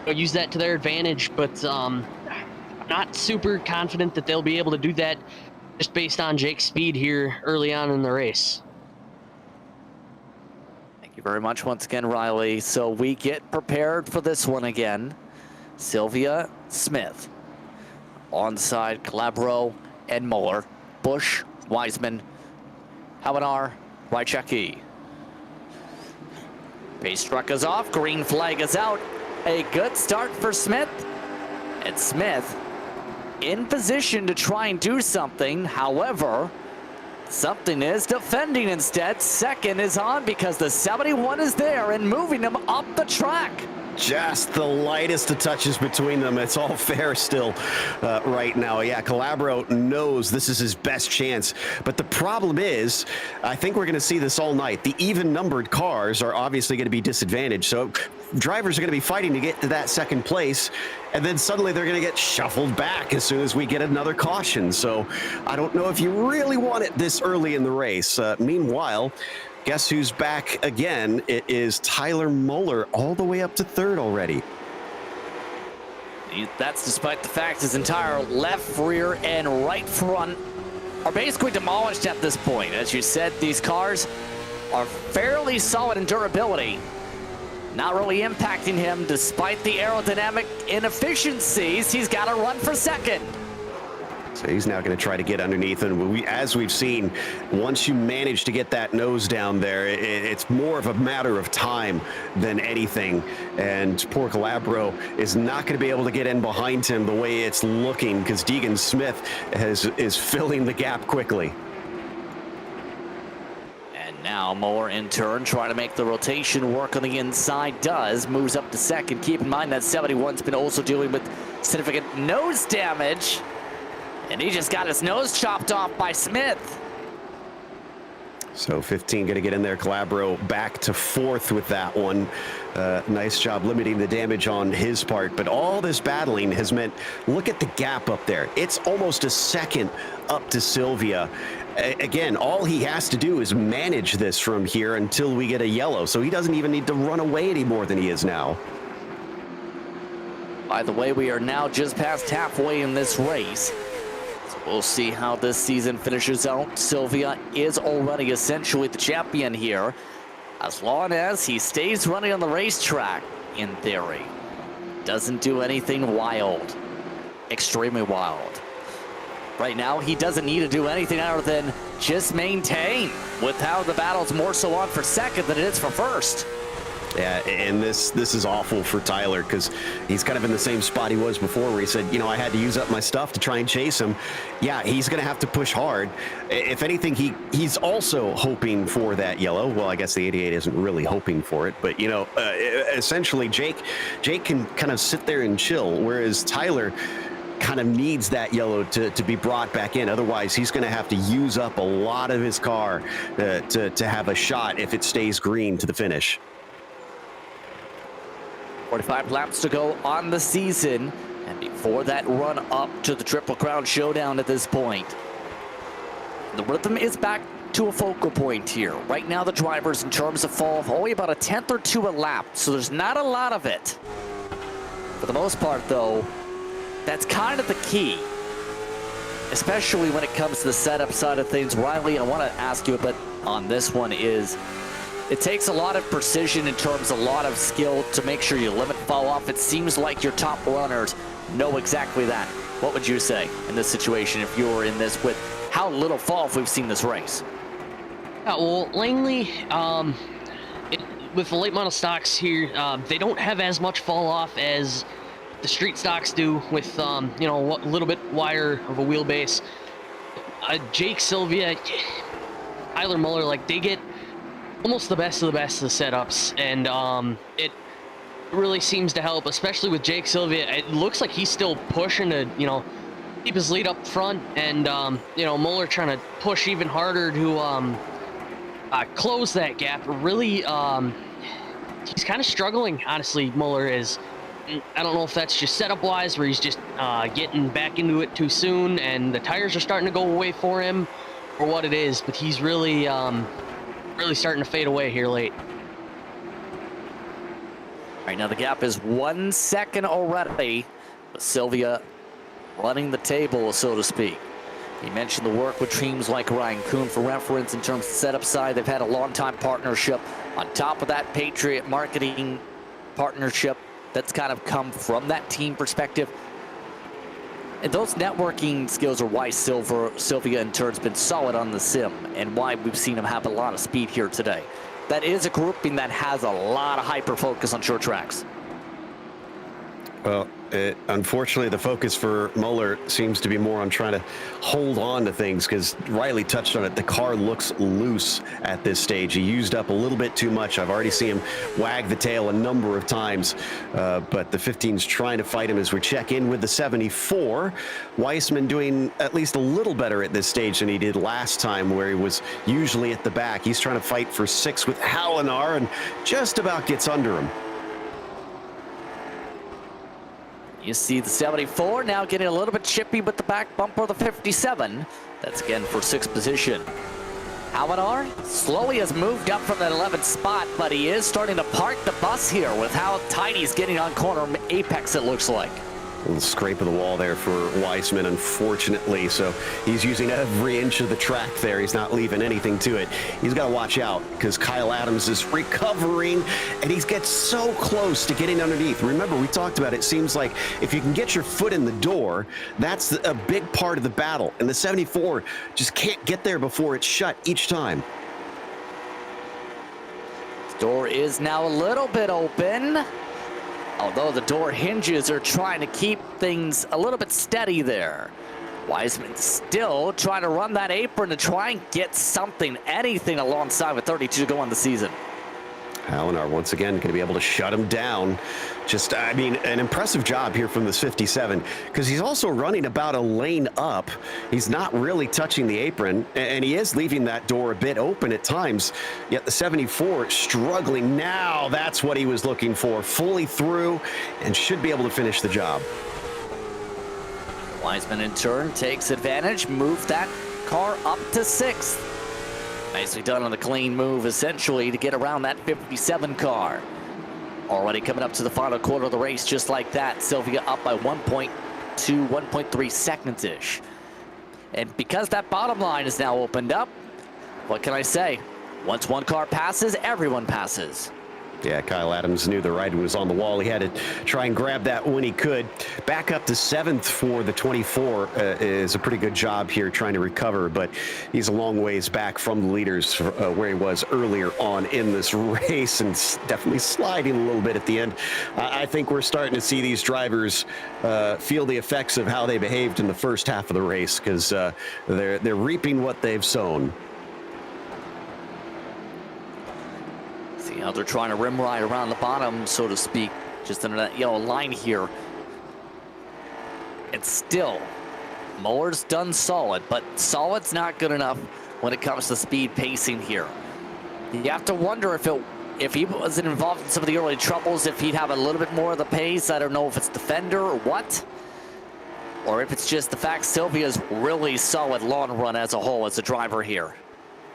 use that to their advantage. But I'm not super confident that they'll be able to do that just based on Jake's speed here early on in the race. Thank you very much once again, Riley. So we get prepared for this one again. Sylvia, Smith, onside Calabro and Muller, Bush, Wiseman, Hawanar, Wychecki. Pace truck is off, green flag is out. A good start for Smith. And Smith in position to try and do something. However, Something is defending instead. Second is on because the 71 is there and moving him up the track. Just the lightest of touches between them. It's all fair still right now. Yeah, Calabro knows this is his best chance. But the problem is, I think we're going to see this all night. The even-numbered cars are obviously going to be disadvantaged. So drivers are going to be fighting to get to that second place. And then suddenly they're going to get shuffled back as soon as we get another caution. So I don't know if you really want it this early in the race. Meanwhile, guess who's back again? It is Tyler Muller, all the way up to third already. That's despite the fact his entire left, rear, and right front are basically demolished at this point. As you said, these cars are fairly solid in durability. Not really impacting him despite the aerodynamic inefficiencies. He's got to run for second. So he's now going to try to get underneath, and as we've seen, once you manage to get that nose down there, it's more of a matter of time than anything. And poor Calabro is not going to be able to get in behind him the way it's looking, because Deegan Smith is filling the gap quickly. And now Muller in turn trying to make the rotation work on the inside. Moves up to second. Keep in mind that 71's been also dealing with significant nose damage. And he just got his nose chopped off by Smith. So 15 going to get in there. Calabro back to fourth with that one. Nice job limiting the damage on his part. But all this battling has meant, look at the gap up there. It's almost a second up to Sylvia. Again, all he has to do is manage this from here until we get a yellow. So he doesn't even need to run away any more than he is now. By the way, we are now just past halfway in this race. We'll see how this season finishes out. Sylvia is already essentially the champion here, as long as he stays running on the racetrack, in theory. Doesn't do anything wild, extremely wild. Right now, he doesn't need to do anything other than just maintain, with how the battle's more so on for second than it is for first. Yeah, and this is awful for Tyler, because he's kind of in the same spot he was before, where he said, you know, I had to use up my stuff to try and chase him. Yeah, he's going to have to push hard. If anything, he's also hoping for that yellow. Well, I guess the 88 isn't really hoping for it, but, you know, essentially Jake can kind of sit there and chill, whereas Tyler kind of needs that yellow to be brought back in. Otherwise, he's going to have to use up a lot of his car to have a shot if it stays green to the finish. 45 laps to go on the season, and before that run up to the Triple Crown Showdown at this point. The rhythm is back to a focal point here. Right now, the drivers, in terms of fall, only about a tenth or two a lap, so there's not a lot of it. For the most part, though, that's kind of the key, especially when it comes to the setup side of things. Riley, I want to ask you a bit on this one. It takes a lot of precision in terms of a lot of skill to make sure you limit fall off. It seems like your top runners know exactly that. What would you say in this situation if you were in this with how little fall off we've seen this race? Yeah, well, Langley, with the late model stocks here, they don't have as much fall off as the street stocks do with, you know, a little bit wider of a wheelbase. Jake, Sylvia, Tyler Muller, like, they get almost the best of the setups, and it really seems to help, especially with Jake Sylvia. It looks like he's still pushing to, you know, keep his lead up front, and you know, Muller trying to push even harder to close that gap. Really, he's kind of struggling, honestly. Muller is. I don't know if that's just setup wise, where he's just getting back into it too soon, and the tires are starting to go away for him, or what it is. But he's really starting to fade away here late. Right now the gap is 1 second already, with Sylvia running the table, so to speak. You mentioned the work with teams like Ryan Kuhn. For reference, in terms of setup side, they've had a long-time partnership. On top of that, Patriot marketing partnership that's kind of come from that team perspective. And those networking skills are why Sylvia in turn has been solid on the sim, and why we've seen him have a lot of speed here today. That is a grouping that has a lot of hyper focus on short tracks. Well, Unfortunately, the focus for Muller seems to be more on trying to hold on to things because Riley touched on it. The car looks loose at this stage. He used up a little bit too much. I've already seen him wag the tail a number of times, but the 15's trying to fight him as we check in with the 74. Weissman doing at least a little better at this stage than he did last time, where he was usually at the back. He's trying to fight for 6 with Hallinar and just about gets under him. You see the 74 now getting a little bit chippy with the back bumper of the 57. That's again for 6th position. Hallinar slowly has moved up from that 11th spot, but he is starting to park the bus here with how tight he's getting on corner apex, it looks like. A little scrape of the wall there for Weissman, unfortunately. So he's using every inch of the track there. He's not leaving anything to it. He's got to watch out because Kyle Adams is recovering and he gets so close to getting underneath. Remember, we talked about it. Seems like if you can get your foot in the door, that's a big part of the battle. And the 74 just can't get there before it's shut each time. The door is now a little bit open. Although the door hinges are trying to keep things a little bit steady there. Weissman still trying to run that apron to try and get something, anything alongside with 32 to go on the season. Hallinar once again going to be able to shut him down. Just, I mean, an impressive job here from this 57 because he's also running about a lane up. He's not really touching the apron and he is leaving that door a bit open at times. Yet the 74 struggling now. That's what he was looking for. Fully through and should be able to finish the job. Weissman in turn takes advantage, move that car up to 6th. Nicely done on the clean move, essentially, to get around that 57 car. Already coming up to the final quarter of the race, just like that. Sylvia up by 1.2, 1.3 seconds-ish. And because that bottom line is now opened up, what can I say? Once one car passes, everyone passes. Yeah, Kyle Adams knew the writing was on the wall. He had to try and grab that when he could. Back up to 7th for the 24 is a pretty good job here trying to recover, but he's a long ways back from the leaders where he was earlier on in this race and definitely sliding a little bit at the end. I think we're starting to see these drivers feel the effects of how they behaved in the first half of the race because they're reaping what they've sown. See how they're trying to rim ride around the bottom, so to speak, just in that yellow line here. And still, Muller's done solid, but solid's not good enough when it comes to speed pacing here. You have to wonder if he wasn't involved in some of the early troubles, if he'd have a little bit more of the pace. I don't know if it's the fender or what, or if it's just the fact Sylvia's really solid long run as a whole as a driver here.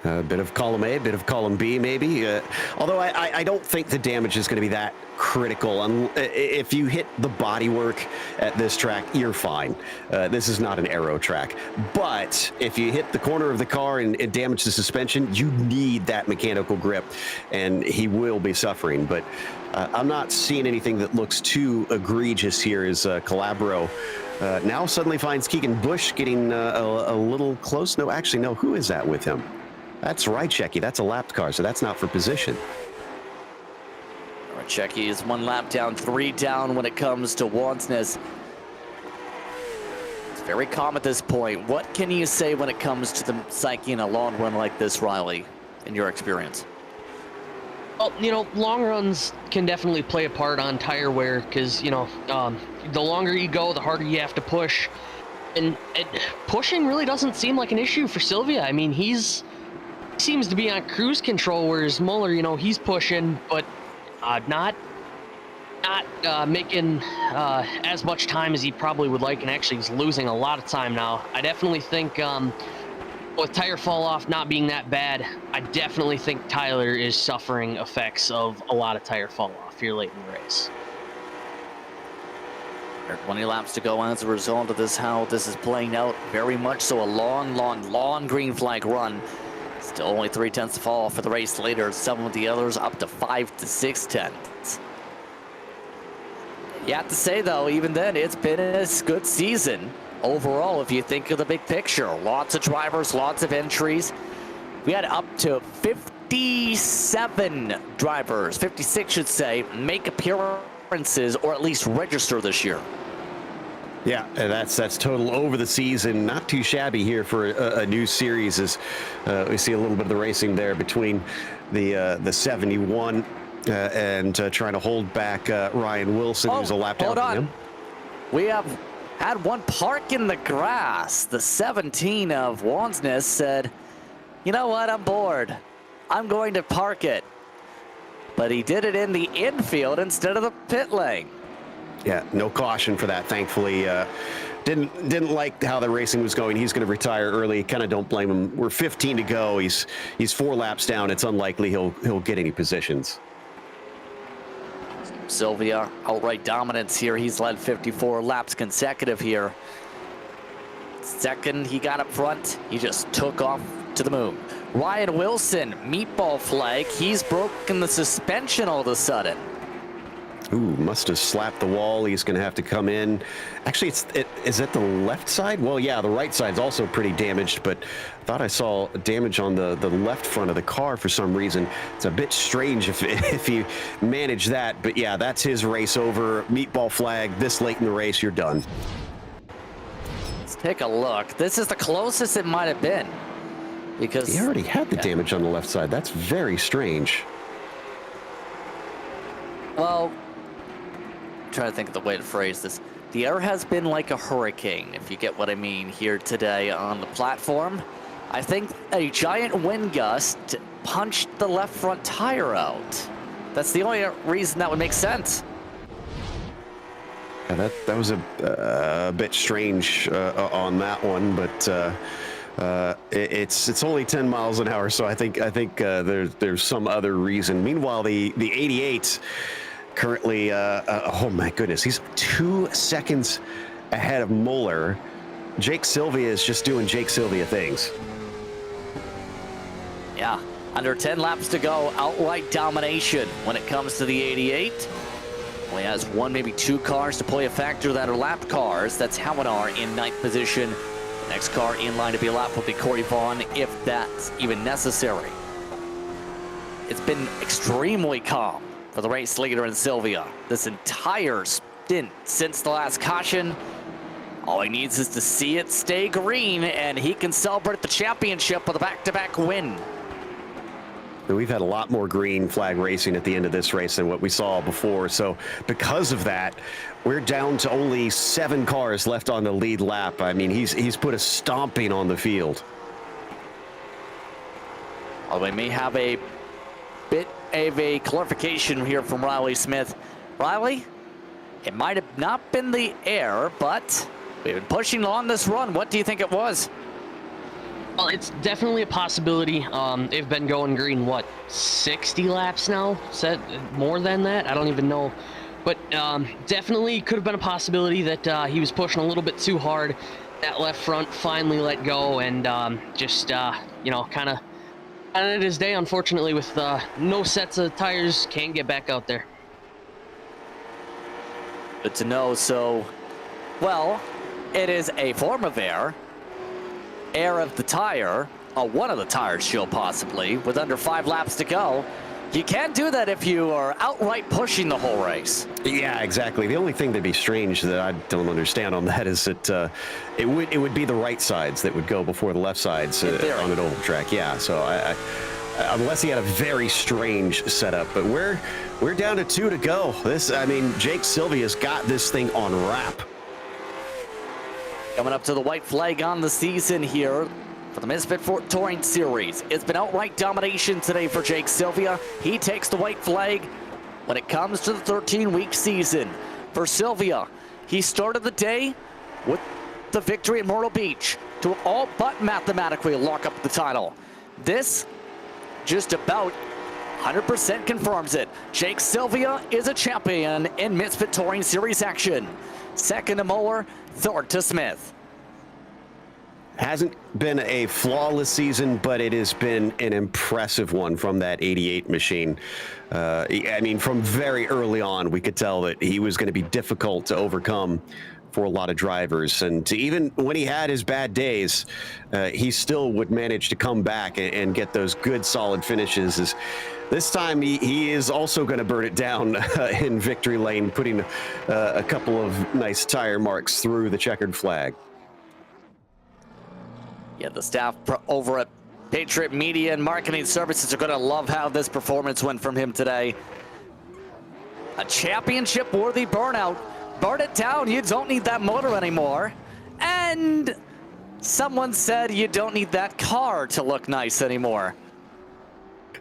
A bit of column A, a bit of column B, maybe. Although I don't think the damage is going to be that critical. If you hit the bodywork at this track, you're fine. This is not an aero track. But if you hit the corner of the car and damage the suspension, you need that mechanical grip, and he will be suffering. But I'm not seeing anything that looks too egregious here as Calabro now suddenly finds Keegan Bush getting a little close. No, actually, no. Who is that with him? That's Rychecki. That's a lapped car, so that's not for position. Rychecki is 1 lap down, 3 down when it comes to Wansness. It's very calm at this point. What can you say when it comes to the psyche in a long run like this, Riley, in your experience? Well, you know, long runs can definitely play a part on tire wear because, you know, the longer you go, the harder you have to push. And pushing really doesn't seem like an issue for Sylvia. I mean, he seems to be on cruise control, whereas Muller, you know, he's pushing, but not making as much time as he probably would like, and actually he's losing a lot of time now. I definitely think with tire fall off not being that bad, I definitely think Tyler is suffering effects of a lot of tire fall off here late in the race. There are 20 laps to go as a result of this, how this is playing out. Very much so a long green flag run. Still only 3/10 to fall for the race later. Some of the others up to 5 to 6/10. You have to say, though, even then, it's been a good season overall if you think of the big picture. Lots of drivers, lots of entries. We had up to 57 drivers, 56 should say, make appearances or at least register this year. Yeah, and that's total over the season. Not too shabby here for a new series as we see a little bit of the racing there between the 71 and trying to hold back Ryan Wilson, who's a lap down hold from on. him. We have had one park in the grass. The 17 of Wansness said, you know what, I'm bored. I'm going to park it. But he did it in the infield instead of the pit lane. Yeah, no caution for that, thankfully. Didn't like how the racing was going. He's going to retire early. Kind of don't blame him. We're 15 to go. He's 4 laps down. It's unlikely he'll get any positions. Sylvia, outright dominance here. He's led 54 laps consecutive here. Second, he got up front. He just took off to the moon. Ryan Wilson, meatball flag. He's broken the suspension all of a sudden. Ooh, must have slapped the wall. He's going to have to come in. Actually, is it the left side? Well, yeah, the right side's also pretty damaged, but I thought I saw damage on the left front of the car for some reason. It's a bit strange if you manage that, but yeah, that's his race over. Meatball flag this late in the race, you're done. Let's take a look. This is the closest it might have been because He already had the damage on the left side. That's very strange. Well, I'm trying to think of the way to phrase this. The air has been like a hurricane, if you get what I mean, here today on the platform. I think a giant wind gust punched the left front tire out. That's the only reason that would make sense. Yeah, that was a bit strange on that one, but it's only 10 miles an hour, so I think there's some other reason. Meanwhile, the 88 currently, oh my goodness, he's 2 seconds ahead of Muller. Jake Sylvia is just doing Jake Sylvia things. Yeah, under 10 laps to go, outright domination when it comes to the 88. Only has 1, maybe 2 cars to play a factor that are lap cars. That's Howard in 9th position. The next car in line to be a lap will be Corey Vaughn, if that's even necessary. It's been extremely calm for the race leader in Sylvia this entire stint since the last caution. All he needs is to see it stay green, and he can celebrate the championship with a back-to-back win. We've had a lot more green flag racing at the end of this race than what we saw before. So because of that, we're down to only 7 cars left on the lead lap. I mean, he's put a stomping on the field. Well, we may have a bit of a clarification here from Riley Smith. Riley, it might have not been the air, but we've been pushing on this run. What do you think it was? Well, it's definitely a possibility. They've been going green, what, 60 laps now? Said more than that? I don't even know. But definitely could have been a possibility that he was pushing a little bit too hard. That left front finally let go and just, you know, kind of ended his day, unfortunately, with no sets of tires. Can't get back out there. Good to know. So, well, it is a form of air. Air of the tire, one of the tires show possibly, with under 5 laps to go. You can't do that if you are outright pushing the whole race. Yeah, exactly. The only thing that'd be strange that I don't understand on that is that it would be the right sides that would go before the left sides on an oval track. Yeah, so I unless he had a very strange setup, but we're down to 2 to go. I mean, Jake Sylvia's got this thing on wrap. Coming up to the white flag on the season here for the Misfit Touring Series. It's been outright domination today for Jake Sylvia. He takes the white flag when it comes to the 13-week season. For Sylvia, he started the day with the victory at Myrtle Beach to all but mathematically lock up the title. This just about 100% confirms it. Jake Sylvia is a champion in Misfit Touring Series action. Second to Muller, third to Smith. Hasn't been a flawless season, but it has been an impressive one from that 88 machine. I mean, from very early on, we could tell that he was going to be difficult to overcome for a lot of drivers. And even when he had his bad days, he still would manage to come back and get those good, solid finishes. This time, he is also going to burn it down in victory lane, putting a couple of nice tire marks through the checkered flag. Yeah, the staff over at Patriot Media and Marketing Services are going to love how this performance went from him today. A championship-worthy burnout. Burn it down. You don't need that motor anymore. And someone said you don't need that car to look nice anymore.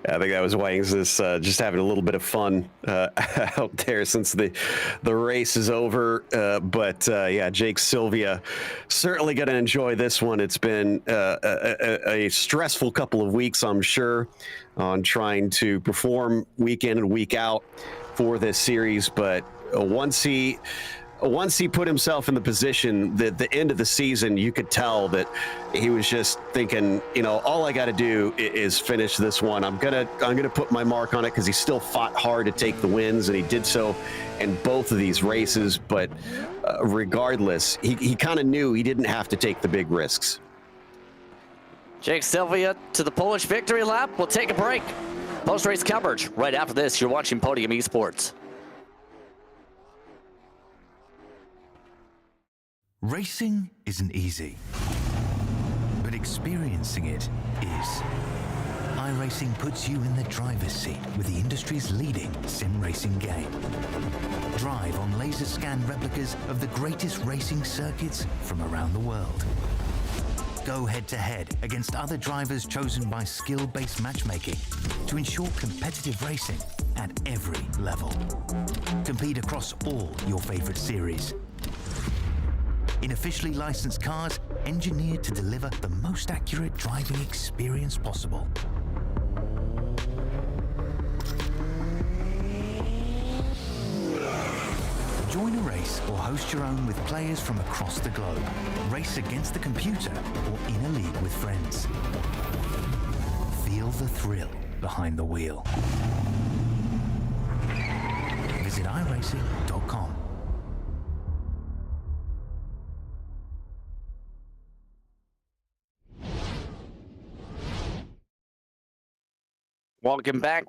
I think that was Wangs just having a little bit of fun out there since the race is over. But yeah, Jake Sylvia certainly going to enjoy this one. It's been a stressful couple of weeks, I'm sure, on trying to perform week in and week out for this series. But once he put himself in the position that the end of the season, you could tell that he was just thinking, you know, all I got to do is finish this one. I'm gonna put my mark on it, because he still fought hard to take the wins, and he did so in both of these races. But regardless, he kind of knew he didn't have to take the big risks. Jake Sylvia to the Polish victory lap. We'll take a break. Post-race coverage right after this. You're watching Podium Esports. Racing isn't easy, but experiencing it is. iRacing puts you in the driver's seat with the industry's leading sim racing game. Drive on laser scan replicas of the greatest racing circuits from around the world. Go head-to-head against other drivers chosen by skill-based matchmaking to ensure competitive racing at every level. Compete across all your favorite series. In officially licensed cars, engineered to deliver the most accurate driving experience possible. Join a race or host your own with players from across the globe. Race against the computer or in a league with friends. Feel the thrill behind the wheel. Visit iRacing.com. Welcome back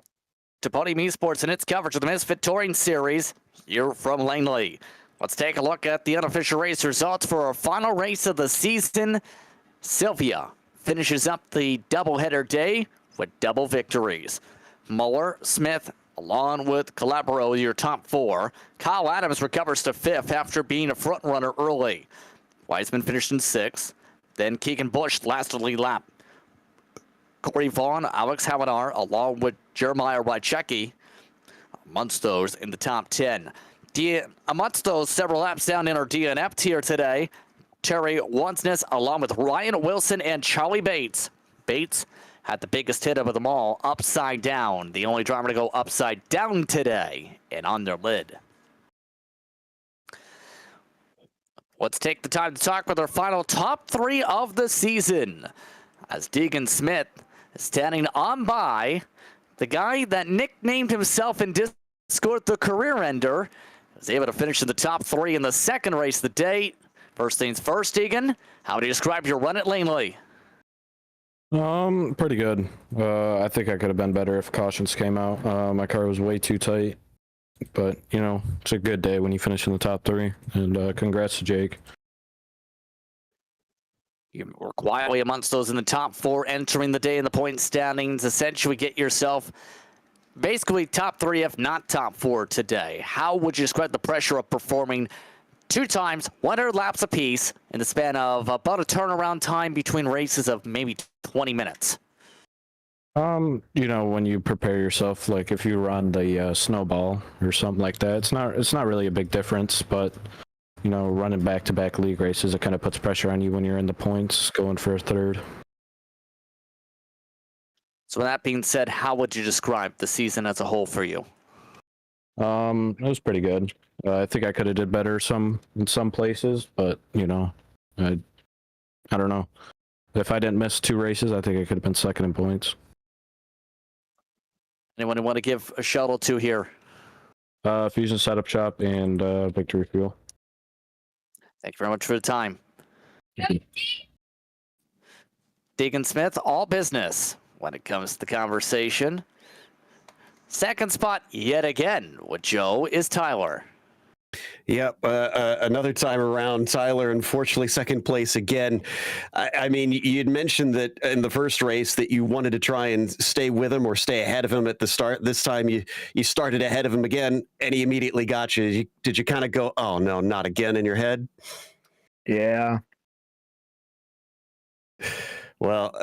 to Podium Esports and its coverage of the Misfit Touring Series here from Langley. Let's take a look at the unofficial race results for our final race of the season. Sylvia finishes up the doubleheader day with double victories. Muller, Smith, along with Calabro, your top four. Kyle Adams recovers to fifth after being a front runner early. Wiseman finished in sixth. Then Keegan Bush lasted the lead lap. Corey Vaughn, Alex Havanar, along with Jeremiah Rychecki, amongst those in the top 10. Amongst those, several laps down in our DNF tier today, Terry Wansness, along with Ryan Wilson and Charlie Bates. Bates had the biggest hit of them all, upside down. The only driver to go upside down today and on their lid. Let's take the time to talk with our final top three of the season, as Deegan Smith is standing on by the guy that nicknamed himself in Discord the career ender. Was able to finish in the top three in the second race of the day. First things first, Deegan, how would you describe your run at Langley? Pretty good. I think I could have been better if cautions came out. My car was way too tight, but you know, it's a good day when you finish in the top three, and congrats to Jake. You were quietly amongst those in the top four entering the day in the point standings. Essentially get yourself basically top three, if not top four today. How would you describe the pressure of performing 2 times 100 laps apiece in the span of about a turnaround time between races of maybe 20 minutes? You know, when you prepare yourself, like if you run the snowball or something like that, it's not really a big difference, but you know, running back-to-back league races, it kind of puts pressure on you when you're in the points, going for a third. So with that being said, how would you describe the season as a whole for you? It was pretty good. I think I could have did better in some places, but you know, I don't know. If I didn't miss 2 races, I think I could have been second in points. Anyone who want to give a shout out to here? Fusion Setup Shop and Victory Fuel. Thank you very much for the time. Deegan Smith, all business when it comes to the conversation. Second spot yet again with Joe is Tyler. Yep, another time around, Tyler, unfortunately, second place again. I mean, you'd mentioned that in the first race that you wanted to try and stay with him or stay ahead of him at the start. This time you started ahead of him again, and he immediately got you. Did you kind of go, oh, no, not again in your head? Yeah. Well,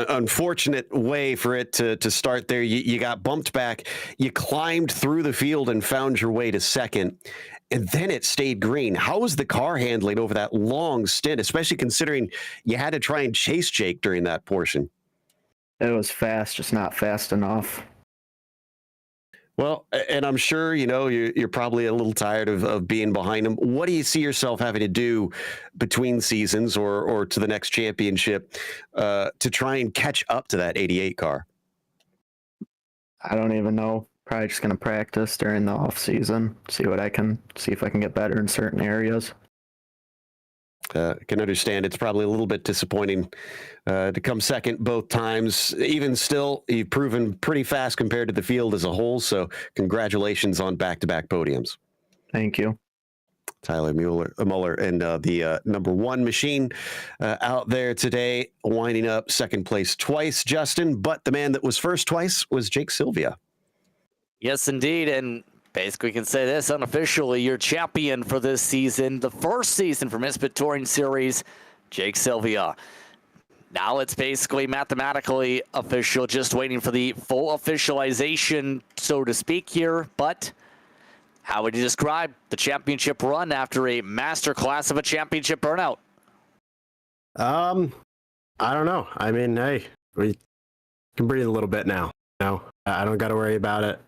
unfortunate way for it to start there. You got bumped back. You climbed through the field and found your way to second. And then it stayed green. How was the car handling over that long stint, especially considering you had to try and chase Jake during that portion? It was fast, just not fast enough. Well, and I'm sure, you're probably a little tired of being behind him. What do you see yourself having to do between seasons or to the next championship to try and catch up to that 88 car? I don't even know. Probably just going to practice during the off season, see if I can get better in certain areas. Can understand it's probably a little bit disappointing to come second both times. Even still, you've proven pretty fast compared to the field as a whole. So congratulations on back-to-back podiums. Thank you. Tyler Mueller and the number one machine out there today, winding up second place twice, Justin. But the man that was first twice was Jake Sylvia. Yes, indeed. And basically, we can say this unofficially, your champion for this season, the first season for Misfit Touring Series, Jake Sylvia. Now it's basically mathematically official, just waiting for the full officialization, so to speak here. But how would you describe the championship run after a masterclass of a championship burnout? I don't know. I mean, hey, we can breathe a little bit now. I don't got to worry about it.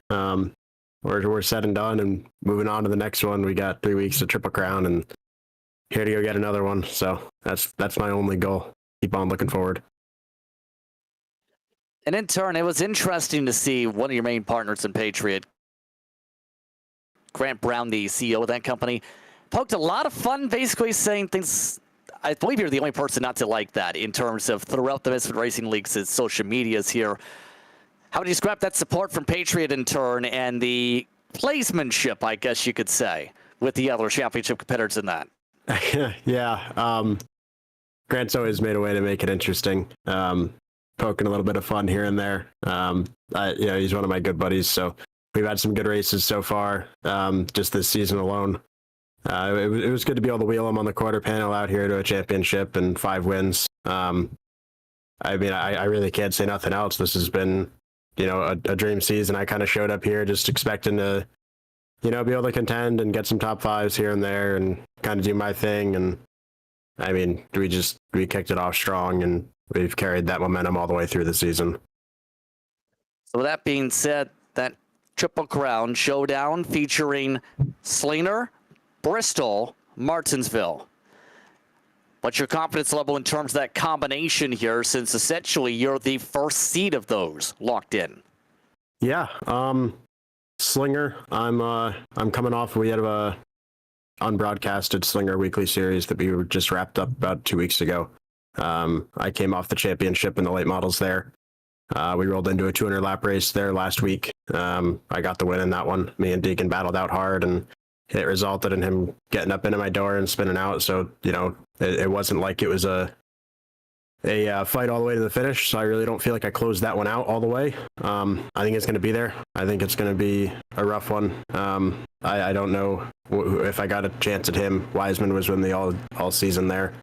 We're said and done and moving on to the next one. We got 3 weeks to Triple Crown and here to go get another one. So that's my only goal. Keep on looking forward. And in turn, it was interesting to see one of your main partners in Patriot, Grant Brown, the CEO of that company, poked a lot of fun, basically saying things. I believe you're the only person not to like that in terms of throughout the Misfit Racing League's social medias here. How would you describe that support from Patriot in turn and the placemanship, I guess you could say, with the other championship competitors in that? Yeah. Grant's always made a way to make it interesting. Poking a little bit of fun here and there. He's one of my good buddies, so we've had some good races so far, just this season alone. It was good to be able to wheel him on the quarter panel out here to a championship and 5 wins. I really can't say nothing else. This has been, a dream season. I kind of showed up here just expecting to, be able to contend and get some top 5s here and there and kind of do my thing. And I mean, we kicked it off strong and we've carried that momentum all the way through the season. So with that being said, that Triple Crown showdown featuring Slinger, Bristol, Martinsville. What's your confidence level in terms of that combination here, since essentially you're the first seed of those locked in? Yeah, Slinger, I'm coming off. We had a unbroadcasted Slinger weekly series that we were just wrapped up about 2 weeks ago. I came off the championship in the late models there. We rolled into a 200 lap race there last week. I got the win in that one. Me and Deacon battled out hard, and it resulted in him getting up into my door and spinning out. So, it wasn't like it was a fight all the way to the finish. So I really don't feel like I closed that one out all the way. I think it's going to be there. I think it's going to be a rough one. I don't know if I got a chance at him. Wiseman was with me all season there.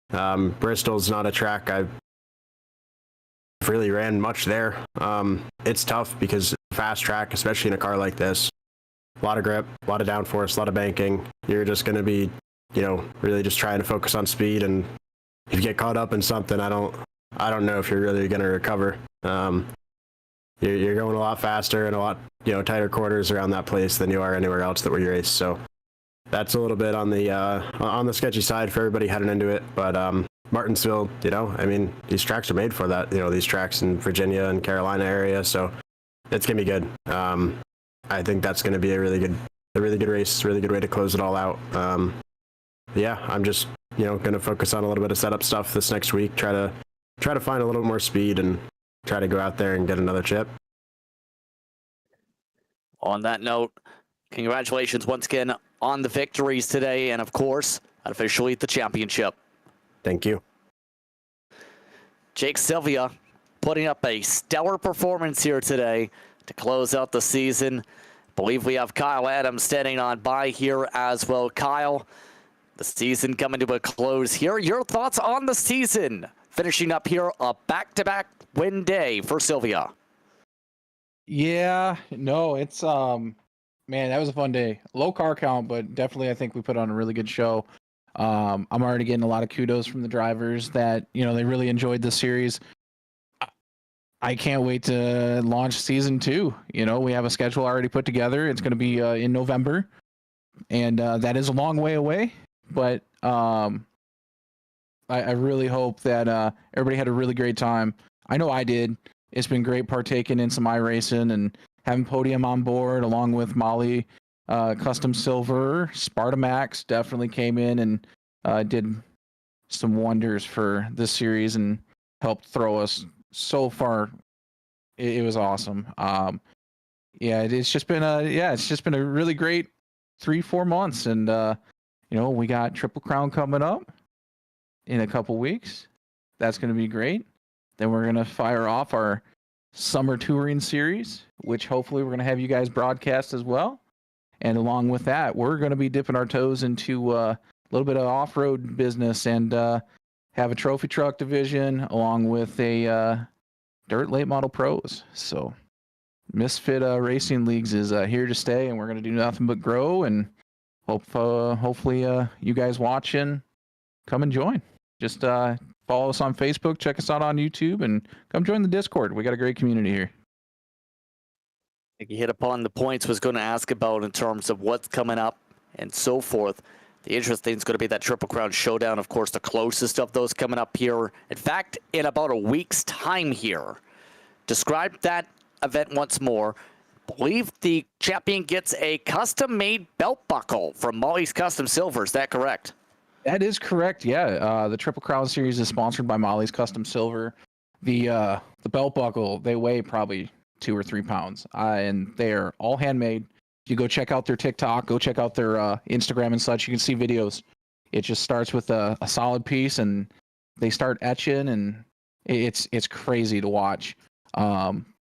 Bristol's not a track I've really ran much there. It's tough because fast track, especially in a car like this, a lot of grip, a lot of downforce, a lot of banking. You're just going to be, really just trying to focus on speed. And if you get caught up in something, I don't know if you're really going to recover. You're going a lot faster and a lot, tighter quarters around that place than you are anywhere else that we race. So that's a little bit on the sketchy side for everybody heading into it. But Martinsville, these tracks are made for that. These tracks in Virginia and Carolina area, so it's gonna be good. I think that's gonna be a really good race, really good way to close it all out. yeah, I'm just going to focus on a little bit of setup stuff this next week. Try to find a little more speed and try to go out there and get another chip. On that note, congratulations once again on the victories today, and of course, officially the championship. Thank you. Jake Sylvia putting up a stellar performance here today to close out the season. I believe we have Kyle Adams standing on by here as well. Kyle, the season coming to a close here. Your thoughts on the season? Finishing up here, a back-to-back win day for Sylvia. Yeah, no, it's man, that was a fun day. Low car count, but definitely I think we put on a really good show. I'm already getting a lot of kudos from the drivers that, they really enjoyed the series. I can't wait to launch season 2. We have a schedule already put together. It's going to be in November, and that is a long way away, but I really hope that everybody had a really great time. I know I did. It's been great partaking in some iRacing and having Podium on board along with Molly, Custom Silver. Spartamax definitely came in and did some wonders for this series and helped throw us so far. It was awesome. It's just been a really great 3-4 months, and we got Triple Crown coming up in a couple weeks. That's going to be great. Then we're going to fire off our summer touring series, which hopefully we're going to have you guys broadcast as well. And along with that, we're going to be dipping our toes into a little bit of off-road business and have a trophy truck division along with a dirt late model pros. So Misfit Racing Leagues is here to stay, and we're going to do nothing but grow, and hopefully you guys watching come and join. Just follow us on Facebook, check us out on YouTube, and come join the Discord. We got a great community here. I think you hit upon the points I was going to ask about in terms of what's coming up and so forth. The interesting thing is going to be that Triple Crown Showdown, of course, the closest of those coming up here. In fact, in about a week's time here. Describe that event once more. I believe the champion gets a custom-made belt buckle from Molly's Custom Silver. Is that correct? That is correct. Yeah, the Triple Crown series is sponsored by Molly's Custom Silver. The belt buckle, they weigh probably 2 or 3 pounds, and they are all handmade. If you go check out their TikTok, go check out their Instagram and such, you can see videos. It just starts with a solid piece, and they start etching, and it's crazy to watch.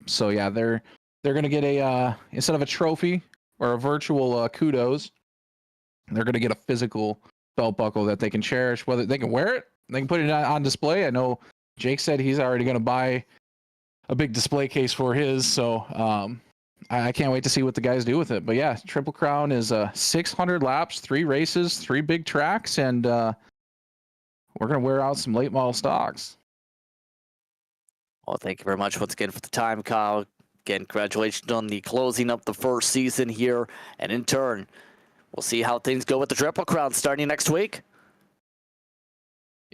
So yeah, they're gonna get a instead of a trophy or a virtual kudos, they're gonna get a physical belt buckle that they can cherish. Whether they can wear it, they can put it on display. I know Jake said he's already gonna buy a big display case for his, so I can't wait to see what the guys do with it. But yeah, Triple Crown is 600 laps, 3 races, 3 big tracks, and we're gonna wear out some late model stocks. Well, thank you very much once again for the time, Kyle. Again, congratulations on the closing up the first season here, and in turn, we'll see how things go with the Triple Crown starting next week.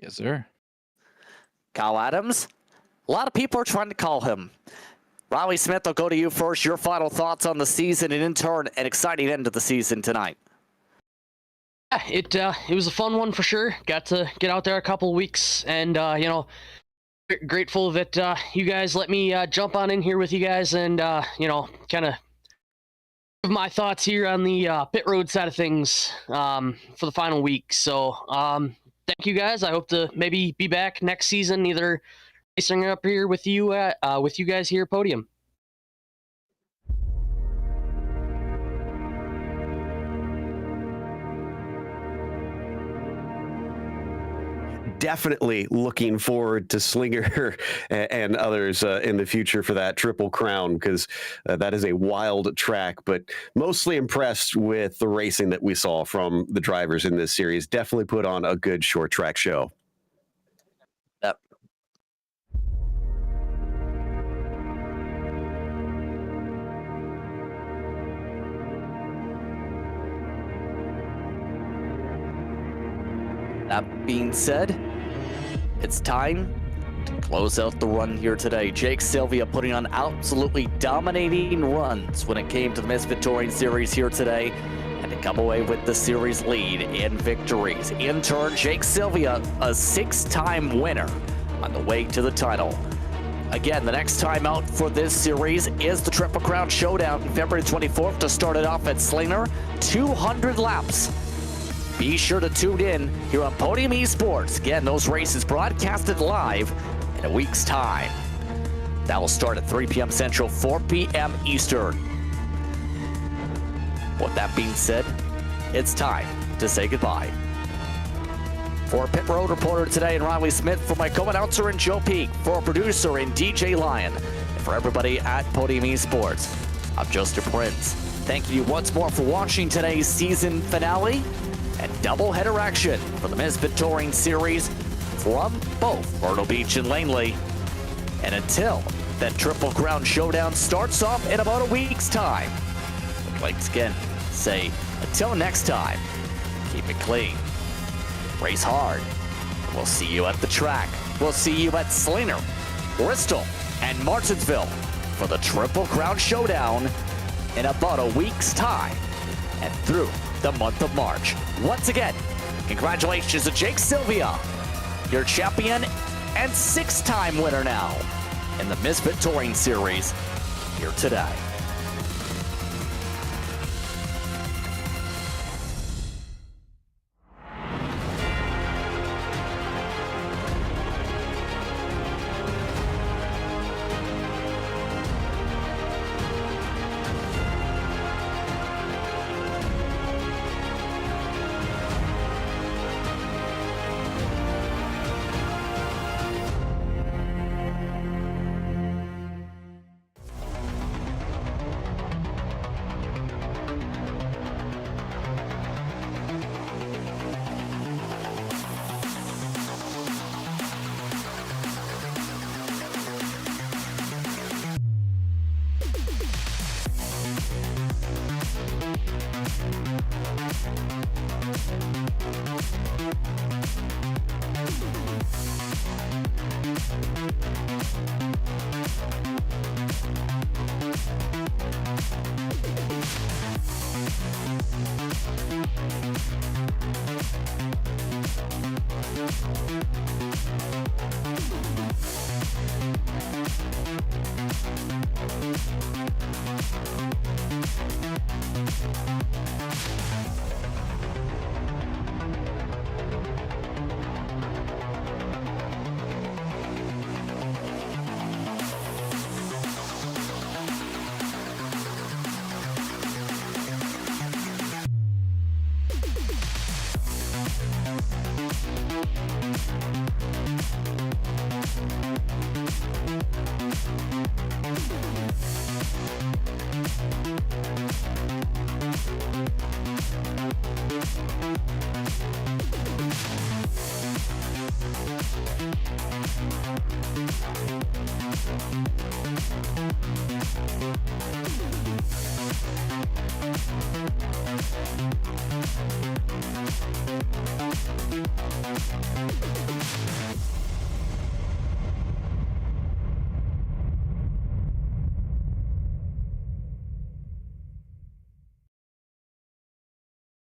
Yes, sir. Kyle Adams, a lot of people are trying to call him. Riley Smith, I'll go to you first. Your final thoughts on the season, and in turn, an exciting end to the season tonight. Yeah, it was a fun one for sure. Got to get out there a couple weeks, and grateful that you guys let me jump on in here with you guys and kind of give my thoughts here on the pit road side of things for the final week. So thank you guys. I hope to maybe be back next season, either racing up here with you guys here at Podium. Definitely looking forward to Slinger and others in the future for that Triple Crown, because that is a wild track, but mostly impressed with the racing that we saw from the drivers in this series. Definitely put on a good short track show. Yep. That being said, it's time to close out the run here today. Jake Sylvia putting on absolutely dominating runs when it came to the Misfit Touring Series here today. And and to come away with the series lead in victories. In turn, Jake Sylvia, a 6-time winner on the way to the title. Again, the next time out for this series is the Triple Crown Showdown February 24th to start it off at Slinger. 200 laps. Be sure to tune in here on Podium Esports. Again, those races broadcasted live in a week's time. That will start at 3 p.m. Central, 4 p.m. Eastern. With that being said, it's time to say goodbye. For Pit Road reporter today and Riley Smith, for my co-announcer and Joe Peak, for our producer and DJ Lyon, and for everybody at Podium Esports, I'm Joseph Prince. Thank you once more for watching today's season finale and doubleheader action for the Misfit Touring Series from both Myrtle Beach and Langley. And until that Triple Crown Showdown starts off in about a week's time, I'd like to again say, until next time, keep it clean. Race hard. We'll see you at the track. We'll see you at Slinger, Bristol, and Martinsville for the Triple Crown Showdown in about a week's time and through the month of March. Once again, congratulations to Jake Sylvia, your champion and 6-time winner now in the Misfit Touring Series here today.